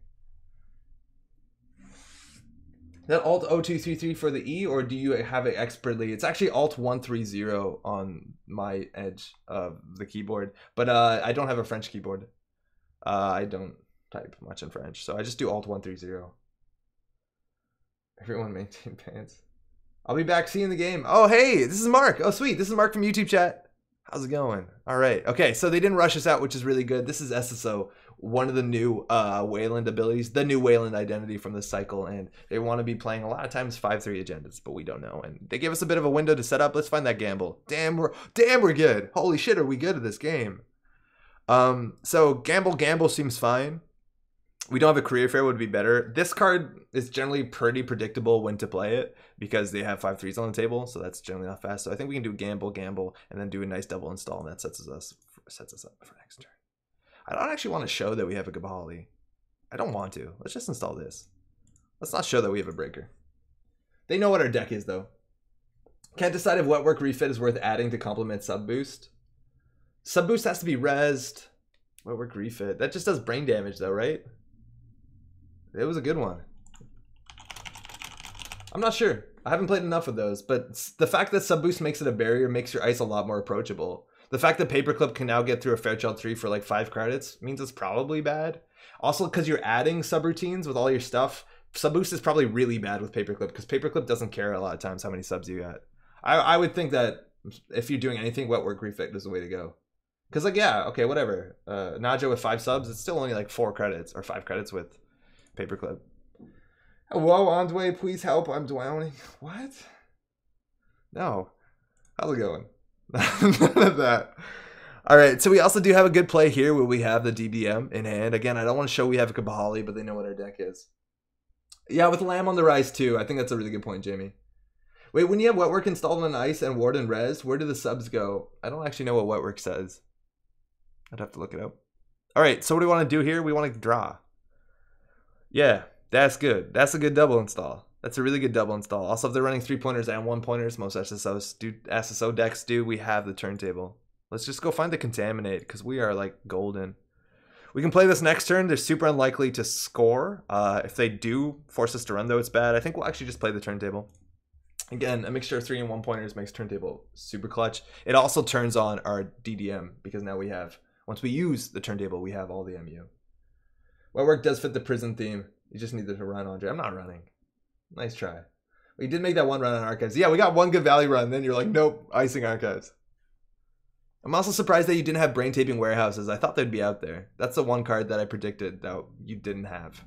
Speaker 1: That Alt 0233 for the E, or do you have it expertly? It's actually Alt 130 on my edge of the keyboard, but I don't have a French keyboard. I don't type much in French, so I just do Alt 130. Everyone maintain pants. I'll be back. See you in the game. Oh, hey, this is Mark. Oh, sweet. This is Mark from YouTube chat. How's it going? All right. Okay, so they didn't rush us out, which is really good. This is SSO, one of the new Wayland abilities, the new Wayland identity from this cycle, and they want to be playing a lot of times 5-3 agendas, but we don't know. And they give us a bit of a window to set up. Let's find that gamble. Damn, we're good. Holy shit, are we good at this game? So gamble seems fine. We don't have a career fair, would be better. This card is generally pretty predictable when to play it because they have 5-3s on the table, so that's generally not fast. So I think we can do gamble, and then do a nice double install, and that sets us up for next turn. I don't actually want to show that we have a Gabahali. I don't want to. Let's just install this. Let's not show that we have a breaker. They know what our deck is, though. Can't decide if Wetwork Refit is worth adding to complement Sub Boost. Sub Boost has to be rezzed. Wetwork Refit. That just does brain damage, though, right? It was a good one. I'm not sure. I haven't played enough of those, but the fact that Sub Boost makes it a barrier makes your ice a lot more approachable. The fact that Paperclip can now get through a Fairchild 3 for like 5 credits means it's probably bad. Also, because you're adding subroutines with all your stuff, Sub Boost is probably really bad with Paperclip because Paperclip doesn't care a lot of times how many subs you got. I would think that if you're doing anything, Wetwork Refit is the way to go. Because like, yeah, okay, whatever. Naja with 5 subs, it's still only like 4 credits or 5 credits with Paperclip. Whoa, Andre, please help. I'm drowning. What? No. How's it going? None of that. All right, so we also do have a good play here where we have the DBM in hand. Again, I don't want to show we have a Gabahali, but they know what our deck is. Yeah, with Lamb on the rise too. I think that's a really good point, Jamie. Wait, when you have Wetwork installed on ice and Warden res, where do the subs go? I don't actually know what Wetwork says. I'd have to look it up. All right, so what do we want to do here? We want to draw. Yeah, that's good. That's a good double install. That's a really good double install. Also, if they're running 3-pointers and 1-pointers, most SSO decks do, we have the turntable. Let's just go find the Contaminate, because we are, like, golden. We can play this next turn. They're super unlikely to score. If they do force us to run, though, it's bad. I think we'll actually just play the turntable. Again, a mixture of 3- and 1-pointers makes turntable super clutch. It also turns on our DDM, because now we have Once we use the turntable, we have all the MU. Wetwork does fit the prison theme. You just needed to run, Andre. I'm not running. Nice try. We did make that one run on Archives. Yeah, we got one good Valley run. Then you're like, nope, icing Archives. I'm also surprised that you didn't have brain taping warehouses. I thought they'd be out there. That's the one card that I predicted that you didn't have.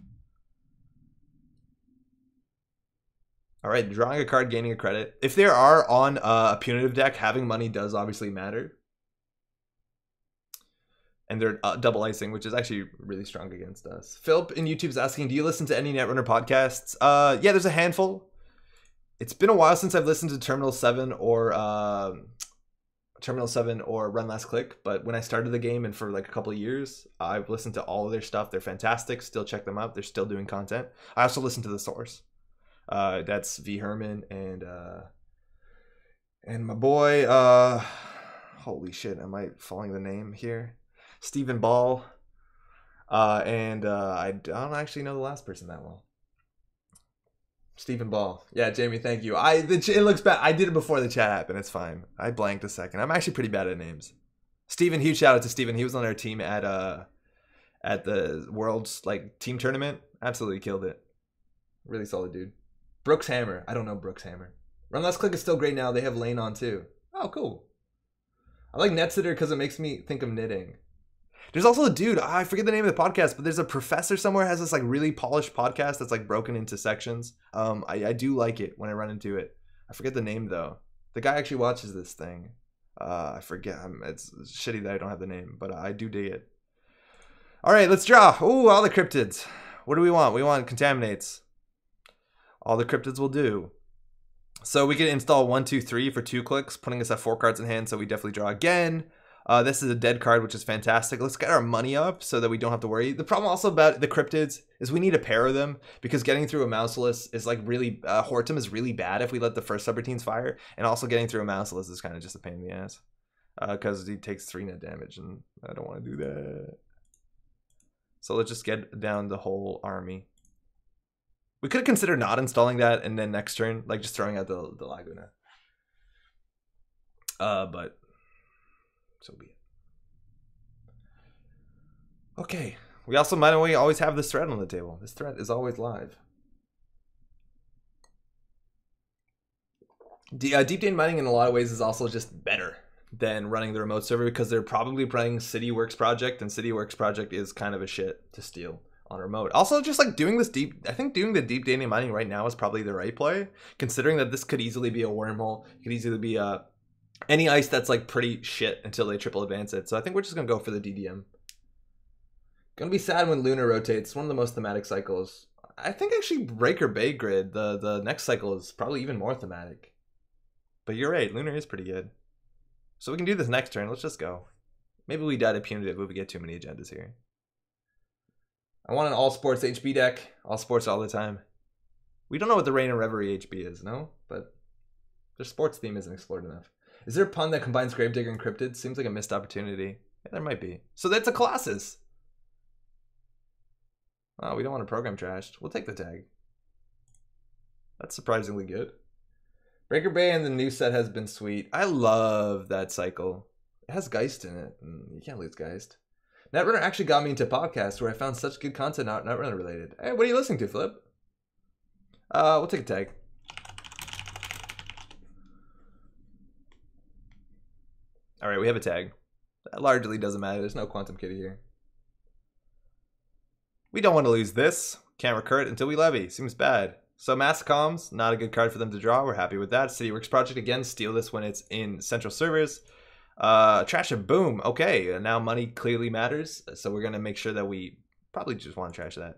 Speaker 1: All right, drawing a card, gaining a credit. If there are on a punitive deck, having money does obviously matter. And they're double icing, which is actually really strong against us. Philip in YouTube's asking, do you listen to any Netrunner podcasts? Yeah, there's a handful. It's been a while since I've listened to Terminal 7 or Run Last Click, but when I started the game and for like a couple of years, I've listened to all of their stuff. They're fantastic. Still check them out. They're still doing content. I also listen to The Source. That's V Herman and my boy, holy shit, am I following the name here? Stephen Ball, I don't actually know the last person that well. Stephen Ball. Yeah, Jamie, thank you. It looks bad. I did it before the chat happened. It's fine. I blanked a second. I'm actually pretty bad at names. Stephen, huge shout out to Stephen. He was on our team at the World's like team tournament. Absolutely killed it. Really solid dude. Brooks Hammer. I don't know Brooks Hammer. Run Last Click is still great now. They have Lane on too. Oh, cool. I like Netsitter because it makes me think of knitting. There's also a dude, I forget the name of the podcast, but there's a professor somewhere has this like really polished podcast that's like broken into sections. I do like it when I run into it. I forget the name though. The guy actually watches this thing. I forget. It's shitty that I don't have the name, but I do dig it. All right, let's draw. Ooh, all the cryptids. What do we want? We want contaminates. All the cryptids will do. So we can install 1, 2, 3 for 2 clicks, putting us at 4 cards in hand. So we definitely draw again. This is a dead card, which is fantastic. Let's get our money up so that we don't have to worry. The problem also about the cryptids is we need a pair of them because getting through a mouseless is like really, Hortum is really bad if we let the first subroutines fire. And also getting through a mouseless is kind of just a pain in the ass because he takes 3 net damage and I don't want to do that. So let's just get down the whole army. We could consider not installing that and then next turn, like just throwing out the Laguna. But so be it. Okay. We also might always have this threat on the table. This threat is always live. Deep Dane mining in a lot of ways is also just better than running the remote server because they're probably playing CityWorks Project, and CityWorks Project is kind of a shit to steal on remote. Also, just like doing this I think doing the deep Dane mining right now is probably the right play, considering that this could easily be a wormhole. It could easily be any ice that's like pretty shit until they triple advance it. So I think we're just gonna go for the DDM. Gonna be sad when Lunar rotates. One of the most thematic cycles. I think actually Breaker Bay Grid, the next cycle is probably even more thematic. But you're right, Lunar is pretty good. So we can do this next turn. Let's just go. Maybe we die to punitive if we get too many agendas here. I want an all sports HB deck. All sports all the time. We don't know what the Rain and Reverie HB is, no? But their sports theme isn't explored enough. Is there a pun that combines Gravedigger and Cryptid? Seems like a missed opportunity. Yeah, there might be. So that's a Colossus. Oh, we don't want to program trashed. We'll take the tag. That's surprisingly good. Breaker Bay and the new set has been sweet. I love that cycle. It has Geist in it. You can't lose Geist. Netrunner actually got me into podcasts where I found such good content not Netrunner related. Hey, what are you listening to, Flip? We'll take a tag. All right, we have a tag. That largely doesn't matter. There's no Quantum Kitty here. We don't want to lose this. Can't recur it until we levy. Seems bad. So Mass Comms, not a good card for them to draw. We're happy with that. CityWorks Project, again, steal this when it's in central servers. Trash it, boom. Okay, now money clearly matters. So we're going to make sure that we probably just want to trash that.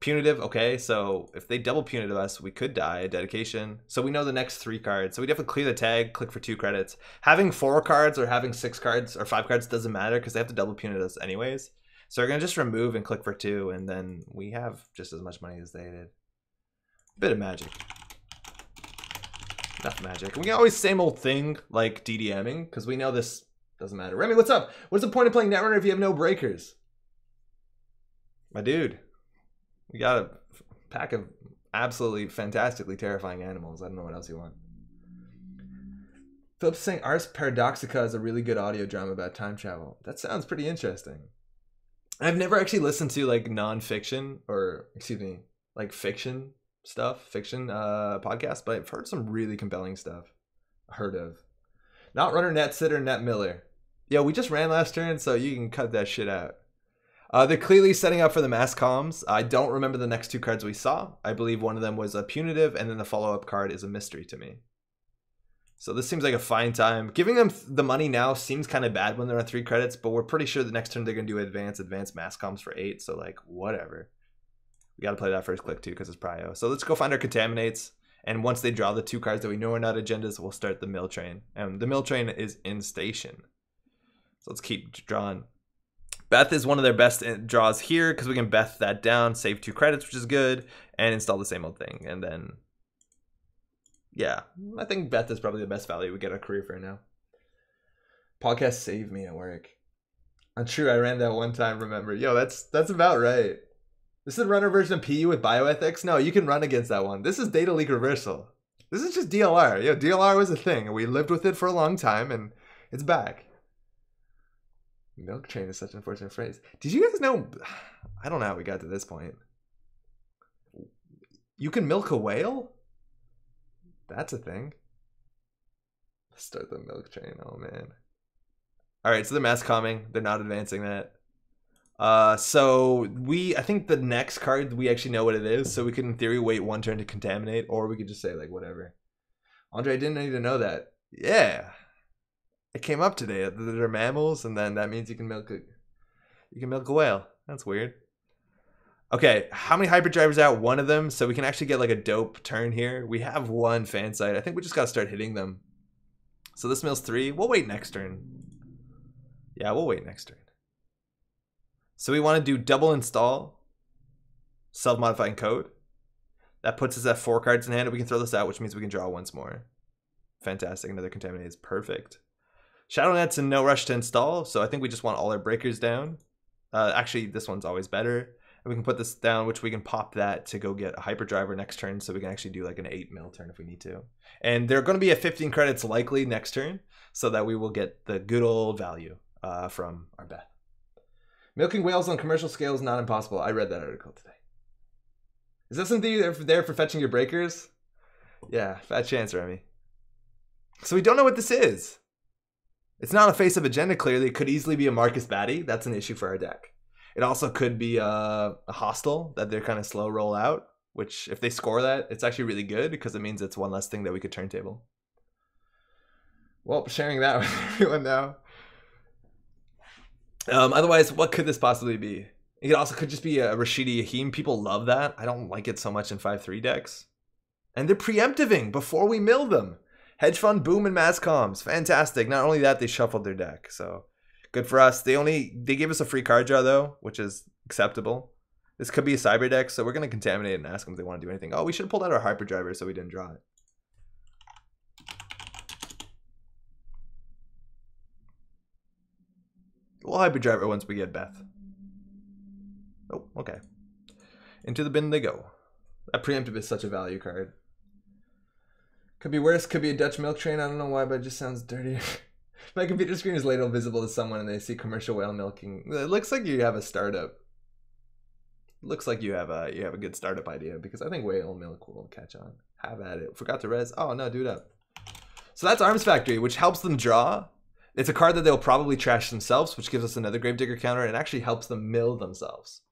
Speaker 1: Punitive, okay, so if they double punitive us, we could die. Dedication. So we know the next 3 cards. So we definitely clear the tag, click for 2 credits. Having 4 cards or having 6 cards or 5 cards doesn't matter because they have to double punitive us anyways. So we're going to just remove and click for 2, and then we have just as much money as they did. Bit of magic. Enough magic. We can always same old thing like DDMing because we know this doesn't matter. Remy, what's up? What's the point of playing Netrunner if you have no breakers? My dude. We got a pack of absolutely fantastically terrifying animals. I don't know what else you want. Philip's saying Ars Paradoxica is a really good audio drama about time travel. That sounds pretty interesting. I've never actually listened to like non-fiction or excuse me, like fiction podcasts, but I've heard some really compelling stuff. Heard of. Not runner, net sitter, net miller. Yeah, we just ran last turn, so you can cut that shit out. They're clearly setting up for the mass comms. I don't remember the next two cards we saw. I believe one of them was a punitive, and then the follow-up card is a mystery to me. So this seems like a fine time. Giving them the money now seems kind of bad when they're on 3 credits, but we're pretty sure the next turn they're going to do advanced mass comms for 8, so like, whatever. We got to play that first click too, because it's prio. So let's go find our contaminates, and once they draw the 2 cards that we know are not agendas, we'll start the mill train. And the mill train is in station. So let's keep drawing. Beth is one of their best draws here, because we can Beth that down, save 2 credits, which is good, and install the same old thing, and then... yeah, I think Beth is probably the best value we get a career for now. Podcast saved me at work. I'm true, I ran that one time, remember. Yo, that's about right. This is a runner version of PU with bioethics? No, you can run against that one. This is data leak reversal. This is just DLR. Yo, DLR was a thing, and we lived with it for a long time, and it's back. Milk train is such an unfortunate phrase. Did you guys know? I don't know how we got to this point. You can milk a whale? That's a thing. Let's start the milk train. Oh, man. All right, so the mass coming. They're not advancing that. So I think the next card, we actually know what it is. So we could, in theory, wait 1 turn to contaminate. Or we could just say, like, whatever. Andre, I didn't need to know that. Yeah. It came up today that they're mammals, and then that means you can milk a whale. That's weird. Okay, how many hyperdrivers out? 1 of them, so we can actually get like a dope turn here. We have 1 fan site. I think we just gotta start hitting them. So this mill's 3. We'll wait next turn. Yeah, we'll wait next turn. So we want to do double install, self-modifying code. That puts us at 4 cards in hand. We can throw this out, which means we can draw once more. Fantastic. Another contaminate is perfect. Shadow Net's in no rush to install, so I think we just want all our breakers down. Actually, this one's always better. And we can put this down, which we can pop that to go get a hyperdriver next turn, so we can actually do like an 8 mil turn if we need to. And they're going to be at 15 credits likely next turn, so that we will get the good old value from our bet. Milking whales on commercial scale is not impossible. I read that article today. Is that something there for fetching your breakers? Yeah, fat chance, Remy. So we don't know what this is. It's not a face-up agenda, clearly. It could easily be a Marcus Batty. That's an issue for our deck. It also could be a hostile that they're kind of slow roll out, which if they score that, it's actually really good because it means it's 1 less thing that we could turntable. Well, sharing that with everyone now. Otherwise, what could this possibly be? It also could just be a Rashidi Yahim. People love that. I don't like it so much in 5-3 decks. And they're preemptiving before we mill them. Hedge fund, boom, and mass comms. Fantastic. Not only that, they shuffled their deck. So good for us. They gave us a free card draw, though, which is acceptable. This could be a cyber deck, so we're going to contaminate and ask them if they want to do anything. Oh, we should have pulled out our hyperdriver so we didn't draw it. We'll hyperdriver once we get Beth. Oh, okay. Into the bin they go. That preemptive is such a value card. Could be worse, could be a Dutch milk train. I don't know why, but it just sounds dirty. My computer screen is later visible to someone and they see commercial whale milking. It looks like you have a startup. Looks like you have a good startup idea because I think whale milk will catch on. Have at it. Forgot to res. Oh no, do it up. So that's Arms Factory, which helps them draw. It's a card that they'll probably trash themselves, which gives us another Gravedigger counter and actually helps them mill themselves.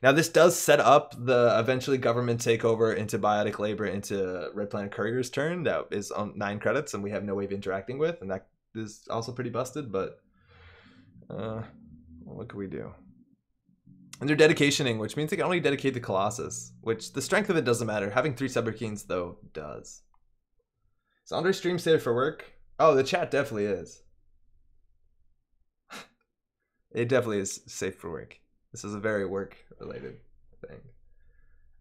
Speaker 1: Now, this does set up the eventually government takeover into Biotic Labor into Red Planet Courier's turn. That is on 9 credits, and we have no way of interacting with, and that is also pretty busted, but what can we do? And they're dedicationing, which means they can only dedicate the Colossus, which the strength of it doesn't matter. Having 3 Subrakines, though, does. Is Andre stream safe for work? Oh, the chat definitely is. It definitely is safe for work. This is a very work-related thing.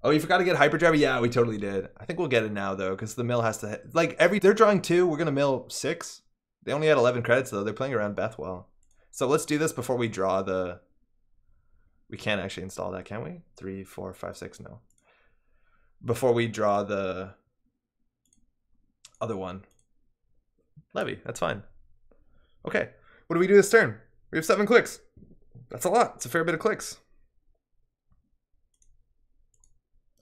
Speaker 1: Oh, you forgot to get hyperdriver? Yeah, we totally did. I think we'll get it now, though, because the mill has to... Like, they're drawing 2. We're going to mill 6. They only had 11 credits, though. They're playing around Bethwell. So let's do this before we draw the... We can't actually install that, can we? 3, 4, 5, 6, no. Before we draw the other one. Levy, that's fine. Okay, what do we do this turn? We have 7 clicks. That's a lot. It's a fair bit of clicks.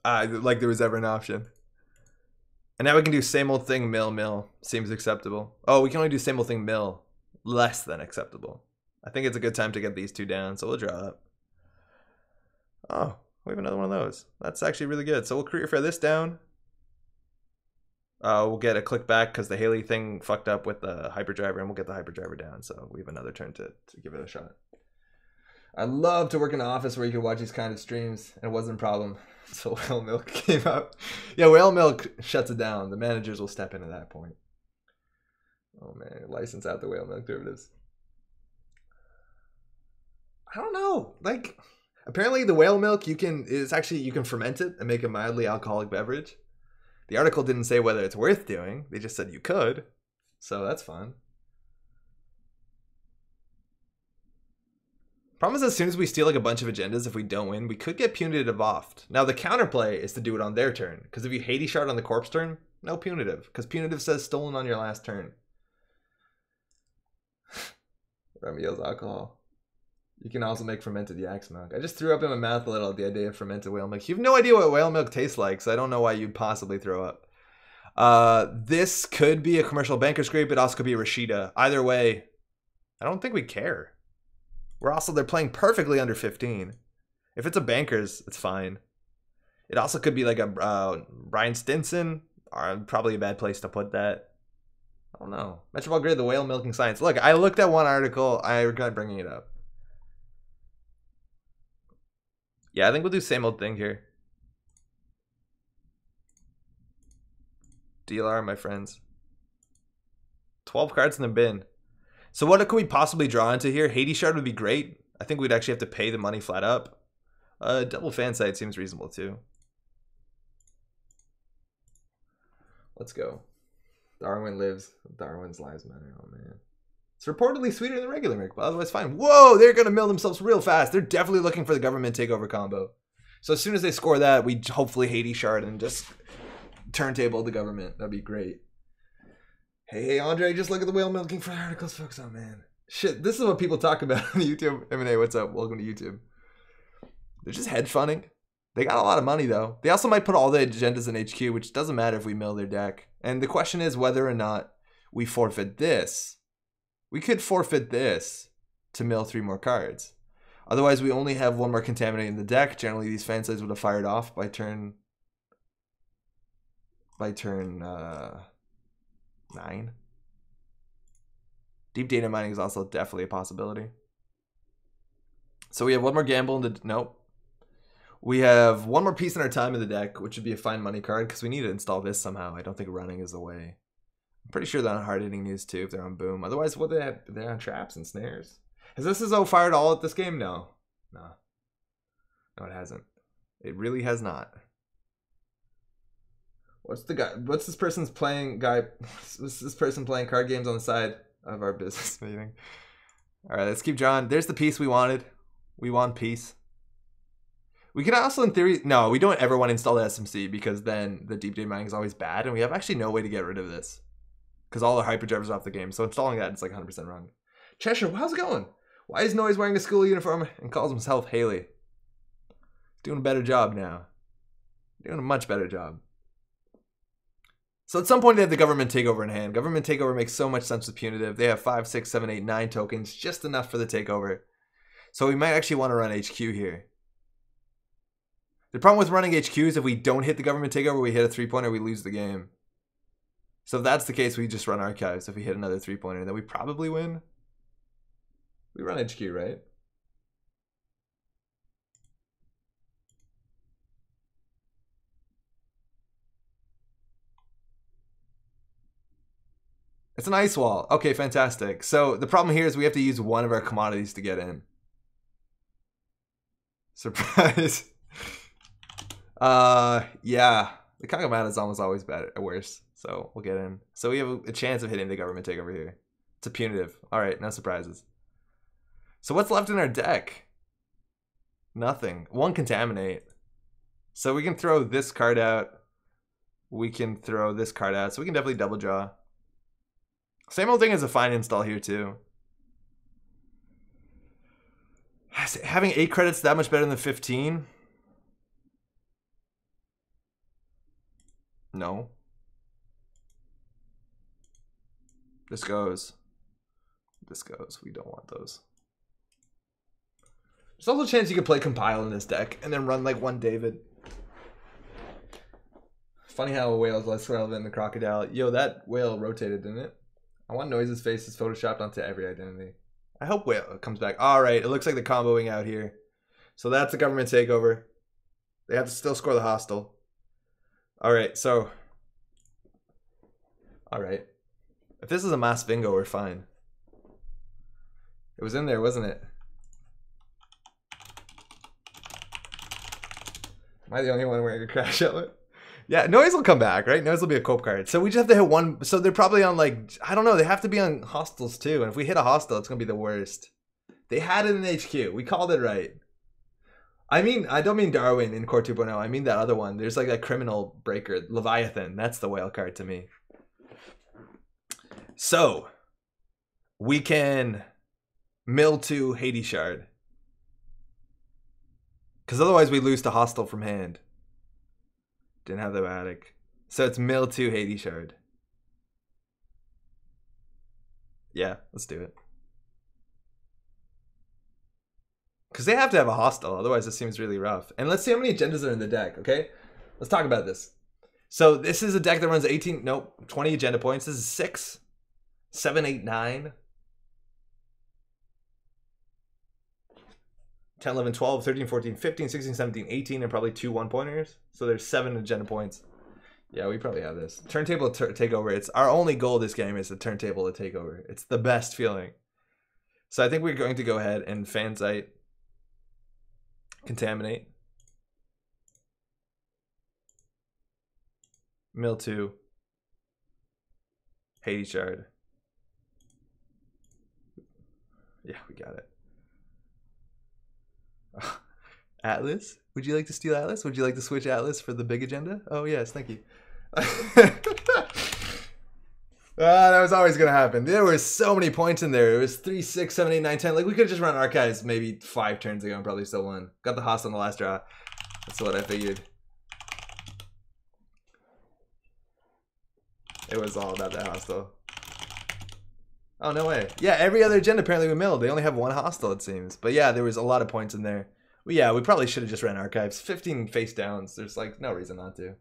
Speaker 1: Like there was ever an option. And now we can do same old thing, mill. Seems acceptable. Oh, we can only do same old thing, mill. Less than acceptable. I think it's a good time to get these 2 down, so we'll draw up. Oh, we have another one of those. That's actually really good. So we'll career fair this down. We'll get a click back because the Haley thing fucked up with the hyperdriver, and we'll get the hyperdriver down. So we have another turn to give it a shot. I love to work in an office where you can watch these kind of streams, and it wasn't a problem. So Whale Milk came out. Yeah, Whale Milk shuts it down. The managers will step in at that point. Oh man, license out the Whale Milk derivatives. I don't know. Like, apparently the Whale Milk you can ferment it and make a mildly alcoholic beverage. The article didn't say whether it's worth doing. They just said you could. So that's fun. Problem is, as soon as we steal like a bunch of agendas, if we don't win, we could get punitive offed. Now the counterplay is to do it on their turn. Because if you Hades shard on the corpse turn, no punitive. Because punitive says stolen on your last turn. Remiel's alcohol. You can also make fermented yak's milk. I just threw up in my mouth a little at the idea of fermented whale milk. You have no idea what whale milk tastes like, so I don't know why you'd possibly throw up. This could be a commercial banker's grape. It also could be a Rashida. Either way, I don't think we care. They're playing perfectly under 15. If it's a banker's, it's fine. It also could be like a Brian Stinson. Probably a bad place to put that. I don't know. Metro grade the whale milking science. Look, I looked at one article. I regret bringing it up. Yeah, I think we'll do same old thing here. DLR, my friends. 12 cards in the bin. So what could we possibly draw into here? Hades Shard would be great. I think we'd actually have to pay the money flat up. Double fan site seems reasonable too. Let's go. Darwin lives. Darwin's lives matter. Oh man. It's reportedly sweeter than regular milk, but otherwise fine. Whoa, they're going to mill themselves real fast. They're definitely looking for the government takeover combo. So as soon as they score that, we hopefully Hades Shard and just turntable the government. That'd be great. Hey, Andre, just look at the whale milking for articles, folks. Oh, man. Shit, this is what people talk about on YouTube. M&A, what's up? Welcome to YouTube. They're just hedge funding. They got a lot of money, though. They also might put all the agendas in HQ, which doesn't matter if we mill their deck. And the question is whether or not we forfeit this. We could forfeit this to mill 3 more cards. Otherwise, we only have 1 more contaminate in the deck. Generally, these fan sites would have fired off by turn 9. Deep data mining is also definitely a possibility. So we have 1 more gamble in the... Nope. We have 1 more piece in our time in the deck, which would be a fine money card, because we need to install this somehow. I don't think running is the way. I'm pretty sure they're on hard-hitting news, too, if they're on boom. Otherwise, what they have? They're on traps and snares. Has this SSO fired all at this game? No. No. No, it hasn't. It really has not. What's this person's playing guy? What's this person playing card games on the side of our business meeting? All right, let's keep drawing. There's the piece we wanted. We want peace. We could also, in theory, no, we don't ever want to install the SMC because then the deep data mining is always bad, and we have actually no way to get rid of this because all the hyperdrivers are off the game. So installing that is like 100% wrong. Cheshire, how's it going? Why is Noise wearing a school uniform and calls himself Haley? Doing a better job now. Doing a much better job. So at some point they have the government takeover in hand. Government takeover makes so much sense with punitive. They have 5, 6, 7, 8, 9 tokens, just enough for the takeover. So we might actually want to run HQ here. The problem with running HQ is if we don't hit the government takeover, we hit a 3-pointer, we lose the game. So if that's the case, we just run archives. If we hit another 3-pointer, then we probably win. We run HQ, right? It's an ice wall. Okay, fantastic. So the problem here is we have to use 1 of our commodities to get in. Surprise. Yeah. The Kagamata is almost always better or worse. So we'll get in. So we have a chance of hitting the government takeover here. It's a punitive. Alright, no surprises. So what's left in our deck? Nothing. 1 contaminate. So we can throw this card out. We can throw this card out. So we can definitely double draw. Same old thing as a fine install here too. Having 8 credits that much better than 15? No. This goes. This goes. We don't want those. There's also a chance you could play Compile in this deck and then run like one David. Funny how a whale is less relevant than the crocodile. Yo, that whale rotated, didn't it? I want Noise's face is photoshopped onto every identity. I hope whale comes back. Alright, it looks like the comboing out here. So that's a government takeover. They have to still score the hostile. Alright, so. Alright. If this is a mass bingo, we're fine. It was in there, wasn't it? Am I the only one wearing a crash outlet? Yeah, Noise will come back, right? Noise will be a cope card. So we just have to hit one. So they're probably on like, I don't know. They have to be on hostiles too. And if we hit a hostile, it's going to be the worst. They had it in HQ. We called it right. I mean, I don't mean Darwin in Core 2.0. I mean that other one. There's like a criminal breaker. Leviathan. That's the whale card to me. So we can mill to Hades Shard. Because otherwise we lose to hostile from hand. Didn't have the attic. So it's mill to Hades Shard. Yeah, let's do it. Because they have to have a hostile, otherwise it seems really rough. And let's see how many agendas are in the deck, okay? Let's talk about this. So this is a deck that runs 20 agenda points. This is 6, 7, 8, 9. 10, 11, 12, 13, 14, 15, 16, 17, 18, and probably 2 1-pointers. So there's 7 agenda points. Yeah, we probably have this. Turntable takeover. It's our only goal this game is the turntable to take over. It's the best feeling. So I think we're going to go ahead and Fanzite. Contaminate. Mill 2. Hades Shard. Yeah, we got it. Atlas? Would you like to steal Atlas? Would you like to switch Atlas for the big agenda? Oh, yes, thank you. That was always going to happen. There were so many points in there. It was 3, 6, 7, 8, 9, 10. Like, we could have just run Archives maybe 5 turns ago and probably still won. Got the hostile on the last draw. That's what I figured. It was all about that hostile. Oh, no way. Yeah, every other agenda apparently we milled. They only have 1 hostile, it seems. But yeah, there was a lot of points in there. Well, yeah, we probably should have just ran Archives. 15 face downs. There's like no reason not to.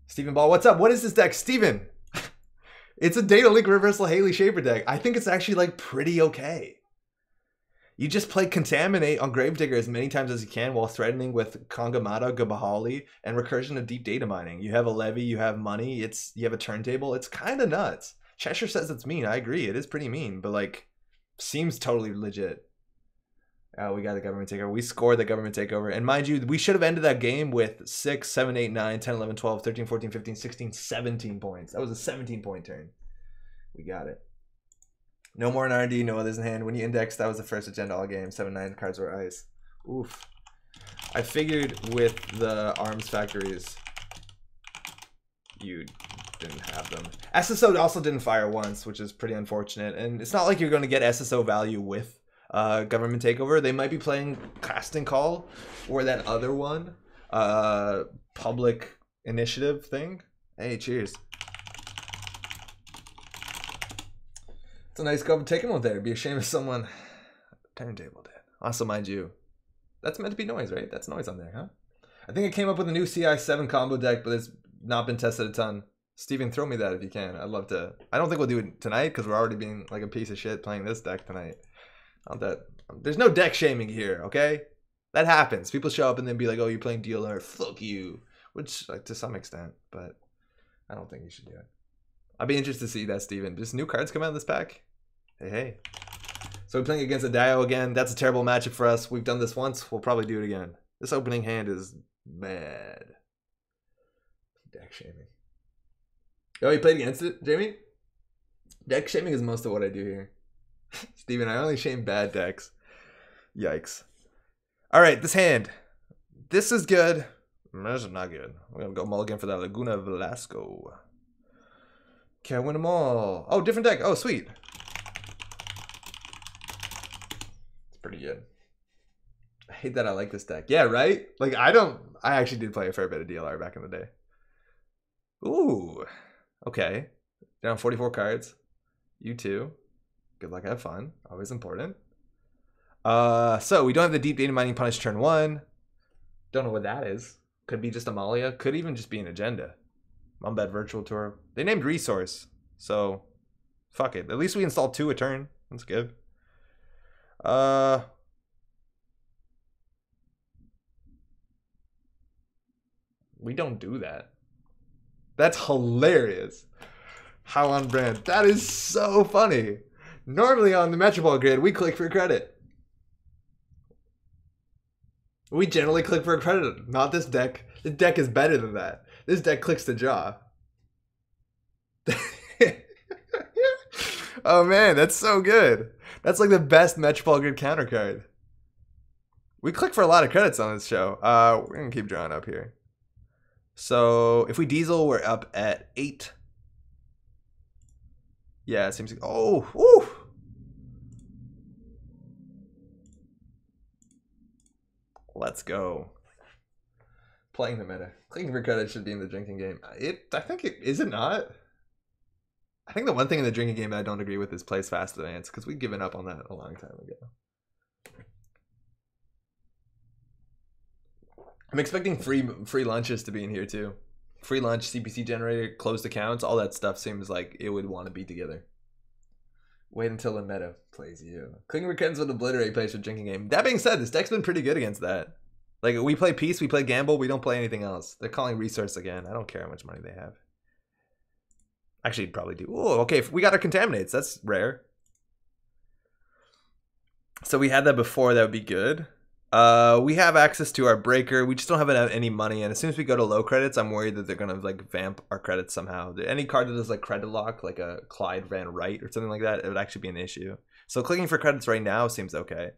Speaker 1: Stephen Ball, what's up? What is this deck? Steven! It's a Data Link Reversal Haley Shaper deck. I think it's actually like pretty okay. You just play Contaminate on Gravedigger as many times as you can while threatening with Kongamata, Gabahali, and Recursion of Deep Data Mining. You have a levy, you have money, you have a turntable. It's kind of nuts. Cheshire says it's mean. I agree. It is pretty mean, but like, seems totally legit. Oh, we got the government takeover. We scored the government takeover. And mind you, we should have ended that game with 6, 7, 8, 9, 10, 11, 12, 13, 14, 15, 16, 17 points. That was a 17-point turn. We got it. No more in R&D, no others in hand. When you index, that was the first agenda all game. 7, 9 cards were ice. Oof. I figured with the arms factories, you didn't have them. SSO also didn't fire once, which is pretty unfortunate. And it's not like you're going to get SSO value with government takeover. They might be playing casting call or that other one, public initiative thing. Hey, cheers. It's a nice government taking one there. It'd be a shame if someone turntable did. Also, mind you, that's meant to be noise, right? That's noise on there, huh? I think I came up with a new CI7 combo deck, but it's not been tested a ton. Steven, throw me that if you can. I'd love to. I don't think we'll do it tonight because we're already being like a piece of shit playing this deck tonight. Not that there's no deck shaming here, okay? That happens. People show up and then be like, "Oh, you're playing dealer, fuck you," which like to some extent, but I don't think you should do it. I'd be interested to see that, Steven. Just new cards come out of this pack. Hey, hey. So we're playing against a Dio again. That's a terrible matchup for us. We've done this once. We'll probably do it again. This opening hand is bad. Deck shaming. Oh, you played against it, Jamie? Deck shaming is most of what I do here. Steven, I only shame bad decks. Yikes. Alright, this hand. This is good. This is not good. We're going to go mulligan for that Laguna Velasco. Can't win them all. Oh, different deck. Oh, sweet. It's pretty good. I hate that I like this deck. Yeah, right? Like, I actually did play a fair bit of DLR back in the day. Ooh. Okay. Down 44 cards. You too. Good luck, have fun. Always important. So we don't have the deep data mining punish turn 1. Don't know what that is. Could be just Amalia. Could even just be an agenda. Mumbad Virtual Tour. They named Resource. So, fuck it. At least we installed 2 a turn. That's good. We don't do that. That's hilarious. How on brand. That is so funny. Normally on the Metro grid, we click for credit. We generally click for credit. Not this deck. This deck is better than that. This deck clicks to draw. Oh man, that's so good. That's like the best Metro grid counter card. We click for a lot of credits on this show. We're gonna keep drawing up here. So if we diesel, we're up at 8. Yeah, it seems like, oh, woo. Let's go. Playing the meta. Clicking for credit should be in the drinking game. I think it is it not? I think the one thing in the drinking game that I don't agree with is plays fast advance, because we've given up on that a long time ago. I'm expecting free lunches to be in here too. Free lunch, CPC generator, closed accounts, all that stuff seems like it would want to be together. Wait until the meta plays you. Clicking for credits would obliterate plays for drinking game. That being said, this deck's been pretty good against that. Like, we play Peace, we play Gamble, we don't play anything else. They're calling Resource again. I don't care how much money they have. Actually, probably do. Oh, okay, we got our Contaminates. That's rare. So we had that before. That would be good. We have access to our breaker. We just don't have any money. And as soon as we go to low credits, I'm worried that they're going to, like, vamp our credits somehow. Any card that does, like, credit lock, like a Clyde Van Wright or something like that, it would actually be an issue. So clicking for credits right now seems okay.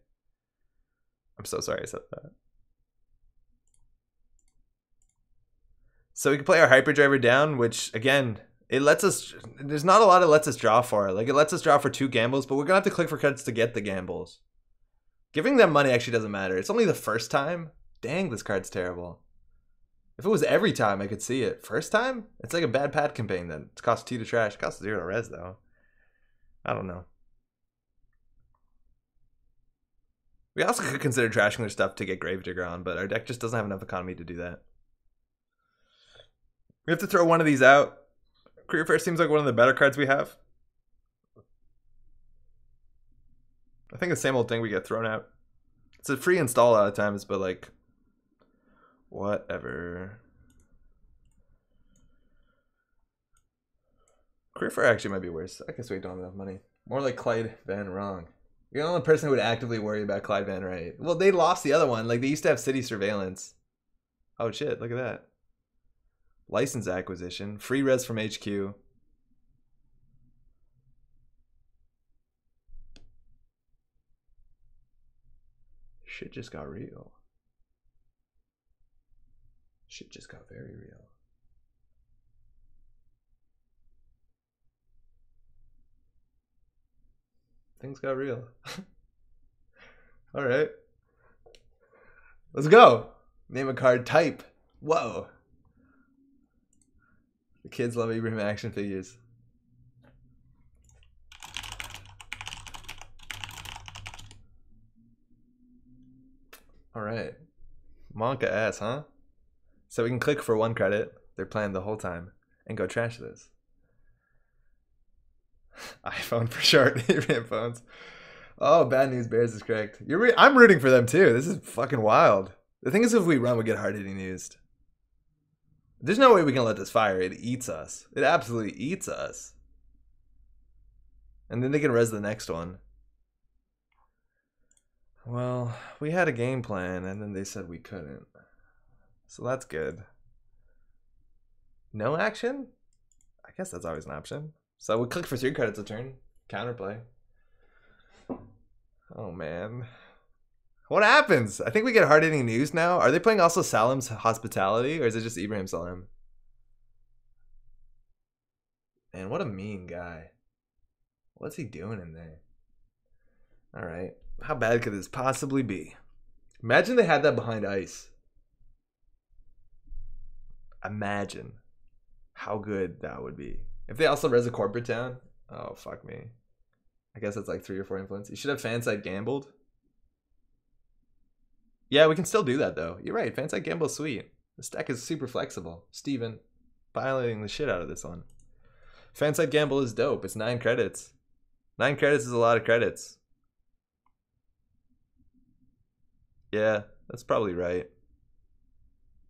Speaker 1: I'm so sorry I said that. So we can play our Hyperdriver down, which, again, it lets us... There's not a lot it lets us draw for. Like, it lets us draw for 2 gambles, but we're going to have to click for credits to get the gambles. Giving them money actually doesn't matter. It's only the first time. Dang, this card's terrible. If it was every time, I could see it. First time? It's like a bad pad campaign then. It costs 2 to trash. It costs 0 to res, though. I don't know. We also could consider trashing their stuff to get Gravedigger on, but our deck just doesn't have enough economy to do that. We have to throw one of these out. Career Fair seems like one of the better cards we have. I think the same old thing, we get thrown out. It's a free install a lot of times, but like, whatever. Career Fair actually might be worse. I guess we don't have enough money. More like Clyde Van Wrong. You're the only person who would actively worry about Clyde Van Wright. Well, they lost the other one. Like, they used to have city surveillance. Oh shit, look at that. License acquisition. Free res from HQ. Shit just got real. Shit just got very real. Things got real. All right. Let's go. Name a card type. Whoa. The kids love Ibrahim action figures. All right. Monka ass, huh? So we can click for 1 credit. They're playing the whole time. And go trash this. iPhone for short. Ibrahim phones. Oh, bad news bears is correct. I'm rooting for them too. This is fucking wild. The thing is, if we run, we get hard-hitting used. There's no way we can let this fire. It eats us. It absolutely eats us. And then they can res the next one. Well, we had a game plan, and then they said we couldn't. So that's good. No action? I guess that's always an option. So we click for 3 credits a turn. Counterplay. Oh, man. What happens? I think we get hard-hitting news now. Are they playing also Salim's Hospitality, or is it just Ibrahim Salim? Man, what a mean guy. What's he doing in there? All right. How bad could this possibly be? Imagine they had that behind ice. Imagine how good that would be. If they also res a corporate town. Oh, fuck me. I guess that's like 3 or 4 influence. You should have fanside gambled. Yeah, we can still do that though. You're right. Fanside gamble is sweet. This deck is super flexible. Steven, violating the shit out of this one. Fanside gamble is dope. It's 9 credits. 9 credits is a lot of credits. Yeah, that's probably right.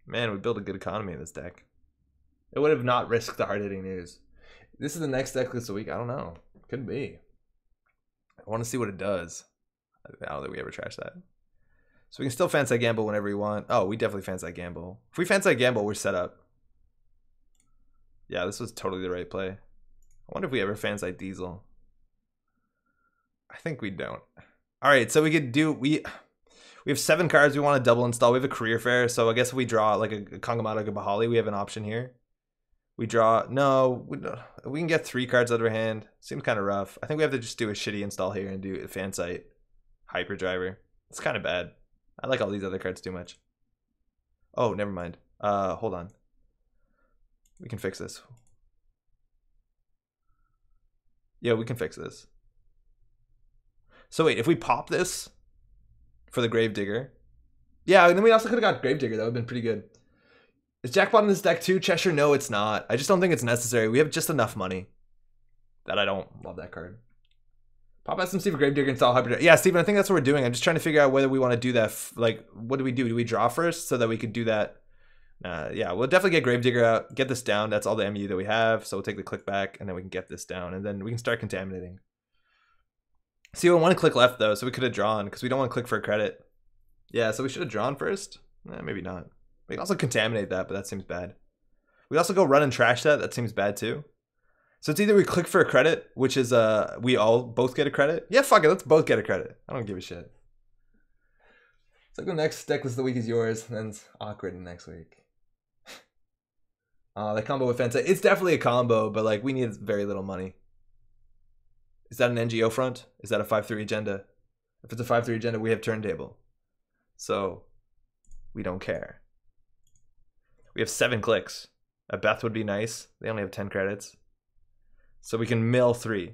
Speaker 1: Man, we built a good economy in this deck. It would have not risked the hard-hitting news. This is the next deck list of the week. I don't know. Could be. I want to see what it does. I don't think we ever trash that. So we can still fanside gamble whenever we want. Oh, we definitely fanside gamble. If we fanside gamble, we're set up. Yeah, this was totally the right play. I wonder if we ever fanside diesel. I think we don't. All right, so we could do... We have 7 cards we want to double install. We have a career fair, so I guess if we draw like a Kangamata Bahali, we have an option here. We draw... No, we can get 3 cards out of our hand. Seems kind of rough. I think we have to just do a shitty install here and do a fansite hyperdriver. It's kind of bad. I like all these other cards too much. Oh, never mind. Hold on. We can fix this. Yeah, we can fix this. So wait, if we pop this for the Gravedigger. Yeah, and then we also could have got Gravedigger. That would have been pretty good. Is Jackpot in this deck too? Cheshire? No, it's not. I just don't think it's necessary. We have just enough money that I don't love that card. Pop SMC for Gravedigger and install Hyper. Yeah, Steven, I think that's what we're doing. I'm just trying to figure out whether we want to do that. Like, what do we do? Do we draw first so that we could do that? Yeah, we'll definitely get Gravedigger out. Get this down. That's all the MU that we have. So we'll take the click back and then we can get this down. And then we can start contaminating. See, we want to click left though. So we could have drawn because we don't want to click for a credit. Yeah, so we should have drawn first. Maybe not. We can also contaminate that, but that seems bad. We also go run and trash that. That seems bad too. So it's either we click for a credit, which is we all both get a credit. Yeah, fuck it. Let's both get a credit. I don't give a shit. So the next deck list of the week is yours. And then it's awkward next week. That combo with Fenta. It's definitely a combo, but like we need very little money. Is that an NGO front? Is that a 5-3 agenda? If it's a 5-3 agenda, we have turntable. So we don't care. We have 7 clicks. A Beth would be nice. They only have 10 credits. So we can mill 3.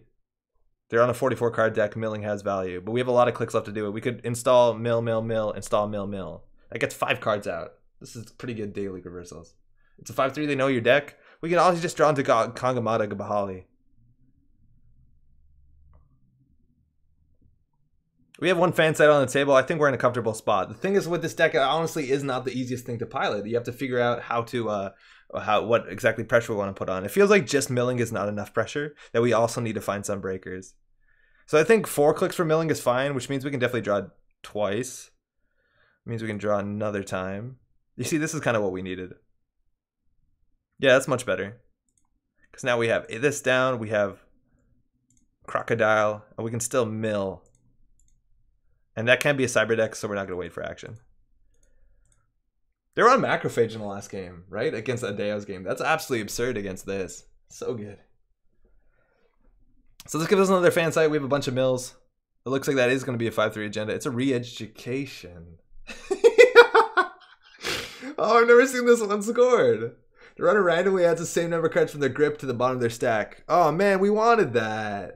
Speaker 1: They're on a 44 card deck. Milling has value. But we have a lot of clicks left to do it. We could install mill, mill, mill, install mill, mill. That gets 5 cards out. This is pretty good daily reversals. It's a 5-3. They know your deck. We can also just draw into Kangamata Bahali. We have 1 fan site on the table. I think we're in a comfortable spot. The thing is with this deck, it honestly is not the easiest thing to pilot. You have to figure out how to what exactly pressure we want to put on. It feels like just milling is not enough pressure, that we also need to find some breakers. So I think 4 clicks for milling is fine, which means we can definitely draw twice. It means we can draw another time. You see, this is kind of what we needed. Yeah, that's much better. Because now we have this down, we have Crocodile, and we can still mill. And that can be a cyber deck, so we're not going to wait for action. They were on Macrophage in the last game, right? Against Adeo's game. That's absolutely absurd against this. So good. So this gives us another fan site. We have a bunch of mills. It looks like that is going to be a 5-3 agenda. It's a re-education. Oh, I've never seen this one scored. The runner randomly adds the same number of cards from their grip to the bottom of their stack. Oh man, we wanted that.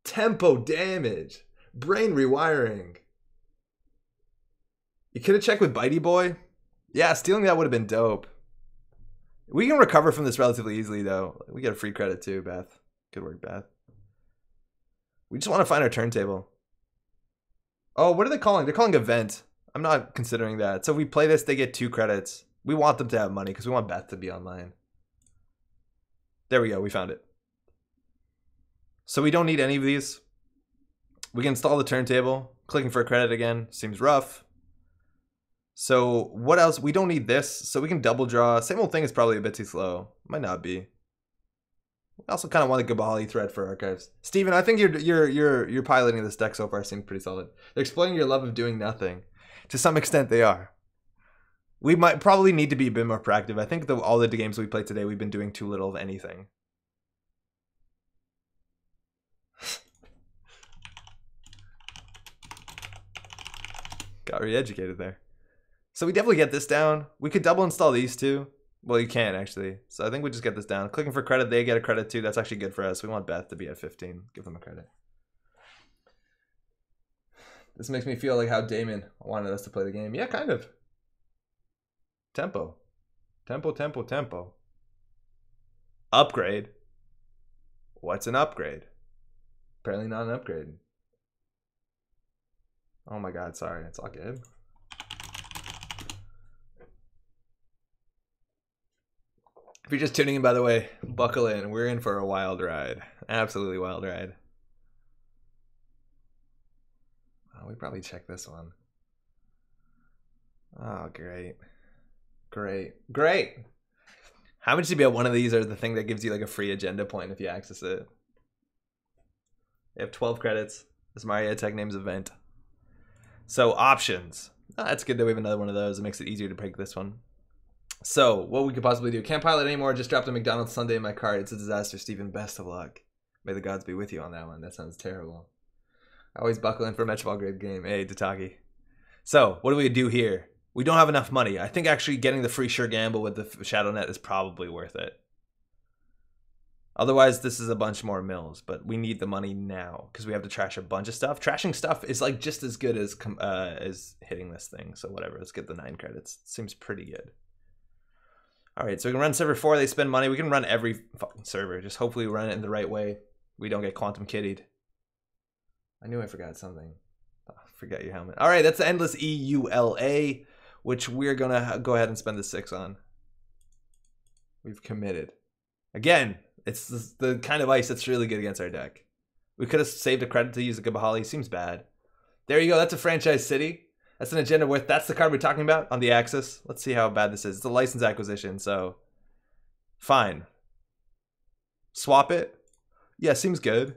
Speaker 1: Tempo damage. Brain rewiring. You could have checked with Bitey Boy. Yeah, stealing that would have been dope. We can recover from this relatively easily, though. We get a free credit, too, Beth. Good work, Beth. We just want to find our turntable. Oh, what are they calling? They're calling event. I'm not considering that. So if we play this, they get 2 credits. We want them to have money because we want Beth to be online. There we go. We found it. So we don't need any of these. We can install the turntable. Clicking for a credit again seems rough. So what else? We don't need this. So we can double draw. Same old thing is probably a bit too slow. Might not be. I also kind of want a Gabali thread for archives. Steven, I think you're piloting this deck so far seems pretty solid. They're exploiting your love of doing nothing. To some extent they are. We might probably need to be a bit more proactive. I think all the games we played today, we've been doing too little of anything. Got re-educated there. So we definitely get this down. We could double install these two. Well, you can actually. So I think we just get this down. Clicking for credit, they get a credit too. That's actually good for us. We want Beth to be at 15. Give them a credit. This makes me feel like how Damon wanted us to play the game. Yeah, kind of. Tempo. Tempo, tempo, tempo. Upgrade. What's an upgrade? Apparently not an upgrade. Oh my god, sorry. It's all good. If you're just tuning in, by the way, buckle in. We're in for a wild ride. Absolutely wild ride. Oh, we probably check this one. Oh, great. Great. Great. How much to be at one of these are the thing that gives you like a free agenda point if you access it? You have 12 credits. This Mario Tech Names event. So options. Oh, that's good that we have another one of those. It makes it easier to pick this one. So what we could possibly do. Can't pilot anymore. Just dropped a McDonald's sundae in my cart. It's a disaster, Stephen. Best of luck. May the gods be with you on that one. That sounds terrible. I always buckle in for a Metro Grade game. Hey, Tataki. So what do we do here? We don't have enough money. I think actually getting the free sure gamble with the Shadow Net is probably worth it. Otherwise, this is a bunch more mills, but we need the money now because we have to trash a bunch of stuff. Trashing stuff is like just as good as hitting this thing. So whatever, let's get the 9 credits. Seems pretty good. All right, so we can run server 4. They spend money. We can run every fucking server. Just hopefully run it in the right way. We don't get quantum kittied. I knew I forgot something. Oh, forget your helmet. All right, that's the Endless EULA, which we're gonna go ahead and spend the 6 on. We've committed. Again, it's the kind of ice that's really good against our deck. We could have saved a credit to use a Gabahali. Seems bad. There you go. That's a franchise city. That's an agenda with. That's the card we're talking about on the axis. Let's see how bad this is. It's a license acquisition, so fine. Swap it. Yeah, seems good.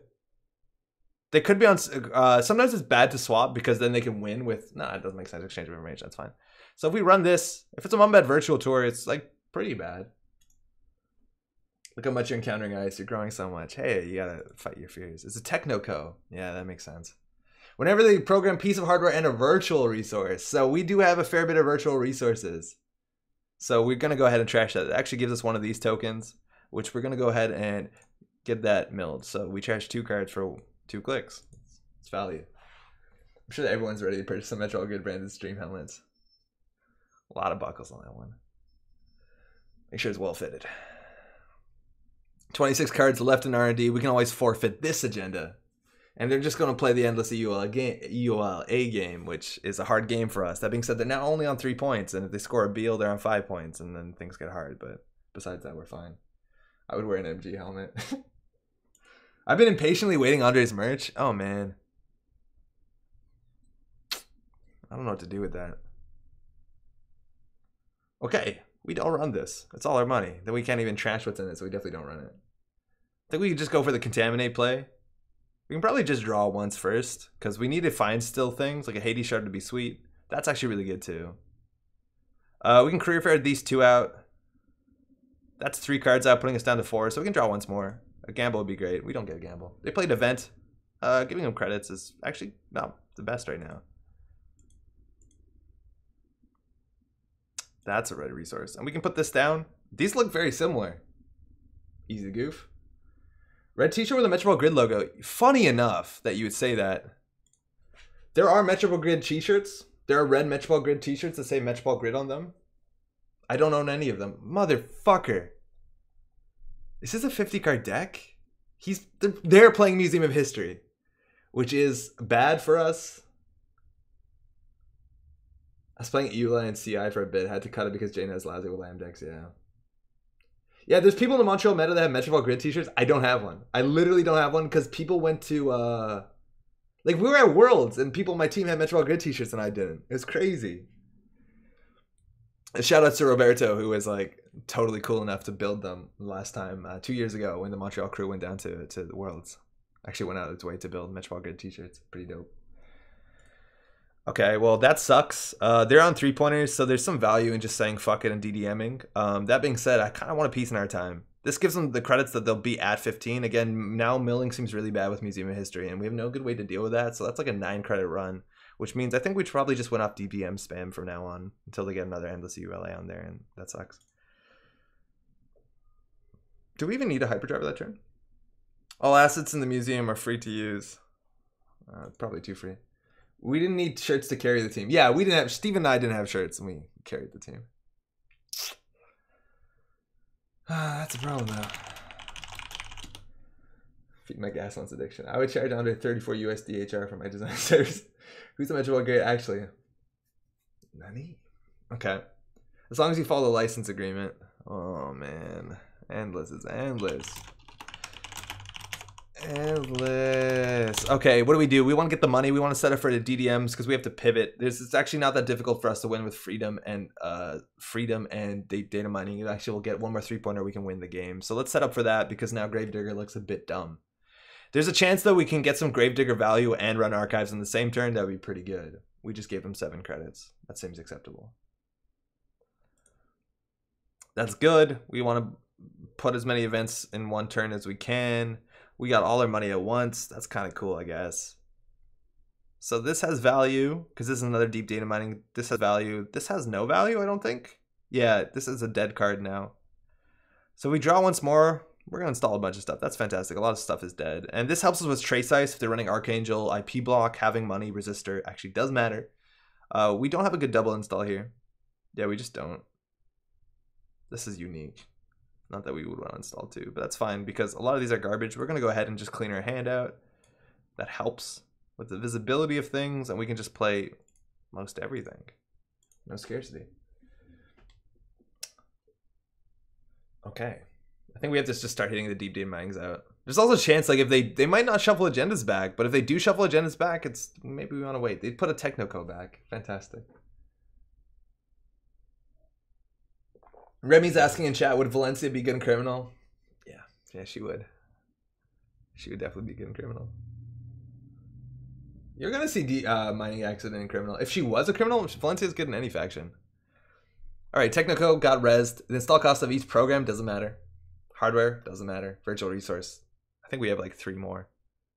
Speaker 1: They could be on. Sometimes it's bad to swap because then they can win with. No, it doesn't make sense. Exchange of information. That's fine. So if we run this, if it's a Mumbad Virtual Tour, it's like pretty bad. Look how much you're encountering ice. You're growing so much. Hey, you gotta fight your fears. It's a Technoco. Yeah, that makes sense. Whenever they program piece of hardware and a virtual resource. So we do have a fair bit of virtual resources. So we're going to go ahead and trash that. It actually gives us one of these tokens, which we're going to go ahead and get that milled. So we trash 2 cards for 2 clicks. It's value. I'm sure that everyone's ready to purchase some Metro Grid branded stream helmets. A lot of buckles on that one. Make sure it's well fitted. 26 cards left in R&D. We can always forfeit this agenda. And they're just going to play the Endless EULA game, which is a hard game for us. That being said, they're now only on 3 points. And if they score a Beal, they're on 5 points. And then things get hard. But besides that, we're fine. I would wear an MG helmet. I've been impatiently waiting Andre's merch. Oh, man. I don't know what to do with that. Okay. We don't run this. It's all our money. Then we can't even trash what's in it, so we definitely don't run it. I think we could just go for the Contaminate play. We can probably just draw once first, because we need to find still things, like a Hades Shard to be sweet. That's actually really good, too. We can Career Fair these 2 out. That's 3 cards out, putting us down to 4, so we can draw once more. A gamble would be great. We don't get a gamble. They played Event. Giving them credits is actually not the best right now. That's a red resource. And we can put this down. These look very similar. Easy goof. Red t-shirt with a Metro Grid logo. Funny enough that you would say that. There are Metro Grid t-shirts. There are red Metro Grid t-shirts that say Metro Grid on them. I don't own any of them. Motherfucker. Is this a 50 card deck? They're playing Museum of History, which is bad for us. I was playing EULA and CI for a bit. Had to cut it because Jane has lousy with Lamb decks, yeah. Yeah, there's people in the Montreal meta that have Metro Grid t-shirts. I don't have one. I literally don't have one because people went to, like, we were at Worlds and people on my team had Metro Grid t-shirts and I didn't. It was crazy. And shout out to Roberto, who was, like, totally cool enough to build them last time, 2 years ago when the Montreal crew went down to the Worlds. Actually went out of its way to build Metro Grid t-shirts. Pretty dope. Okay, well that sucks. They're on 3-pointers, so there's some value in just saying fuck it and DDMing. That being said, I kind of want a piece in our time. This gives them the credits that they'll be at 15. Again, now milling seems really bad with Museum of History, and we have no good way to deal with that, so that's like a 9-credit run, which means I think we probably just went off DPM spam from now on until they get another Endless ULA on there, and that sucks. Do we even need a hyperdrive that turn? All assets in the museum are free to use. Probably too free. We didn't need shirts to carry the team. Yeah, we didn't have. Steve and I didn't have shirts, and we carried the team. That's a problem, though. Feed my gas lens addiction. I would charge under 34 USDHR for my design service. Who's the measurable grade? Actually, Nani? Okay. As long as you follow the license agreement. Oh man, endless is endless. Endless. Okay, what do? We want to get the money. We want to set up for the DDMs because we have to pivot. It's actually not that difficult for us to win with freedom and data mining. It actually will get one more 3-pointer. We can win the game. So let's set up for that because now Gravedigger looks a bit dumb. There's a chance though we can get some Gravedigger value and run archives in the same turn. That would be pretty good. We just gave him 7 credits. That seems acceptable. That's good. We want to put as many events in one turn as we can. We got all our money at once. That's kind of cool, I guess. So this has value because this is another deep data mining. This has value. This has no value, I don't think. Yeah, this is a dead card now. So we draw once more. We're going to install a bunch of stuff. That's fantastic. A lot of stuff is dead. And this helps us with Trace Ice if they're running Archangel, IP block, having money, resistor. Actually does matter. We don't have a good double install here. Yeah, we just don't. This is unique. Not that we would want to install too, but that's fine because a lot of these are garbage. We're going to go ahead and just clean our hand out. That helps with the visibility of things, and we can just play most everything. No scarcity. Okay. I think we have to just start hitting the deep data minings out. There's also a chance, like, if they might not shuffle agendas back, but if they do shuffle agendas back, it's maybe we want to wait. They'd put a Technoco back. Fantastic. Remy's asking in chat, would Valencia be good in criminal? Yeah, she would. She would definitely be good in criminal. You're gonna see mining accident in criminal. If she was a criminal, Valencia's good in any faction. All right, Technoco got rezzed. The install cost of each program doesn't matter. Hardware doesn't matter. Virtual resource. I think we have like 3 more.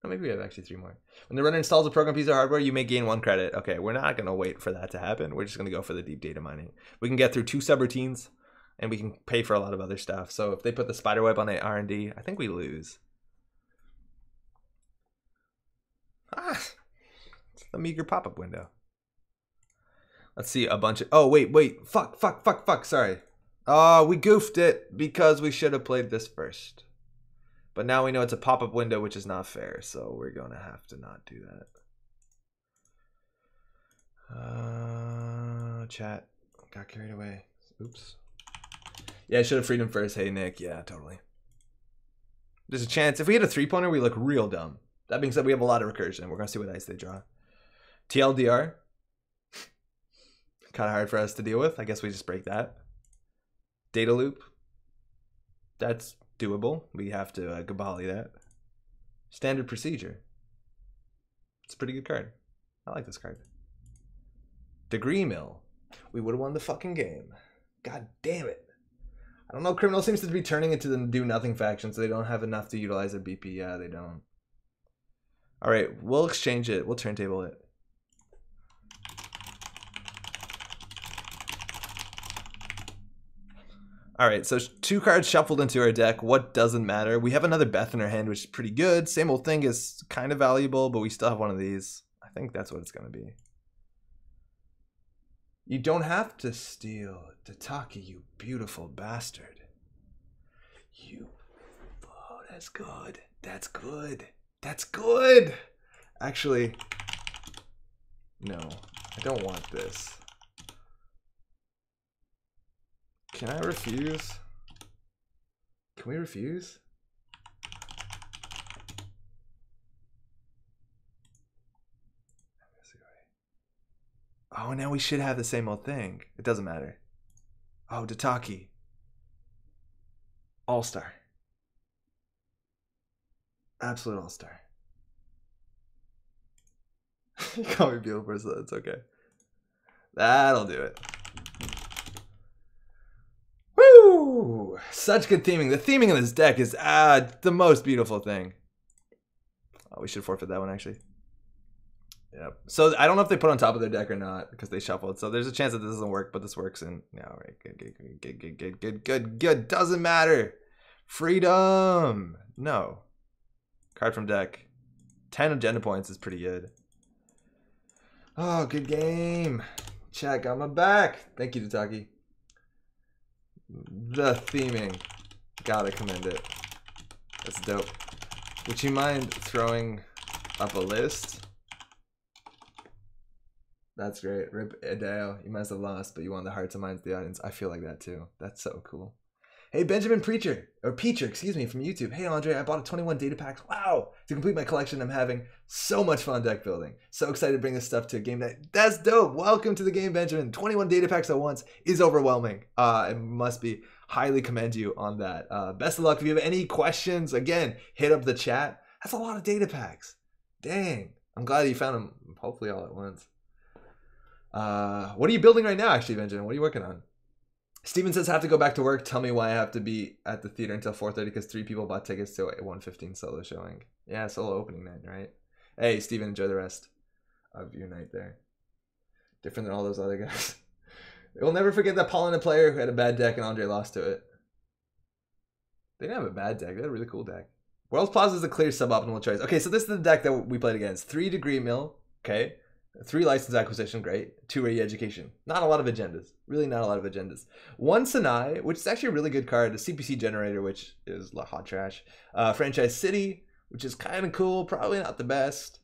Speaker 1: Oh, maybe we have actually 3 more. When the runner installs a program piece of hardware, you may gain 1 credit. Okay, we're not gonna wait for that to happen. We're just gonna go for the deep data mining. We can get through 2 subroutines. And we can pay for a lot of other stuff. So if they put the spiderweb on the R&D, I think we lose. It's the meager pop-up window. Let's see a bunch of... Oh, wait. Fuck. Sorry. Oh, we goofed it because we should have played this first. But now we know it's a pop-up window, which is not fair. So we're going to have to not do that. Chat. Got carried away. Oops. Yeah, I should have freed him first. Hey, Nick. Yeah, totally. There's a chance. If we hit a 3-pointer, we look real dumb. That being said, we have a lot of recursion. We're going to see what ice they draw. TLDR. Kind of hard for us to deal with. I guess we just break that. Data loop. That's doable. We have to Gabali that. Standard procedure. It's a pretty good card. I like this card. Degree mill. We would have won the fucking game. God damn it. I don't know, criminal seems to be turning into the do nothing faction, so they don't have enough to utilize their BP. Yeah, they don't. All right, we'll exchange it. We'll turntable it. All right, so 2 cards shuffled into our deck. What doesn't matter? We have another Beth in our hand, which is pretty good. Same old thing is kind of valuable, but we still have one of these. I think that's what it's going to be. You don't have to steal Tataki, you beautiful bastard. Oh, that's good. That's good. That's good. Actually, no, I don't want this. Can I refuse? Can we refuse? Oh, now we should have the same old thing. It doesn't matter. Oh, Tataki. All-star. Absolute all-star. You call me beautiful person, that's okay. That'll do it. Woo! Such good theming. The theming in this deck is the most beautiful thing. Oh, we should forfeit that one, actually. Yep. So I don't know if they put on top of their deck or not because they shuffled. So there's a chance that this doesn't work, but this works. And yeah, all right, good. Doesn't matter. Freedom. No. Card from deck. 10 agenda points is pretty good. Oh, good game. Check on my back. Thank you, Tataki. The theming. Gotta commend it. That's dope. Would you mind throwing up a list? That's great. Rip Adele. You must have lost, but you won the hearts and minds of the audience. I feel like that too. That's so cool. Hey, Benjamin Peacher, excuse me, from YouTube. Hey, Andre, I bought a 21 data packs. Wow! To complete my collection, I'm having so much fun deck building. So excited to bring this stuff to a game night. That's dope. Welcome to the game, Benjamin. 21 data packs at once is overwhelming. I must be highly commend you on that. Best of luck. If you have any questions, again, hit up the chat. That's a lot of data packs. Dang. I'm glad you found them, hopefully all at once. What are you building right now, actually, Benjamin? What are you working on? Steven says, I have to go back to work. Tell me why I have to be at the theater until 4:30 because 3 people bought tickets to a 1:15 solo showing. Yeah, solo opening night, right? Hey, Steven, enjoy the rest of your night there. Different than all those other guys. We'll never forget that Paul and a player who had a bad deck and Andre lost to it. They didn't have a bad deck. They had a really cool deck. World's Plaza is a clear suboptimal choice. Okay, so this is the deck that we played against. 3 Degree Mill, okay. 3 license acquisition, great. 2 re-education. Not a lot of agendas. Really not a lot of agendas. 1 Sanai, which is actually a really good card. The CPC generator, which is hot trash. Franchise City, which is kind of cool. Probably not the best.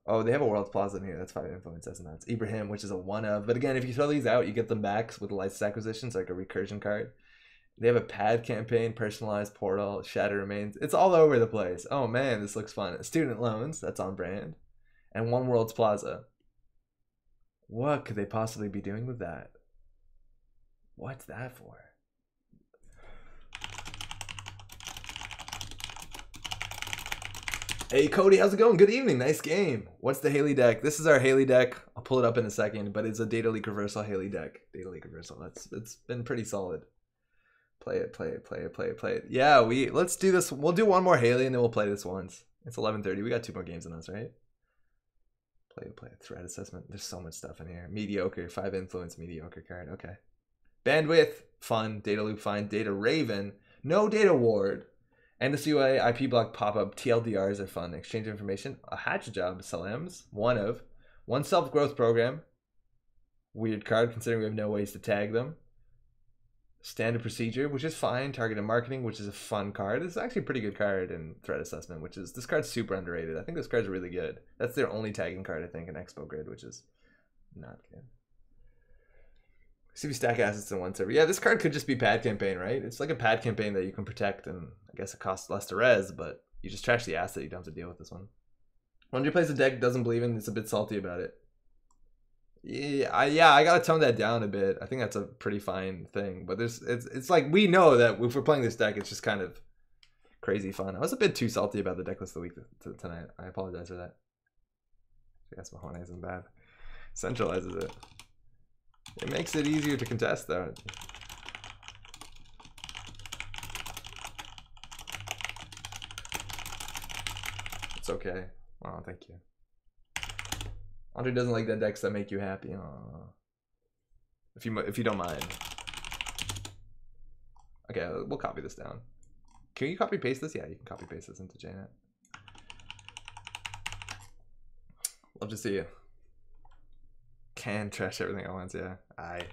Speaker 1: Oh, they have a World's Plaza in here. That's 5 influence. That's nuts. Ibrahim, which is a 1 of. But again, if you throw these out, you get them back with the license acquisitions, like a recursion card. They have a pad campaign, personalized portal, Shatter Remains. It's all over the place. Oh man, this looks fun. Student loans, that's on brand. And 1 World's Plaza. What could they possibly be doing with that? What's that for? Hey Cody, how's it going? Good evening, nice game. What's the Haley deck? This is our Haley deck. I'll pull it up in a second, but it's a Data Leak Reversal Haley deck. Data Leak Reversal. It's been pretty solid. Play it. Yeah, let's do this. We'll do 1 more Haley and then we'll play this once. It's 11:30. We got 2 more games in us, right? Play a threat assessment. There's so much stuff in here. Mediocre, 5 influence, mediocre card. Okay. Bandwidth, fun. Data loop, fine. Data Raven, no data ward. NSUA, IP block pop-up, TLDRs are fun. Exchange information, a hatch job, Salams, 1 of. 1 self-growth program. Weird card considering we have no ways to tag them. Standard procedure, which is fine. Targeted marketing, which is a fun card. It's actually a pretty good card in threat assessment, which is, this card's super underrated. I think this card's really good. That's their only tagging card, I think, in Expo Grid, which is not good. CV stack assets in 1 server. Yeah, this card could just be pad campaign, right? It's like a pad campaign that you can protect, and I guess it costs less to res, but you just trash the asset. You don't have to deal with this one. When you plays a deck doesn't believe in, it's a bit salty about it. Yeah, I gotta tone that down a bit. I think that's a pretty fine thing, but it's like we know that if we're playing this deck, it's just kind of crazy fun. I was a bit too salty about the deck list of the week tonight. I apologize for that. I guess Mahoney isn't bad. Centralizes it. It makes it easier to contest, though. It's okay. Oh, thank you. Andre doesn't like that decks that make you happy. Aww. If you don't mind. Okay, we'll copy this down. Can you copy paste this? Yeah, you can copy paste this into JNet. Love to see you. Can trash everything at once, yeah. Aye.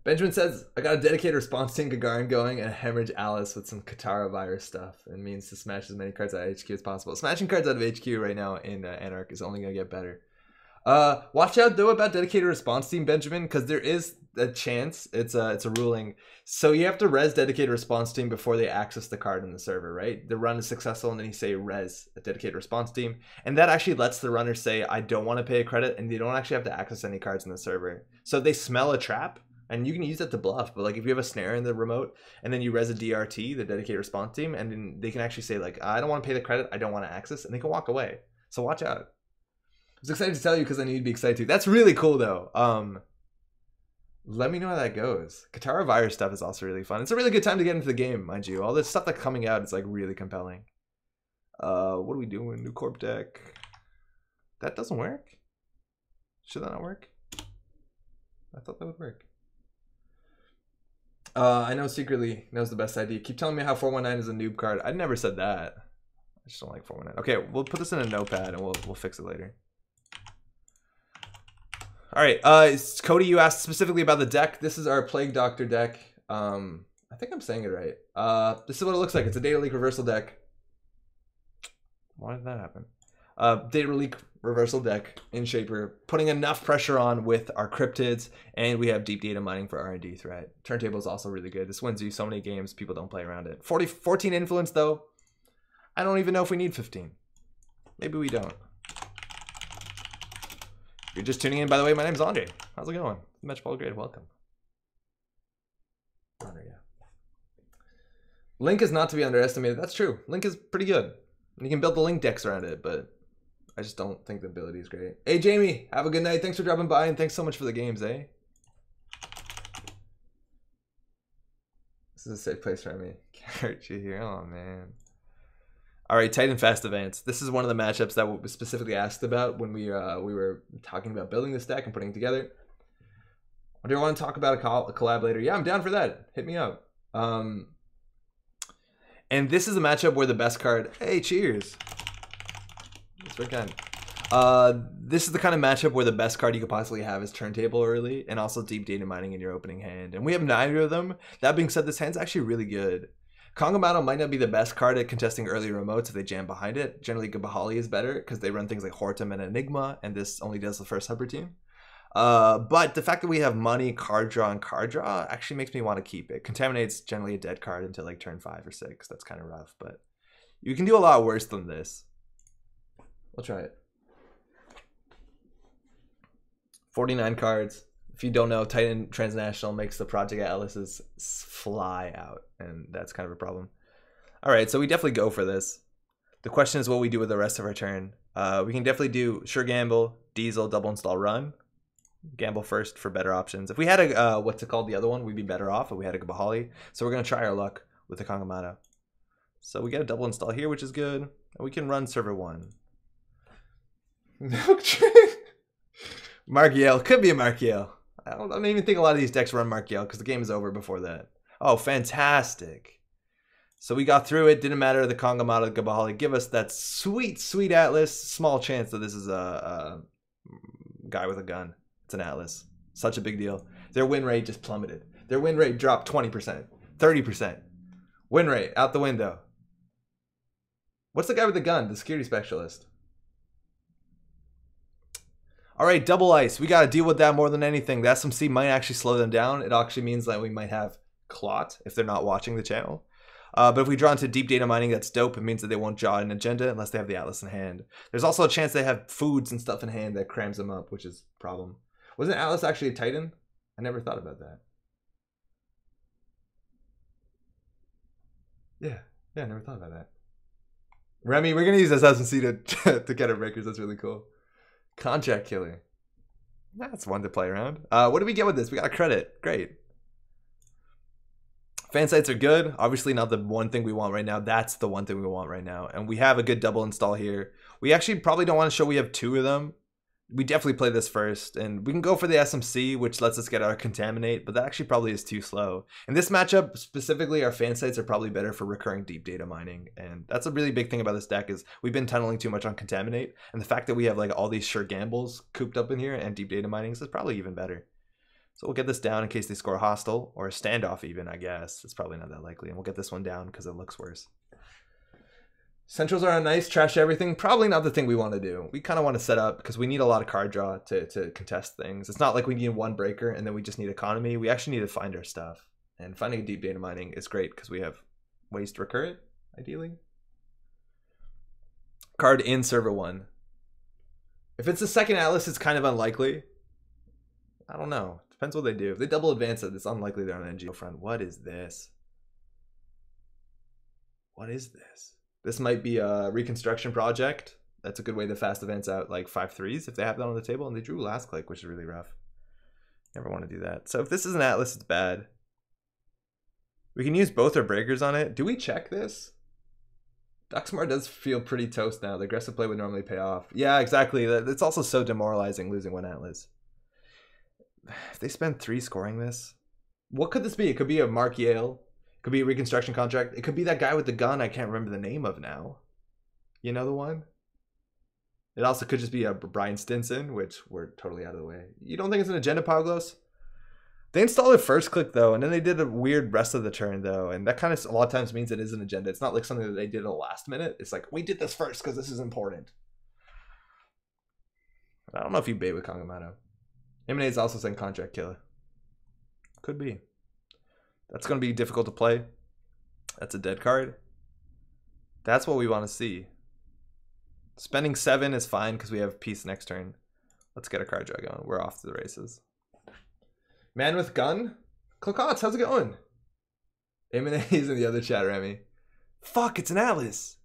Speaker 1: Benjamin says, I got a dedicated response team Gagarin going and a hemorrhage Alice with some Katara virus stuff. And means to smash as many cards out of HQ as possible. Smashing cards out of HQ right now in Anarch is only going to get better. Watch out though about dedicated response team, Benjamin, because there is a chance, it's a ruling. So you have to res dedicated response team before they access the card in the server, right? The run is successful and then you say res a dedicated response team. And that actually lets the runner say, I don't want to pay a credit, and they don't actually have to access any cards in the server. So if they smell a trap, And you can use that to bluff, but like if you have a snare in the remote and then you res a DRT, the dedicated response team, and then they can actually say like, I don't want to pay the credit, I don't want to access, and they can walk away. So watch out. I was excited to tell you because I need to be excited too. That's really cool though. Let me know how that goes. Katara virus stuff is also really fun. It's a really good time to get into the game, mind you. All this stuff that's coming out is like really compelling. What are we doing? New corp deck. That doesn't work. Should that not work? I thought that would work. I know secretly knows the best idea. Keep telling me how 419 is a noob card. I never said that. I just don't like 419. Okay, we'll put this in a notepad and we'll fix it later. All right, Cody, you asked specifically about the deck. This is our Plague Doctor deck. I think I'm saying it right. This is what it looks like. It's a data leak reversal deck. Why did that happen? Data leak reversal deck in Shaper, putting enough pressure on with our cryptids, and we have deep data mining for R&D threat. Turntable is also really good. This wins you so many games, people don't play around it. 14 influence though. I don't even know if we need 15. Maybe we don't. If you're just tuning in, by the way, my name's Andre. How's it going? Metropolitan Grade, welcome. Andre, yeah. Link is not to be underestimated. That's true. Link is pretty good. And you can build the Link decks around it, but I just don't think the ability is great. Hey, Jamie, have a good night. Thanks for dropping by, and thanks so much for the games, eh? This is a safe place for me. Carrot you here. Oh, man. All right, Titan Fast Advance. This is one of the matchups that was specifically asked about when we were talking about building this deck and putting it together. Do you want to talk about a collab later? Yeah, I'm down for that. Hit me up. And this is a matchup where the best card... Hey, cheers. That's very kind. This is the kind of matchup where the best card you could possibly have is Turntable early and also Deep Data Mining in your opening hand. And we have neither of them. That being said, this hand's actually really good. Kongamato might not be the best card at contesting early remotes if they jam behind it. Generally, Gabahali is better because they run things like Hortum and Enigma, and this only does the first hyper team. But the fact that we have money, card draw, and card draw actually makes me want to keep it. Contaminate's generally a dead card until like turn 5 or 6. That's kind of rough, but you can do a lot worse than this. We'll try it. 49 cards. If you don't know, Titan Transnational makes the Project Atlas's fly out, and that's kind of a problem. All right, so we definitely go for this. The question is what we do with the rest of our turn. We can definitely do Sure Gamble, Diesel, Double Install, Run. Gamble first for better options. If we had a, what's it called, the other one, we'd be better off if we had a Gabahali. So we're going to try our luck with the Kongamato. So we get a Double Install here, which is good. And we can run Server 1. Milk Train. Markiel. Could be a Markiel. I don't even think a lot of these decks run Markiel because the game is over before that. Oh, fantastic. So we got through it. Didn't matter the Kongamato, the Gabahali. Give us that sweet, sweet Atlas. Small chance that this is a guy with a gun. It's an Atlas. Such a big deal. Their win rate just plummeted. Their win rate dropped 20%, 30%. Win rate out the window. What's the guy with the gun? The security specialist. All right, double ice. We got to deal with that more than anything. The SMC might actually slow them down. It actually means that we might have clot if they're not watching the channel. But if we draw into deep data mining, that's dope. It means that they won't draw an agenda unless they have the Atlas in hand. There's also a chance they have foods and stuff in hand that crams them up, which is a problem. Wasn't Atlas actually a Titan? I never thought about that. Yeah, I never thought about that. Remy, we're going to use SMC to get our breakers. That's really cool. Contract Killer. That's one to play around. What do we get with this? We got a credit. Great. Fan sites are good. Obviously not the one thing we want right now. That's the one thing we want right now. And we have a good double install here. We actually probably don't want to show we have 2 of them. We definitely play this first. And we can go for the SMC, which lets us get our Contaminate. But that actually probably is too slow. In this matchup, specifically, our fan sites are probably better for recurring deep data mining. And that's a really big thing about this deck is we've been tunneling too much on Contaminate. And the fact that we have like all these Sure Gambles cooped up in here and deep data mining is probably even better. So we'll get this down in case they score a hostile or a standoff even, I guess. It's probably not that likely. And we'll get this one down because it looks worse. Centrals are nice, trash everything. Probably not the thing we want to do. We kind of want to set up because we need a lot of card draw to contest things. It's not like we need one breaker and then we just need economy. We actually need to find our stuff. And finding a deep data mining is great because we have ways to recur it, ideally. Card in Server 1. If it's the second Atlas, it's kind of unlikely. I don't know. Depends what they do. If they double advance it, it's unlikely they're on an NGO front. What is this? What is this? This might be a reconstruction project. That's a good way to fast advance out like 5-3s if they have that on the table. And they drew last click, which is really rough. Never want to do that. So if this is an Atlas, it's bad. We can use both our breakers on it. Do we check this? Ducksmart does feel pretty toast now. The aggressive play would normally pay off. Yeah, exactly. It's also so demoralizing losing one Atlas. If they spend 3 scoring this, what could this be? It could be a Mark Yale. It could be a reconstruction contract. It could be that guy with the gun I can't remember the name of now. You know the one? It also could just be a Brian Stinson, which we're totally out of the way. You don't think it's an agenda, Poglos? They installed it first click though, and then they did a weird rest of the turn though, and that kind of a lot of times means it is an agenda. It's not like something that they did at the last minute. It's like, we did this first because this is important. I don't know if you bait with Kangamato. M&A is also saying contract killer. Could be. That's going to be difficult to play. That's a dead card. That's what we want to see. Spending 7 is fine because we have peace next turn. Let's get a card draw going. We're off to the races. Man with gun? Clickots, how's it going? M&A's in the other chat, Remy. Fuck, it's an Atlas.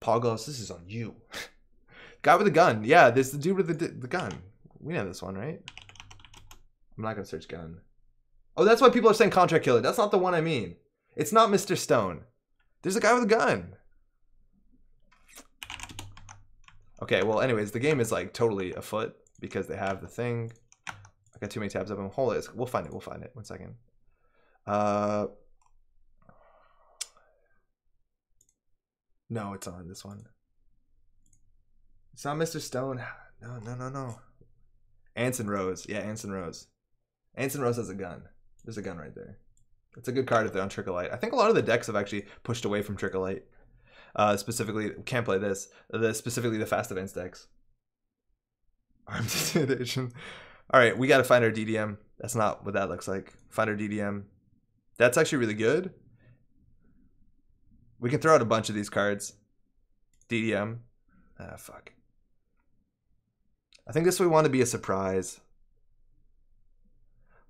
Speaker 1: Pogos, this is on you. Guy with a gun. Yeah, there's the dude with the gun. We know this one, right? I'm not going to search gun. Oh, that's why people are saying contract killer. That's not the one I mean. It's not Mr. Stone. There's a guy with a gun. Okay, well, anyways, the game is like totally afoot because they have the thing. I got too many tabs open. Hold it. We'll find it. We'll find it. 1 second. No, it's on this one. It's not Mr. Stone. No. Anson Rose. Yeah, Anson Rose. Anson Rose has a gun. There's a gun right there. It's a good card if they're on Trickleite. I think a lot of the decks have actually pushed away from Trickleite. Specifically, can't play this. Specifically the fast events decks. Armed Intimidation. All right, we got to find our DDM. That's not what that looks like. Find our DDM. That's actually really good. We can throw out a bunch of these cards. DDM. Ah, fuck. I think this we want to be a surprise.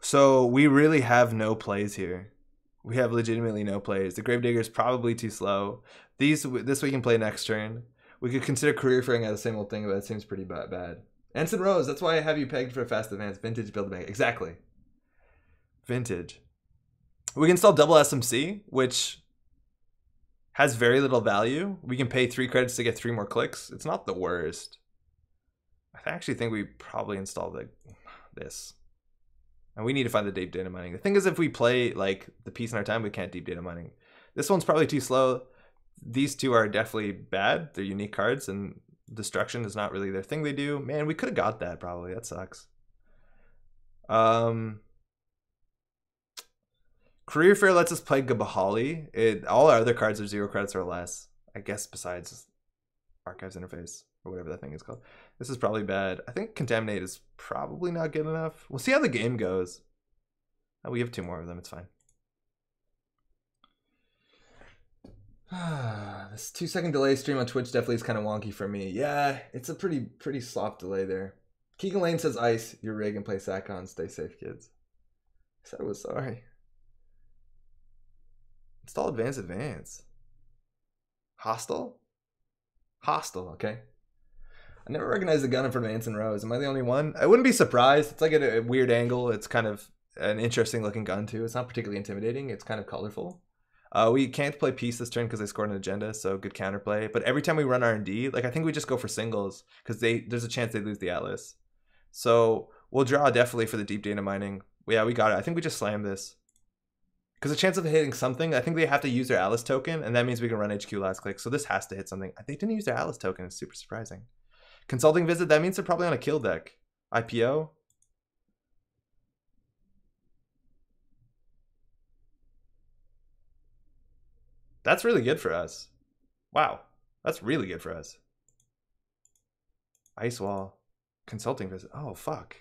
Speaker 1: So we really have no plays here. We have legitimately no plays. The Gravedigger is probably too slow. This we can play next turn. We could consider career fairing out the same old thing, but it seems pretty bad. Anson Rose, that's why I have you pegged for a fast advance. Vintage build bank. Exactly. Vintage. We can install double SMC, which has very little value. We can pay 3 credits to get 3 more clicks. It's not the worst. I actually think we probably install this. And we need to find the deep data mining. The thing is, if we play like the piece in our time, we can't deep data mining. This one's probably too slow. These two are definitely bad. They're unique cards, and destruction is not really their thing they do. Man, we could have got that probably. That sucks. Career Fair lets us play Gabahali. All our other cards are 0 credits or less. I guess besides Archives Interface or whatever that thing is called. This is probably bad. I think Contaminate is probably not good enough. We'll see how the game goes. Oh, we have 2 more of them. It's fine. This 2-second delay stream on Twitch definitely is kind of wonky for me. Yeah, it's a pretty soft delay there. Keegan Lane says ice. Your rig and play Sakon. Stay safe, kids. I said I was sorry. Install advance. Hostile? Hostile, okay. I never recognized the gun in front of Anson Rose. Am I the only one? I wouldn't be surprised. It's like at a weird angle. It's kind of an interesting looking gun too. It's not particularly intimidating. It's kind of colorful. We can't play peace this turn because they scored an agenda, so good counterplay. But every time we run R&D, like I think we just go for singles because there's a chance they lose the Atlas. So we'll draw definitely for the deep data mining. Yeah, we got it. I think we just slam this. Because the chance of hitting something, I think they have to use their Atlas token, and that means we can run HQ last click. So this has to hit something. They didn't use their Atlas token. It's super surprising. Consulting visit, that means they're probably on a kill deck. IPO. That's really good for us. Wow. That's really good for us. Ice wall. Consulting visit. Oh, fuck.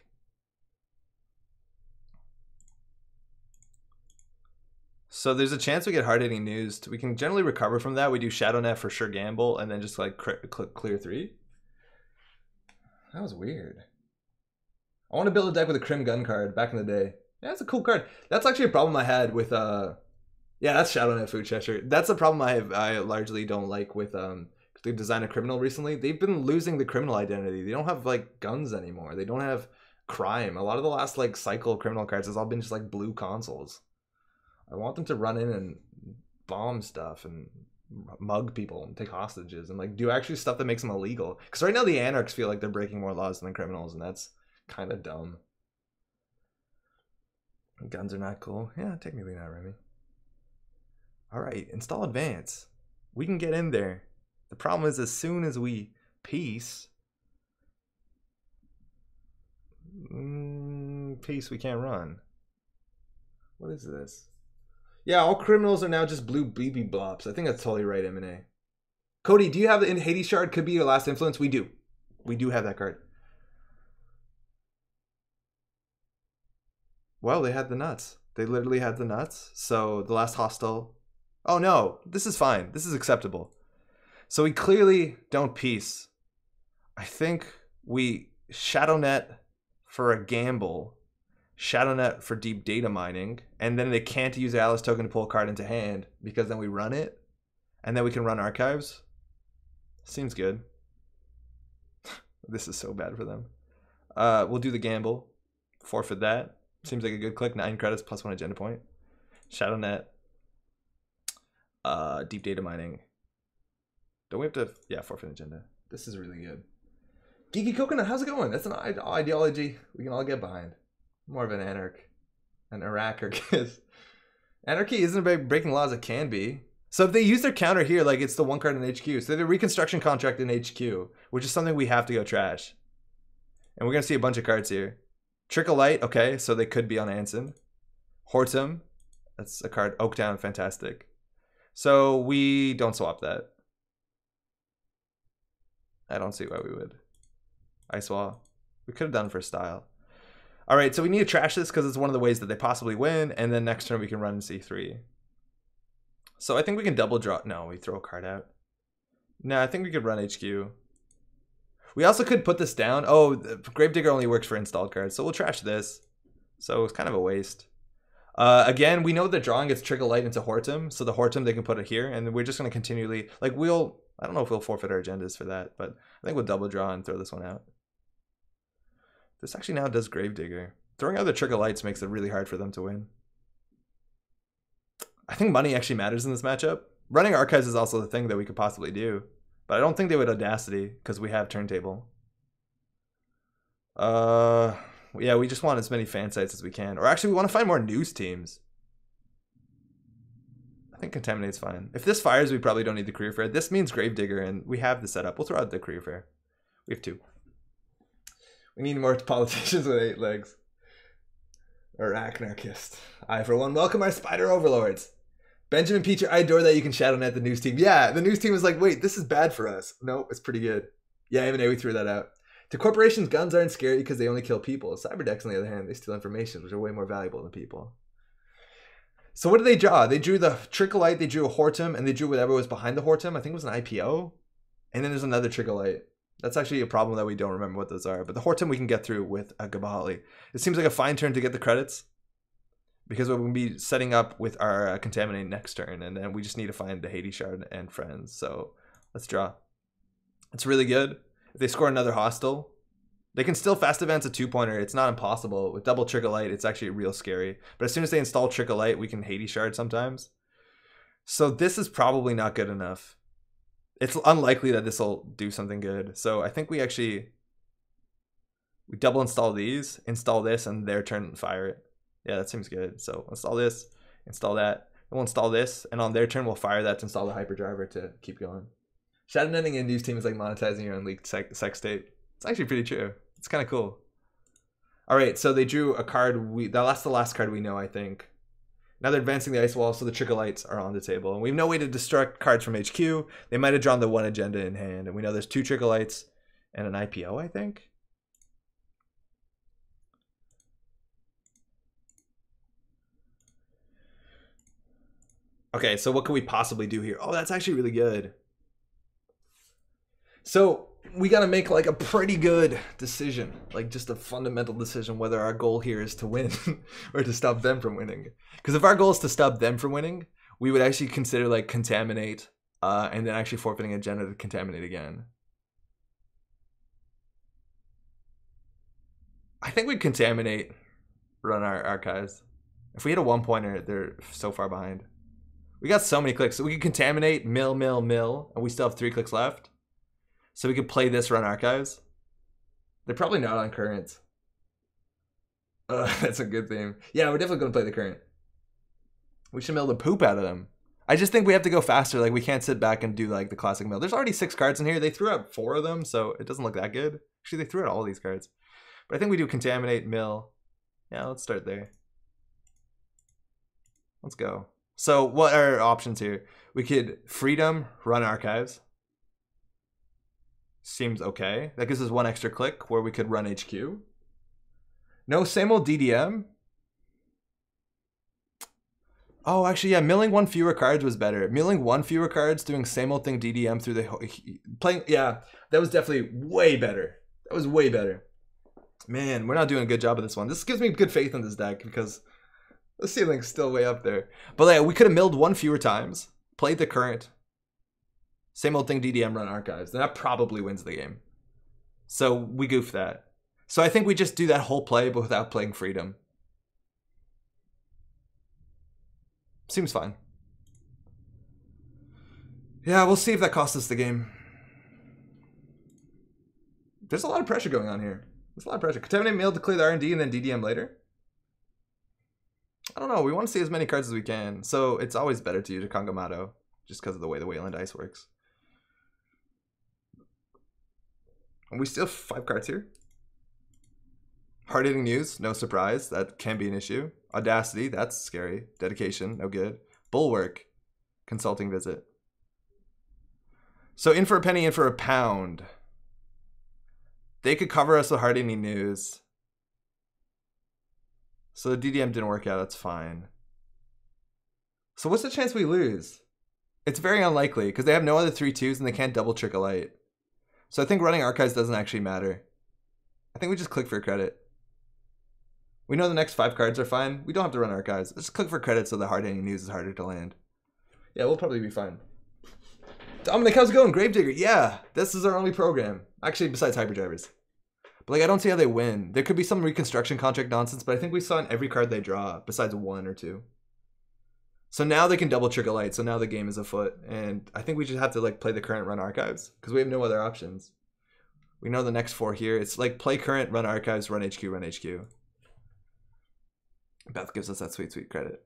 Speaker 1: So there's a chance we get hard-hitting news. We can generally recover from that. We do Shadow Net for sure gamble, and then just like click clear 3. That was weird. I want to build a deck with a Crim Gun card back in the day. Yeah, that's a cool card. That's actually a problem I had with yeah, that's ShadowNet Food Cheshire. That's a problem I largely don't like with the design of Criminal recently. They've been losing the criminal identity. They don't have like guns anymore. They don't have crime. A lot of the last like cycle of criminal cards has all been just like blue consoles. I want them to run in and bomb stuff and mug people and take hostages and like do actually stuff that makes them illegal. Because right now the anarchs feel like they're breaking more laws than the criminals, and that's kind of dumb. Guns are not cool. Yeah, technically not, Remy. All right, install advance. We can get in there. The problem is as soon as we peace, we can't run. What is this? Yeah, all criminals are now just blue BB blobs. I think that's totally right, M&A. Cody, do you have the Hades Shard? Could be your last influence. We do. We do have that card. Well, they had the nuts. They literally had the nuts. So the last hostile. Oh no, this is fine. This is acceptable. So we clearly don't peace. I think we ShadowNet for a gamble, ShadowNet for deep data mining, and then they can't use Alice token to pull a card into hand because then we run it, and then we can run archives. Seems good. This is so bad for them. We'll do the gamble, forfeit that. Seems like a good click. 9 credits plus 1 agenda point. ShadowNet. Deep data mining. Don't we have to? Yeah, forfeit agenda. This is really good. Geeky Coconut, how's it going? That's an ideology we can all get behind. More of an anarchist. Anarchy isn't about breaking laws. It can be. So if they use their counter here, like it's the one card in HQ. So the reconstruction contract in HQ, which is something we have to go trash. And we're gonna see a bunch of cards here. Trickle Light, okay, so they could be on Anson. Hortum, that's a card. Oaktown, fantastic. So we don't swap that. I don't see why we would. Ice Wall. We could have done for style. All right, so we need to trash this because it's one of the ways that they possibly win, and then next turn we can run C3. So I think we can double draw. No, we throw a card out. No, I think we could run HQ. We also could put this down. Oh, Gravedigger only works for installed cards, so we'll trash this. So it's kind of a waste. Again, we know that drawing gets Trickle Light into Hortum, so the Hortum they can put it here, and we're just going to continually, like I don't know if we'll forfeit our agendas for that, but I think we'll double draw and throw this one out. This actually now does Gravedigger. Throwing out the Trickle Lights makes it really hard for them to win. I think money actually matters in this matchup. Running Archives is also the thing that we could possibly do, but I don't think they would Audacity because we have Turntable. Yeah, we just want as many fan sites as we can. Or actually, we want to find more news teams. I think Contaminate's fine. If this fires, we probably don't need the Career Fair. This means Gravedigger, and we have the setup. We'll throw out the Career Fair. We have 2. We need more politicians with 8 legs. Or anarchist. I, for one, welcome our spider overlords. Benjamin Peacher, I adore that you can ShadowNet the news team. Yeah, the news team is like, wait, this is bad for us. No, it's pretty good. Yeah, M&A, we threw that out. To corporations, guns aren't scary because they only kill people. Cyberdecks, on the other hand, they steal information, which are way more valuable than people. So what did they draw? They drew the Trickle Light, they drew a Hortum, and they drew whatever was behind the Hortum. I think it was an IPO. And then there's another Trickle Light. That's actually a problem that we don't remember what those are. But the Hortum we can get through with a Gabali. It seems like a fine turn to get the credits, because we're going to be setting up with our Contaminate next turn, and then we just need to find the Hades Shard and friends. So let's draw. It's really good. If they score another hostile, they can still fast advance a 2-pointer. It's not impossible. With double Trickle Light, it's actually real scary. But as soon as they install Trickle Light, we can Hades Shard sometimes. So this is probably not good enough. It's unlikely that this will do something good. So I think we double install these, install this, and their turn fire it. Yeah, that seems good. So install this, install that. We'll install this, and on their turn, we'll fire that to install the hyperdriver to keep going. ShadowNetting in news team is like monetizing your own leaked sex tape. It's actually pretty true. It's kind of cool. All right, so they drew a card. That's the last card we know, I think. Now they're advancing the Ice Wall, so the Trickle Lights are on the table. And we have no way to destruct cards from HQ. They might have drawn the 1 agenda in hand. And we know there's 2 Trickle Lights and an IPO, I think. Okay, so what could we possibly do here? Oh, that's actually really good. So we got to make like a pretty good decision, like just a fundamental decision whether our goal here is to win or to stop them from winning. Because if our goal is to stop them from winning, we would actually consider like contaminate and then actually forfeiting agenda to contaminate again. I think we'd contaminate, run our archives. If we hit a 1-pointer, they're so far behind. We got so many clicks. So we could contaminate, mill, and we still have 3 clicks left. So we could play this, run archives. They're probably not on current. That's a good theme. Yeah, we're definitely going to play the current. We should mill the poop out of them. I just think we have to go faster. Like, we can't sit back and do, like, the classic mill. There's already 6 cards in here. They threw out 4 of them, so it doesn't look that good. Actually, they threw out all these cards. But I think we do contaminate, mill. Yeah, let's start there. Let's go. So what are our options here? We could freedom, run archives. Seems okay. That gives us 1 extra click where we could run HQ. No, same old DDM. Oh, actually, yeah, milling 1 fewer cards was better. Milling 1 fewer cards, doing same old thing DDM through the playing. Yeah, that was definitely way better. That was way better. Man, we're not doing a good job of this one. This gives me good faith in this deck because the ceiling's still way up there. But yeah, we could have milled 1 fewer times, played the current. Same old thing, DDM, run archives. And that probably wins the game. So we goof that. So I think we just do that whole play, but without playing freedom. Seems fine. Yeah, we'll see if that costs us the game. There's a lot of pressure going on here. There's a lot of pressure. Contaminate mail to clear the R&D and then DDM later? I don't know. We want to see as many cards as we can. So it's always better to use a Kangamato just because of the way the Wayland Dice works. And we still have 5 cards here. Hard-hitting news, no surprise. That can be an issue. Audacity, that's scary. Dedication, no good. Bulwark, consulting visit. So in for a penny, in for a pound. They could cover us with hard-hitting news. So the DDM didn't work out, that's fine. So what's the chance we lose? It's very unlikely because they have no other 3/2s and they can't double trick a light. So I think running archives doesn't actually matter. I think we just click for credit. We know the next 5 cards are fine. We don't have to run archives. Let's click for credit so the hard-hitting news is harder to land. Yeah, we'll probably be fine. Dominic, how's it going? Gravedigger, yeah. This is our only program. Actually, besides Hyperdrivers. But like, I don't see how they win. There could be some reconstruction contract nonsense, but I think we saw in every card they draw, besides 1 or 2. So now they can double trick a light, so now the game is afoot. And I think we just have to like play the current, run archives, because we have no other options. We know the next 4 here. It's like play current, run archives, run HQ, run HQ. Beth gives us that sweet, sweet credit.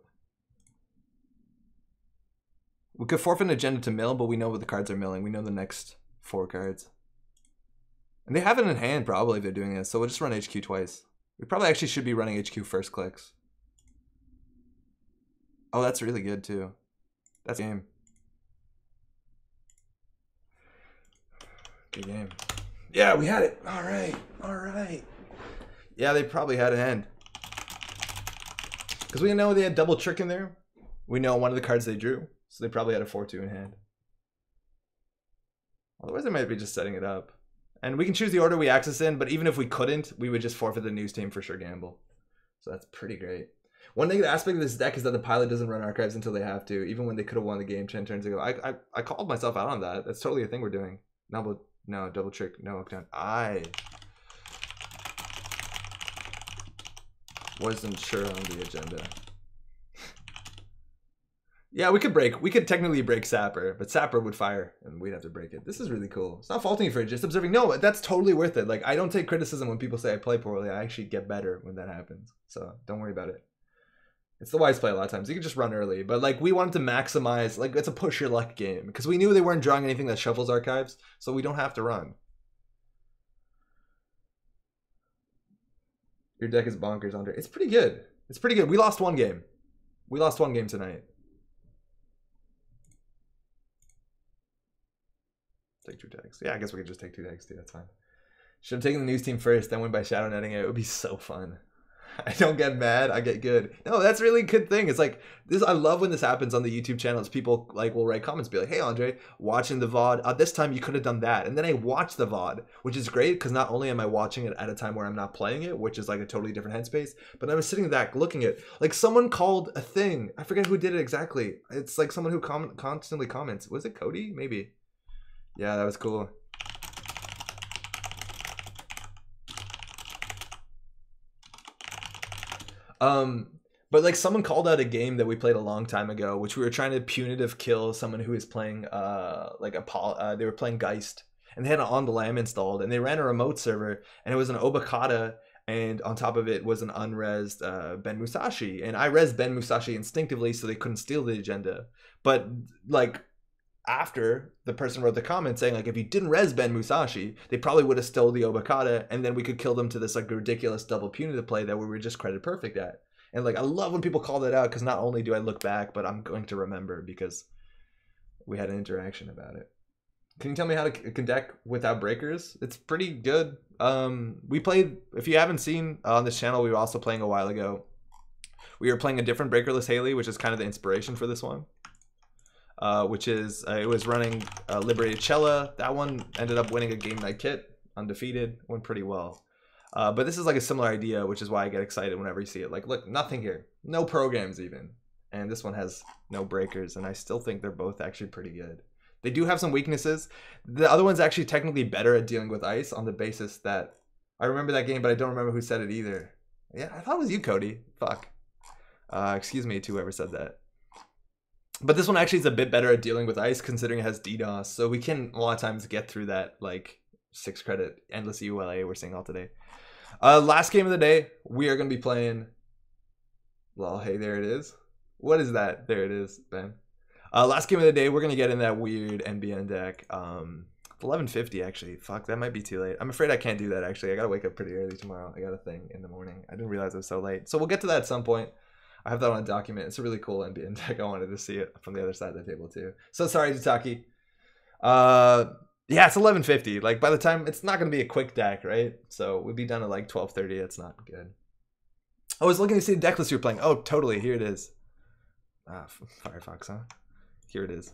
Speaker 1: We could forfeit an agenda to mill, but we know what the cards are milling. We know the next 4 cards. And they have it in hand probably if they're doing this, so we'll just run HQ twice. We probably actually should be running HQ first clicks. Oh, that's really good too. That's game. Good game. Yeah, we had it. All right. All right. Yeah, they probably had an end. Because we know they had double trick in there. We know one of the cards they drew. So they probably had a 4/2 in hand. Otherwise, they might be just setting it up. And we can choose the order we access in, but even if we couldn't, we would just forfeit the news team for sure gamble. So that's pretty great. One negative aspect of this deck is that the pilot doesn't run archives until they have to, even when they could have won the game 10 turns ago. I called myself out on that. That's totally a thing we're doing. No, double trick, no uptown. I wasn't sure on the agenda. Yeah, we could technically break Sapper, but Sapper would fire and we'd have to break it. This is really cool. It's not faulting you for it, just observing. No, that's totally worth it. Like, I don't take criticism when people say I play poorly. I actually get better when that happens. So don't worry about it. It's the wise play a lot of times. You can just run early, but like we wanted to maximize, like it's a push your luck game because we knew they weren't drawing anything that shuffles archives, so we don't have to run. Your deck is bonkers, Andre. It's pretty good. It's pretty good. We lost 1 game. We lost 1 game tonight. Take 2 tags. Yeah, I guess we could just take 2 tags too. That's fine. Should have taken the news team first, then went by shadow netting it. It would be so fun. I don't get mad, I get good. No, that's really a good thing. It's like this. I love when this happens on the YouTube channels. People like will write comments, be like, "Hey, Andre, watching the VOD. This time you could have done that." And then I watch the VOD, which is great because not only am I watching it at a time where I'm not playing it, which is like a totally different headspace, but I was sitting back looking at like someone called a thing. I forget who did it exactly. It's like someone who constantly comments. Was it Cody? Maybe. Yeah, that was cool. But like someone called out a game that we played a long time ago, which we were trying to punitive kill someone who is playing they were playing Geist, and they had an On the Lam installed, and they ran a remote server, and it was an Obokata, and on top of it was an unresed Ben Musashi, and I resed Ben Musashi instinctively so they couldn't steal the agenda. But like after the person wrote the comment saying like if you didn't res Ben Musashi, they probably would have stole the Obokata, and then we could kill them to this like ridiculous double punitive play that we were just credit perfect at. And like I love when people call that out because not only do I look back, but I'm going to remember because we had an interaction about it. Can you tell me how to deck without breakers? It's pretty good. We played, if you haven't seen on this channel, we were also playing a while ago. We were playing a different breakerless Haley, which is kind of the inspiration for this one. Which is, it was running Liberated Cella. That one ended up winning a game night kit, undefeated, went pretty well. But this is like a similar idea, which is why I get excited whenever you see it. Like, look, nothing here. No programs even. And this one has no breakers, and I still think they're both actually pretty good. They do have some weaknesses. The other one's actually technically better at dealing with ice on the basis that... I remember that game, but I don't remember who said it either. Yeah, I thought it was you, Cody. Fuck. Excuse me to whoever said that. But this one actually is a bit better at dealing with ice, considering it has DDoS. So we can, a lot of times, get through that, like, 6 credit endless ULA we're seeing all today. Last game of the day, we are going to be playing... Well, hey, there it is. What is that? There it is, Ben. Last game of the day, we're going to get in that weird NBN deck. 11:50, actually. Fuck, that might be too late. I'm afraid I can't do that, actually. I got to wake up pretty early tomorrow. I got a thing in the morning. I didn't realize it was so late. So we'll get to that at some point. I have that on a document. It's a really cool NBN deck. I wanted to see it from the other side of the table, too. So sorry, Jitaki. Yeah, it's 11:50. Like, by the time, it's not going to be a quick deck, right? So we'd be done at like 12:30. It's not good. I was looking to see the deck list you're playing. Oh, totally. Here it is. Firefox, huh? Here it is.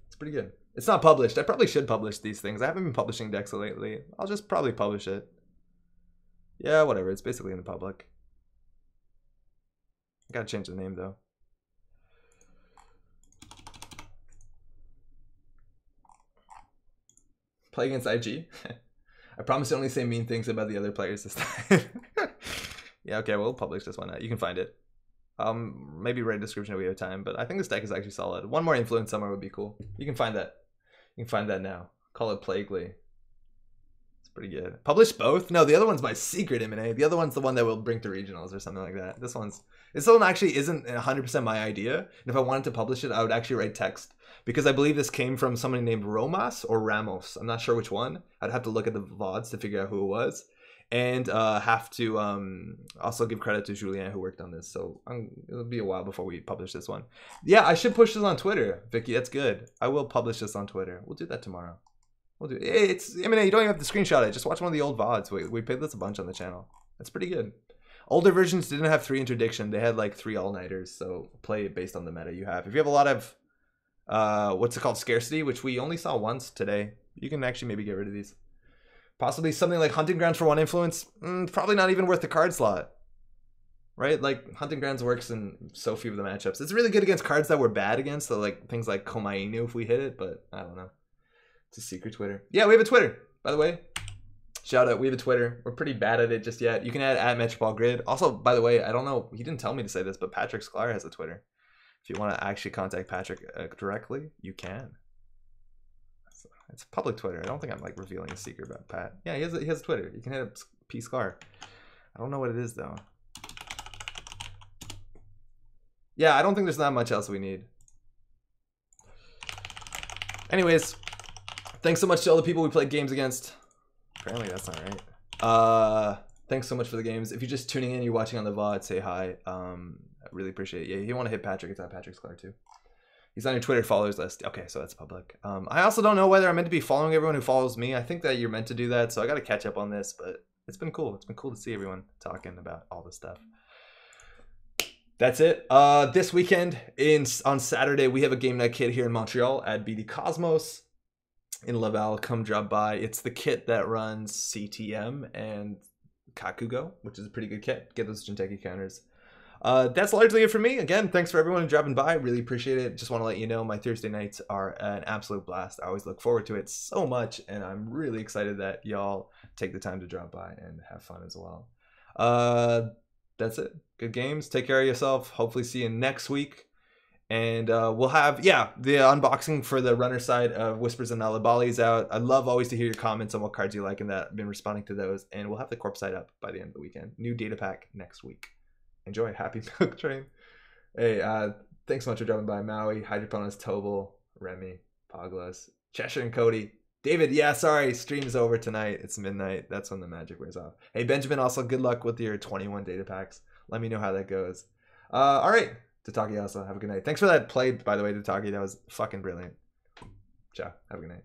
Speaker 1: It's pretty good. It's not published. I probably should publish these things. I haven't been publishing decks lately. I'll just probably publish it. Yeah, whatever. It's basically in the public. I gotta change the name, though. Play against IG? I promise to only say mean things about the other players this time. Yeah, okay, we'll publish this one. You can find it. Maybe write a description if we have time, but I think this deck is actually solid. One more influence somewhere would be cool. You can find that. You can find that now. Call it Plaguely. It's pretty good. Publish both? No, the other one's my secret M&A. The other one's the one that we'll bring to regionals or something like that. This one actually isn't 100% my idea. And if I wanted to publish it, I would actually write text. Because I believe this came from somebody named Romas or Ramos. I'm not sure which one. I'd have to look at the VODs to figure out who it was. And have to also give credit to Julien who worked on this. So it'll be a while before we publish this one. Yeah, I should push this on Twitter, Vicky. That's good. I will publish this on Twitter. We'll do that tomorrow. We'll do it. It's, I mean, you don't even have to screenshot it. Just watch one of the old VODs. We played this a bunch on the channel. That's pretty good. Older versions didn't have 3 interdiction. They had like 3 all-nighters. So play it based on the meta you have. If you have a lot of, what's it called, scarcity, which we only saw once today, you can actually maybe get rid of these. Possibly something like Hunting Grounds for 1 influence. Probably not even worth the card slot. Right? Like, Hunting Grounds works in so few of the matchups. It's really good against cards that we're bad against. So, like, things like Komainu if we hit it. But, I don't know. It's a secret Twitter. Yeah, we have a Twitter, by the way. Shout out, we have a Twitter. We're pretty bad at it just yet. You can add @MetropolGrid. Also, by the way, I don't know. He didn't tell me to say this, but Patrick Sklar has a Twitter. If you want to actually contact Patrick directly, you can. It's a public Twitter. I don't think I'm like revealing a secret about Pat. Yeah, he has a Twitter. You can hit up P Scar. I don't know what it is though. Yeah, I don't think there's not much else we need. Anyways, thanks so much to all the people we played games against. Apparently that's not right. Thanks so much for the games. If you're just tuning in, you're watching on the VOD, say hi. I really appreciate it. Yeah, you want to hit Patrick, it's at Patrick Sklar too. He's on your Twitter followers list. Okay, so that's public. I also don't know whether I'm meant to be following everyone who follows me. I think that you're meant to do that, so I got to catch up on this, but it's been cool. It's been cool to see everyone talking about all this stuff. That's it. This weekend on Saturday, we have a game night kit here in Montreal at BD Cosmos in Laval. Come drop by. It's the kit that runs CTM and Kakugo, which is a pretty good kit. Get those Jinteki counters. That's largely it for me. Again, thanks for everyone dropping by. Really appreciate it. Just want to let you know my Thursday nights are an absolute blast. I always look forward to it so much, and I'm really excited that y'all take the time to drop by and have fun as well. That's it. Good games. Take care of yourself. Hopefully see you next week. And we'll have, the unboxing for the runner side of Whispers and Alibali is out. I'd love always to hear your comments on what cards you like and that. I've been responding to those. And we'll have the corp side up by the end of the weekend. New data pack next week. Enjoy. Happy Milk Train. Hey, thanks so much for dropping by. Maui, Hydroponus, Tobal, Remy, Poglas, Cheshire, and Cody. David, sorry, stream's over tonight. It's midnight. That's when the magic wears off. Hey, Benjamin, also good luck with your 21 data packs. Let me know how that goes. All right, Tataki also, have a good night. Thanks for that play, by the way, Tataki. That was fucking brilliant. Ciao. Have a good night.